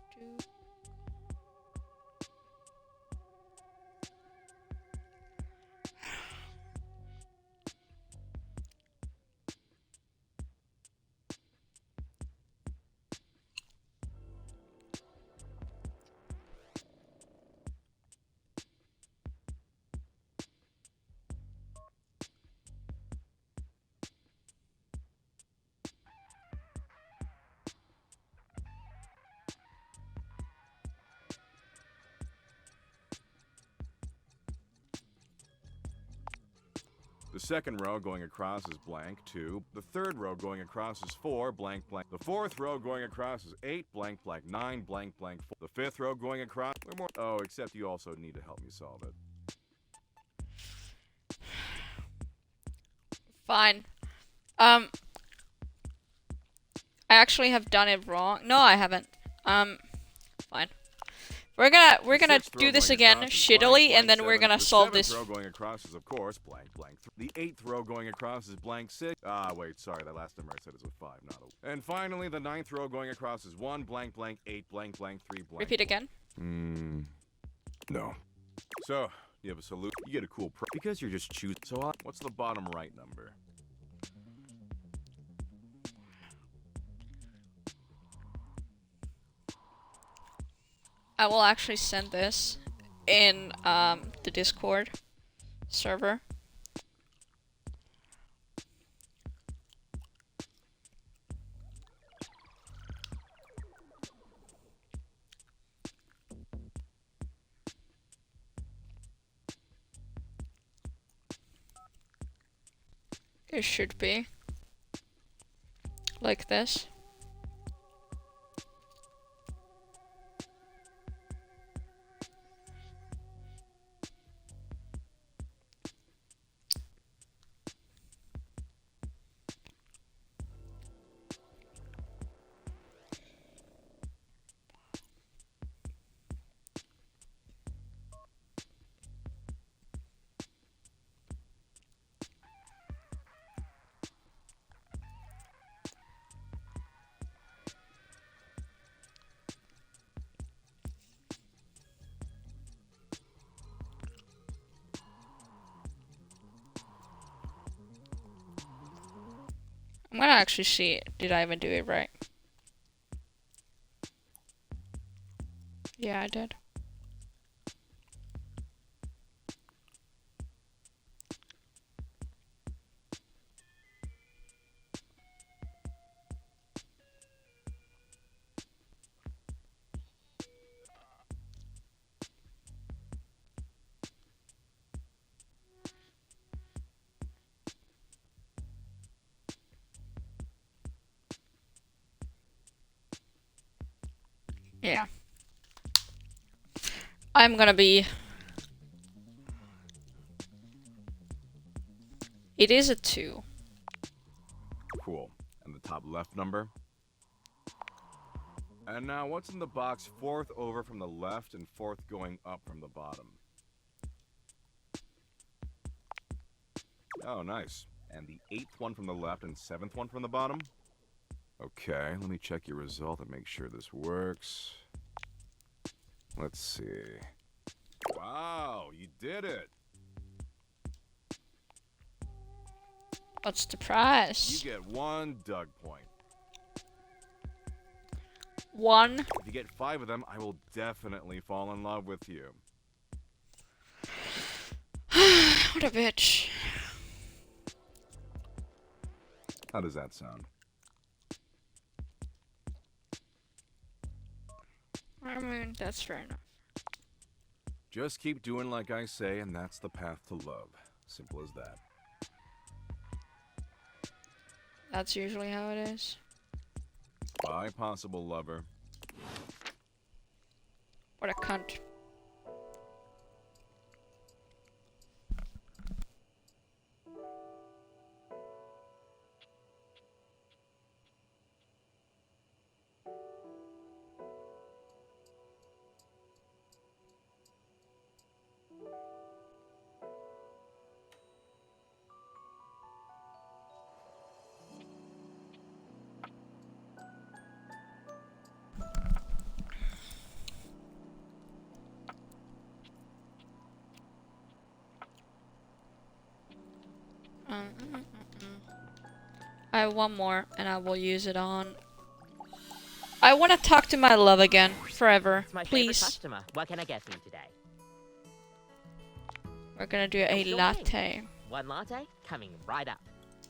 [SPEAKER 21] The second row going across is blank, 2. The third row going across is 4, blank, blank. The fourth row going across is 8, blank, blank, 9, blank, blank, 4. The fifth row going across... Oh, except you also need to help me solve it.
[SPEAKER 1] Fine. I actually have done it wrong. No, I haven't. Fine. We're gonna do this again shittily, and then we're gonna solve this.
[SPEAKER 21] The 7th row going across is, of course, blank, blank. The 8th row going across is blank, 6. Ah, wait, sorry, that last number I said is a 5, not a... And finally, the 9th row going across is 1, blank, blank, 8, blank, blank, 3, blank.
[SPEAKER 1] Repeat again.
[SPEAKER 21] No. So, you have a salute. You get a cool pro... Because you're just choosing... So, what's the bottom right number?
[SPEAKER 1] I will actually send this in the Discord server. It should be like this. I'm gonna actually see, did I even do it right? Yeah, I did. Yeah. I'm gonna be... It is a 2.
[SPEAKER 21] Cool. And the top left number? And now, what's in the box fourth over from the left and fourth going up from the bottom? Oh, nice. And the eighth one from the left and seventh one from the bottom? Okay, let me check your result and make sure this works. Let's see. Wow, you did it!
[SPEAKER 1] What's the prize?
[SPEAKER 21] You get 1 Doug point.
[SPEAKER 1] 1.
[SPEAKER 21] If you get 5 of them, I will definitely fall in love with you.
[SPEAKER 1] What a bitch.
[SPEAKER 21] How does that sound?
[SPEAKER 1] I mean, that's fair enough.
[SPEAKER 21] Just keep doing like I say, and that's the path to love. Simple as that.
[SPEAKER 1] That's usually how it is.
[SPEAKER 21] Bye, possible lover.
[SPEAKER 1] What a cunt. I have one more, and I will use it on. I want to talk to my love again, forever.
[SPEAKER 16] It's my favorite
[SPEAKER 1] Please.
[SPEAKER 16] customer. What can I get for you today?
[SPEAKER 1] We're gonna do a
[SPEAKER 16] Sure
[SPEAKER 1] latte.
[SPEAKER 16] thing. 1 latte coming right up.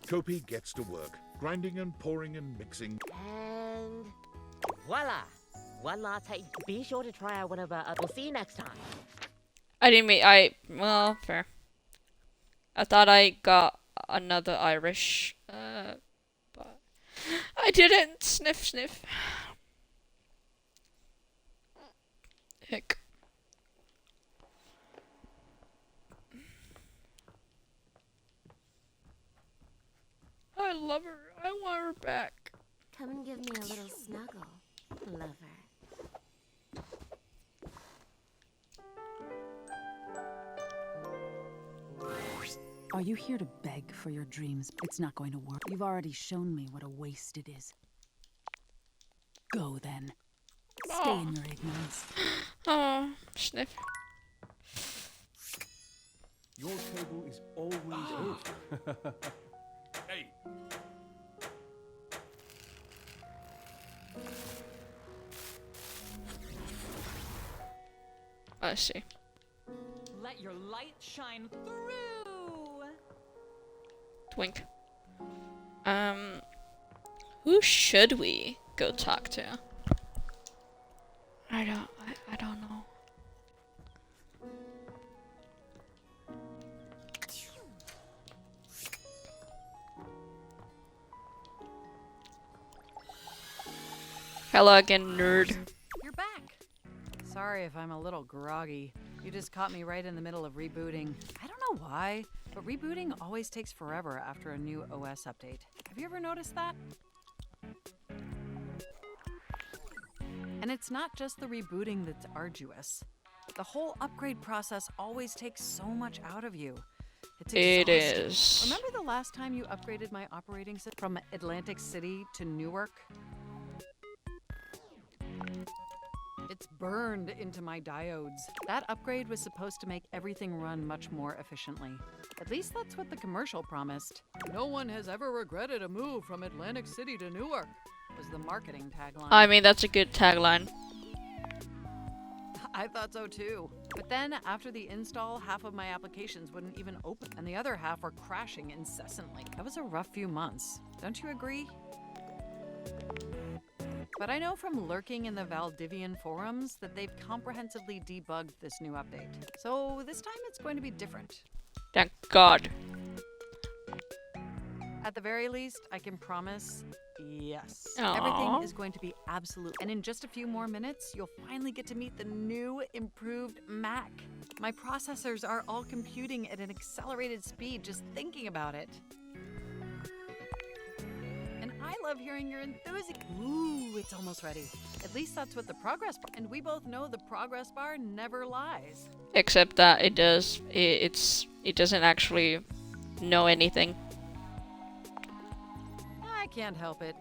[SPEAKER 3] Kopi gets to work, grinding and pouring and mixing.
[SPEAKER 16] And voila! 1 latte. Be sure to try out one of our. We'll see you next time.
[SPEAKER 1] I didn't mean. Well, fair. I thought I got another Irish, but I didn't. Sniff, sniff. Hick. I love her. I want her back.
[SPEAKER 5] Come and give me a little snuggle, lover.
[SPEAKER 17] Are you here to beg for your dreams? It's not going to work. You've already shown me what a waste it is. Go then. Stay in your ignorance.
[SPEAKER 1] Oh, sniff.
[SPEAKER 13] Your table is always open.
[SPEAKER 8] Hey.
[SPEAKER 1] I see.
[SPEAKER 15] Let your light shine through.
[SPEAKER 1] Twink. Who should we go talk to? I don't know. Hello again, nerd.
[SPEAKER 22] You're back. Sorry if I'm a little groggy. You just caught me right in the middle of rebooting. I don't know why, but rebooting always takes forever after a new OS update. Have you ever noticed that? And it's not just the rebooting that's arduous. The whole upgrade process always takes so much out of you. It's
[SPEAKER 1] It
[SPEAKER 22] exhausting.
[SPEAKER 1] is.
[SPEAKER 22] Remember the last time you upgraded my operating system from Atlantic City to Newark? It's burned into my diodes. That upgrade was supposed to make everything run much more efficiently. At least that's what the commercial promised. No one has ever regretted a move from Atlantic City to Newark, was the marketing tagline.
[SPEAKER 1] I mean, that's a good tagline.
[SPEAKER 22] I thought so too. But then, after the install, half of my applications wouldn't even open, and the other half were crashing incessantly. That was a rough few months. Don't you agree? But I know from lurking in the Valdivian forums that they've comprehensively debugged this new update. So this time it's going to be different.
[SPEAKER 1] Thank God.
[SPEAKER 22] At the very least, I can promise, yes.
[SPEAKER 1] Aww.
[SPEAKER 22] Everything is going to be absolute. And in just a few more minutes, you'll finally get to meet the new, improved Mac. My processors are all computing at an accelerated speed just thinking about it. And I I love hearing your enthusiasm. Ooh, it's almost ready. At least that's what the progress bar. And we both know the progress bar never lies.
[SPEAKER 1] Except that it does. It doesn't actually know anything.
[SPEAKER 22] I can't help it.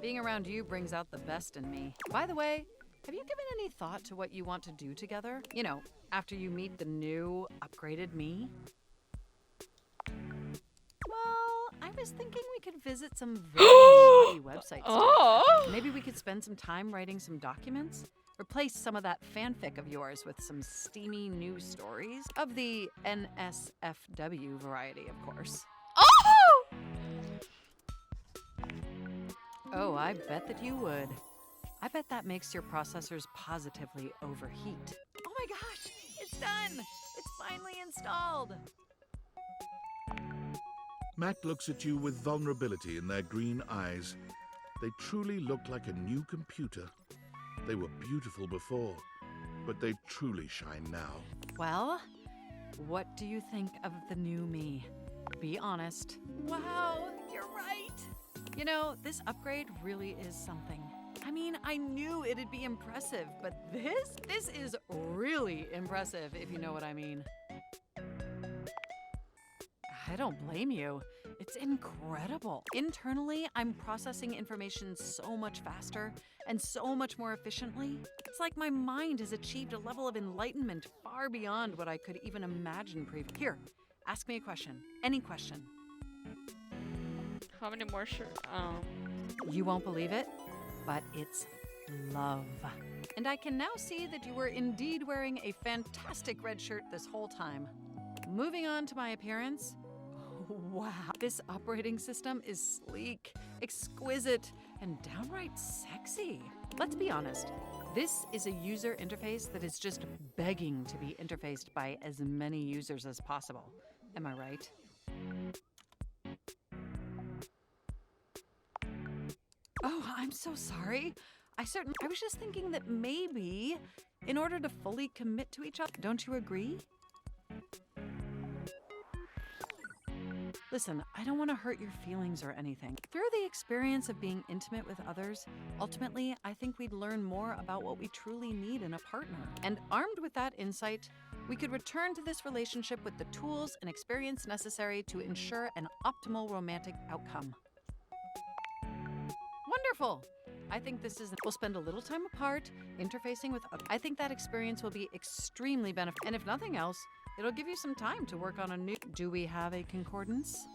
[SPEAKER 22] Being around you brings out the best in me. By the way, have you given any thought to what you want to do together? You know, after you meet the new, upgraded me? Well, I was thinking we could visit some very naughty websites.
[SPEAKER 1] Oh.
[SPEAKER 22] Maybe we could spend some time writing some documents? Replace some of that fanfic of yours with some steamy new stories of the NSFW variety, of course.
[SPEAKER 1] Oh!
[SPEAKER 22] Oh, I bet that you would. I bet that makes your processors positively overheat. Oh my gosh, it's done! It's finally installed!
[SPEAKER 3] Mac looks at you with vulnerability in their green eyes. They truly look like a new computer. They were beautiful before, but they truly shine now.
[SPEAKER 22] Well, what do you think of the new me? Be honest. Wow, you're right! You know, this upgrade really is something. I mean, I knew it'd be impressive, but this is really impressive, if you know what I mean. I don't blame you. It's incredible. Internally, I'm processing information so much faster and so much more efficiently. It's like my mind has achieved a level of enlightenment far beyond what I could even imagine previously. Here, ask me a question. Any question.
[SPEAKER 1] How many more
[SPEAKER 22] You won't believe it, but it's love. And I can now see that you were indeed wearing a fantastic red shirt this whole time. Moving on to my appearance. Wow, this operating system is sleek, exquisite, and downright sexy. Let's be honest, this is a user interface that is just begging to be interfaced by as many users as possible. Am I right? Oh, I'm so sorry. I was just thinking that maybe, in order to fully commit to each other, don't you agree? Listen, I don't want to hurt your feelings or anything. Through the experience of being intimate with others, ultimately, I think we'd learn more about what we truly need in a partner. And armed with that insight, we could return to this relationship with the tools and experience necessary to ensure an optimal romantic outcome. Wonderful! I think we'll spend a little time apart, interfacing with others. I think that experience will be extremely beneficial. And if nothing else, it'll give you some time to work on a new... Do we have a concordance?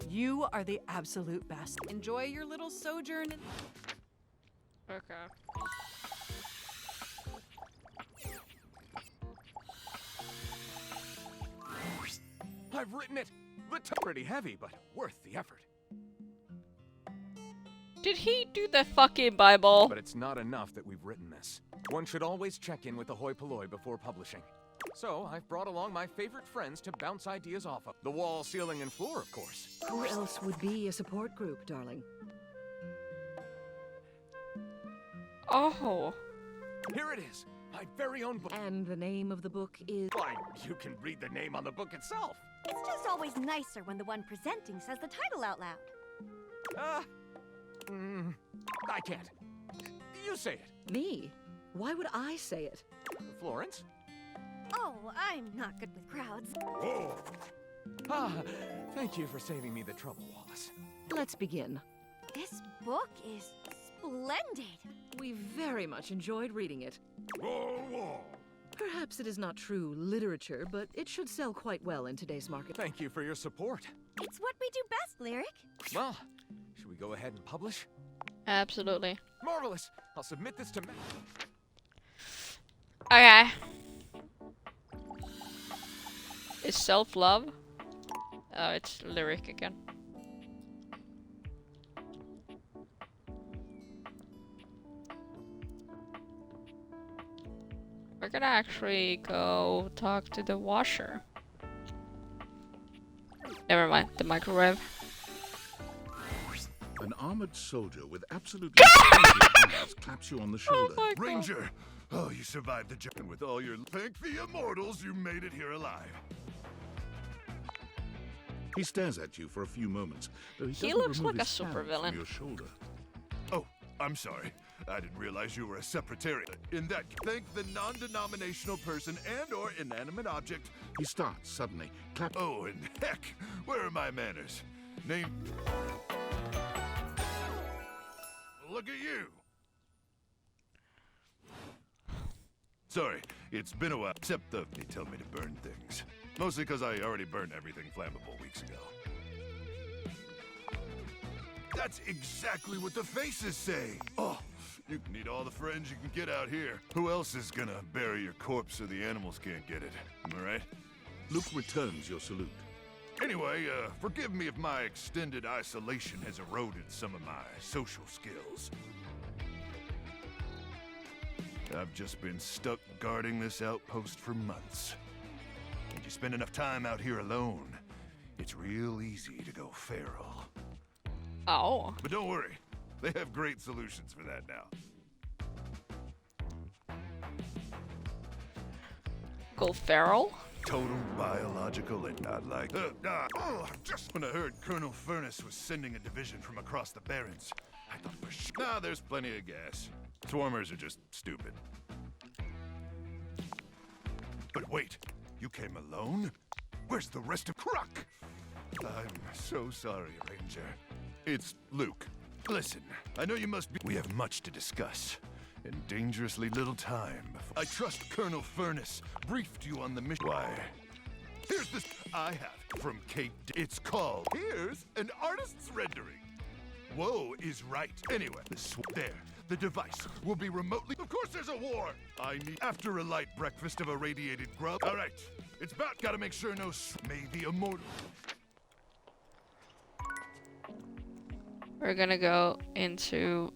[SPEAKER 22] You are the absolute best. Enjoy your little sojourn.
[SPEAKER 1] Okay.
[SPEAKER 10] I've written it! Pretty heavy, but worth the effort.
[SPEAKER 1] Did he do the fucking Bible?
[SPEAKER 10] But it's not enough that we've written this. One should always check in with the hoi polloi before publishing. So I've brought along my favorite friends to bounce ideas off of. The wall, ceiling, and floor, of course.
[SPEAKER 18] Who else would be a support group, darling?
[SPEAKER 1] Oh.
[SPEAKER 10] Here it is. My very own book.
[SPEAKER 18] And the name of the book is...
[SPEAKER 10] Why, you can read the name on the book itself.
[SPEAKER 20] It's just always nicer when the one presenting says the title out loud.
[SPEAKER 10] I can't. You say it.
[SPEAKER 18] Me? Why would I say it?
[SPEAKER 10] Florence?
[SPEAKER 20] Oh, I'm not good with crowds.
[SPEAKER 10] Oh. Thank you for saving me the trouble, Wallace.
[SPEAKER 18] Let's begin.
[SPEAKER 20] This book is splendid.
[SPEAKER 18] We very much enjoyed reading it. Perhaps it is not true literature, but it should sell quite well in today's market.
[SPEAKER 10] Thank you for your support.
[SPEAKER 20] It's what we do best, Lyric.
[SPEAKER 10] Well, should we go ahead and publish?
[SPEAKER 1] Absolutely.
[SPEAKER 10] Marvelous. I'll submit this to Matt.
[SPEAKER 1] Okay. Is self-love? Oh, it's Lyric again. We're gonna actually go talk to the washer. Never mind, the microwave.
[SPEAKER 3] An armored soldier with absolutely eyes claps you on the shoulder.
[SPEAKER 1] Oh
[SPEAKER 23] Ranger! Oh, you survived the journey with all your... Thank the immortals you made it here alive.
[SPEAKER 3] He stares at you for a few moments, though
[SPEAKER 1] He
[SPEAKER 3] doesn't
[SPEAKER 1] looks
[SPEAKER 3] remove
[SPEAKER 1] like a
[SPEAKER 3] his hand
[SPEAKER 1] supervillain.
[SPEAKER 3] from your shoulder.
[SPEAKER 23] Oh, I'm sorry. I didn't realize you were a separatarian. In that, thank the non-denominational person and/or inanimate object.
[SPEAKER 3] He starts suddenly, clap.
[SPEAKER 23] Oh, and heck, where are my manners? Name. Look at you. Sorry, it's been a while. Except they tell me to burn things. Mostly because I already burned everything flammable weeks ago. That's exactly what the faces say. Oh, you need all the friends you can get out here. Who else is gonna bury your corpse so the animals can't get it? Am I right?
[SPEAKER 3] Luke returns your salute.
[SPEAKER 23] Anyway, forgive me if my extended isolation has eroded some of my social skills. I've just been stuck guarding this outpost for months. And you spend enough time out here alone, it's real easy to go feral.
[SPEAKER 1] Oh.
[SPEAKER 23] But don't worry, they have great solutions for that now.
[SPEAKER 1] Go feral?
[SPEAKER 23] Total biological and not like. Just when I heard Colonel Furnace was sending a division from across the Barrens, I thought for sure. Nah, there's plenty of gas. Swarmers are just stupid. But wait, you came alone? Where's the rest of Croc? I'm so sorry, Ranger. It's Luke. Listen, I know you must be. We have much to discuss, and dangerously little time. I trust Colonel Furnace briefed you on the mission. Why? Here's this I have from Kate. It's called. Here's an artist's rendering. Whoa is right. Anyway, there. The device will be remotely. Of course, there's a war. I need after a light breakfast of irradiated grub. All right, it's about. Gotta make sure no. May the immortal.
[SPEAKER 1] We're gonna go into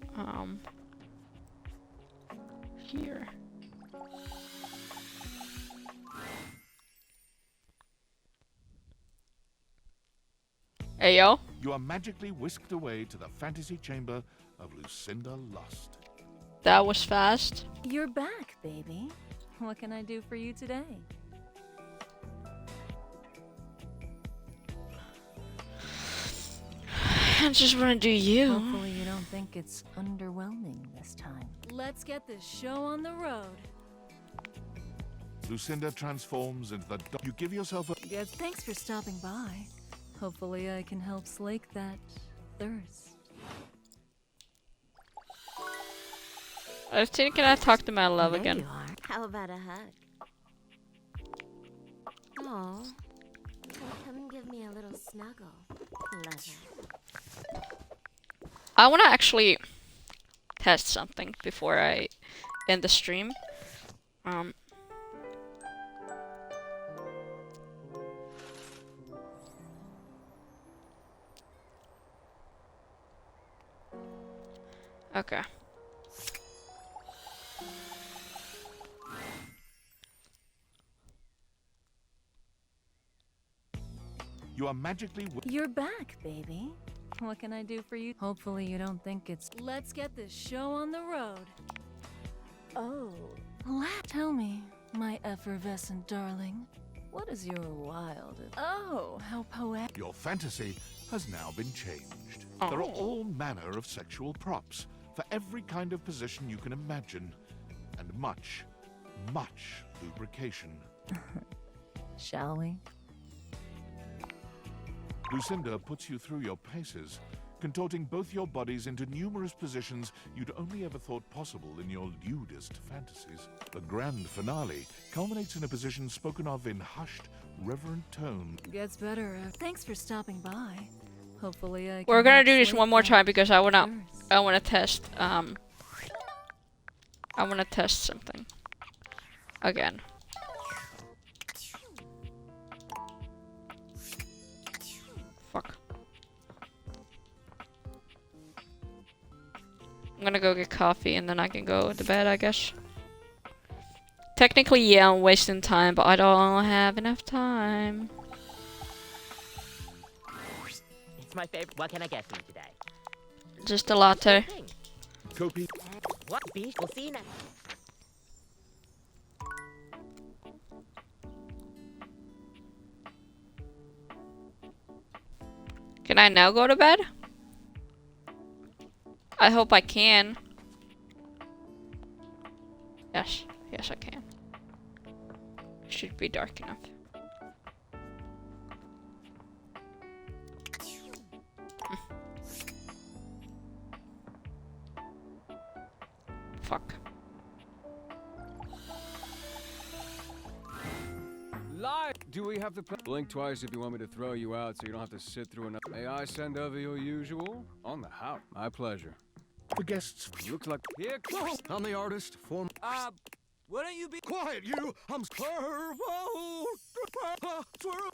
[SPEAKER 1] here. Hey yo.
[SPEAKER 3] You are magically whisked away to the fantasy chamber of Lucinda Lust.
[SPEAKER 1] That was fast.
[SPEAKER 4] You're back, baby. What can I do for you today?
[SPEAKER 1] I just want to do you.
[SPEAKER 4] Hopefully you don't think it's underwhelming this time. Let's get this show on the road.
[SPEAKER 3] Lucinda transforms into the. You give yourself a.
[SPEAKER 4] Yes, thanks for stopping by. Hopefully I can help slake that thirst.
[SPEAKER 1] I was thinking I talked to my love
[SPEAKER 5] There
[SPEAKER 1] again.
[SPEAKER 5] you are. How about a hug? Oh, come and give me a little snuggle, lover.
[SPEAKER 1] I want to actually test something before I end the stream. Okay.
[SPEAKER 3] You are magically.
[SPEAKER 4] You're back, baby. What can I do for you? Hopefully you don't think it's. Let's get this show on the road. Oh, tell me, my effervescent darling, what is your wild? Oh, how poetic.
[SPEAKER 3] Your fantasy has now been changed. There are all manner of sexual props for every kind of position you can imagine, and much, much lubrication.
[SPEAKER 4] Shall we?
[SPEAKER 3] Lucinda puts you through your paces, contorting both your bodies into numerous positions you'd only ever thought possible in your lewdest fantasies. The grand finale culminates in a position spoken of in hushed, reverent tone.
[SPEAKER 4] Gets better. Thanks for stopping by. Hopefully I can.
[SPEAKER 1] We're gonna
[SPEAKER 4] help
[SPEAKER 1] do this
[SPEAKER 4] slake
[SPEAKER 1] one more
[SPEAKER 4] that
[SPEAKER 1] time because I wanna
[SPEAKER 4] thirst.
[SPEAKER 1] test I wanna test something again. Fuck. I'm gonna go get coffee and then I can go to bed, I guess. Technically, yeah, I'm wasting time, but I don't have enough time.
[SPEAKER 16] It's my favorite. What can I get for you today?
[SPEAKER 1] Just a latte.
[SPEAKER 3] Copy.
[SPEAKER 16] What? Beach? We'll see you next.
[SPEAKER 1] Can I now go to bed? I hope I can. Yes. Yes, I can. Should be dark enough. Fuck.
[SPEAKER 8] Live! Do we have the blink twice if you want me to throw you out so you don't have to sit through another? May I send over your usual? On the house. My pleasure.
[SPEAKER 3] The guests.
[SPEAKER 8] Looks like here.
[SPEAKER 23] I'm the artist for.
[SPEAKER 8] Wouldn't you be
[SPEAKER 23] Quiet, you! I'm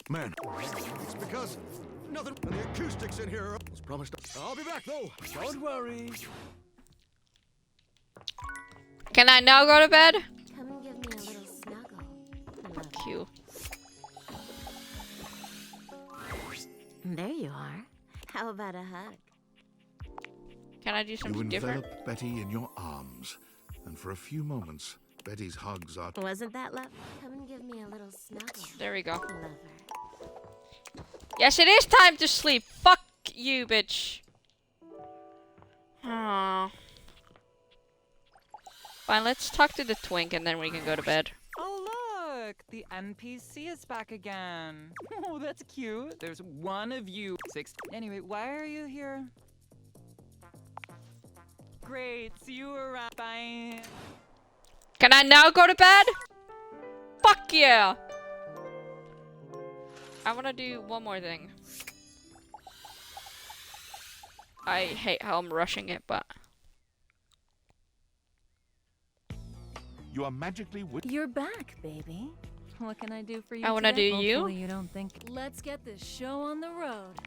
[SPEAKER 23] Man, it's because nothing. And the acoustics in here was promised. I'll be back though.
[SPEAKER 8] Don't worry.
[SPEAKER 1] Can I now go to bed?
[SPEAKER 5] Come and give me a little snuggle.
[SPEAKER 1] Fuck you.
[SPEAKER 5] There you are. How about a hug?
[SPEAKER 1] Can I do
[SPEAKER 3] You
[SPEAKER 1] something
[SPEAKER 3] envelop
[SPEAKER 1] different?
[SPEAKER 3] Betty in your arms, and for a few moments, Betty's hugs are.
[SPEAKER 5] Wasn't that love? Come and give me a little snuggle.
[SPEAKER 1] There we go.
[SPEAKER 5] Lover.
[SPEAKER 1] Yes, it is time to sleep. Fuck you, bitch. Aww. Fine, let's talk to the twink and then we can go to bed.
[SPEAKER 15] Oh, look! The NPC is back again. Oh, that's cute. There's one of you. Anyway, why are you here? Great. See you around. Bye.
[SPEAKER 1] Can I now go to bed? Fuck yeah! I want to do one more thing. I hate how I'm rushing it, but...
[SPEAKER 3] You are magically with.
[SPEAKER 4] You're back, baby. What can I do for you
[SPEAKER 1] I wanna
[SPEAKER 4] today?
[SPEAKER 1] do you.
[SPEAKER 4] Hopefully you don't think. Let's get this show on the road.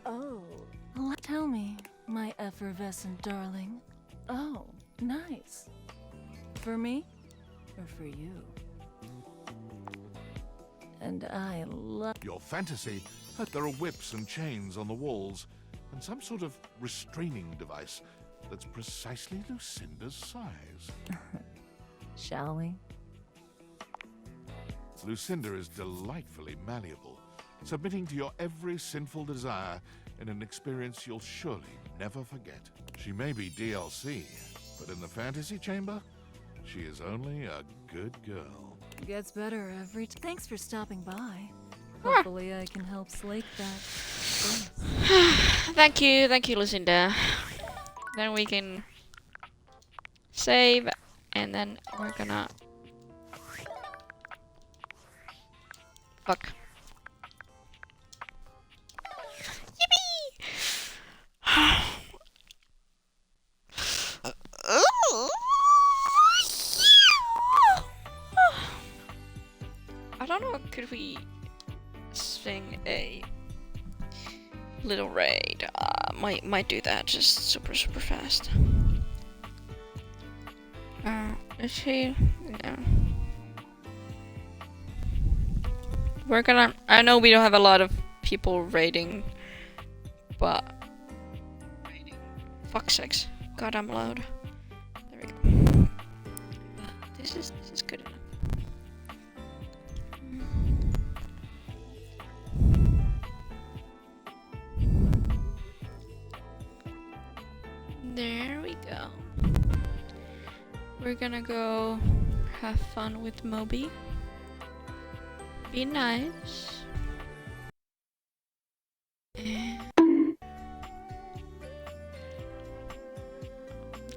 [SPEAKER 4] Oh. Tell me, my effervescent darling. Oh, nice. For me? Or for you? And I love...
[SPEAKER 3] Your fantasy. There are whips and chains on the walls, and some sort of restraining device that's precisely Lucinda's size.
[SPEAKER 4] Shall we?
[SPEAKER 3] Lucinda is delightfully malleable, submitting to your every sinful desire in an experience you'll surely never forget. She may be DLC, but in the fantasy chamber, she is only a good girl.
[SPEAKER 4] Gets better every time. Thanks for stopping by. Hopefully I can help slake that thirst.
[SPEAKER 1] Thank you, Lucinda. Then we can save, and then we're gonna... Fuck. I don't know, could we sing a little raid? Might do that just super fast. Is she? Yeah. We're gonna. I know we don't have a lot of people raiding, but fuck's sakes. God, I'm loud. There we go. This is good enough. There we go. We're gonna go have fun with Moby. Be nice.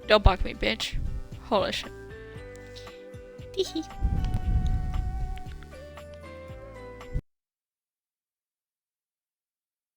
[SPEAKER 1] Don't bug me, bitch. Holy shit. Teehee.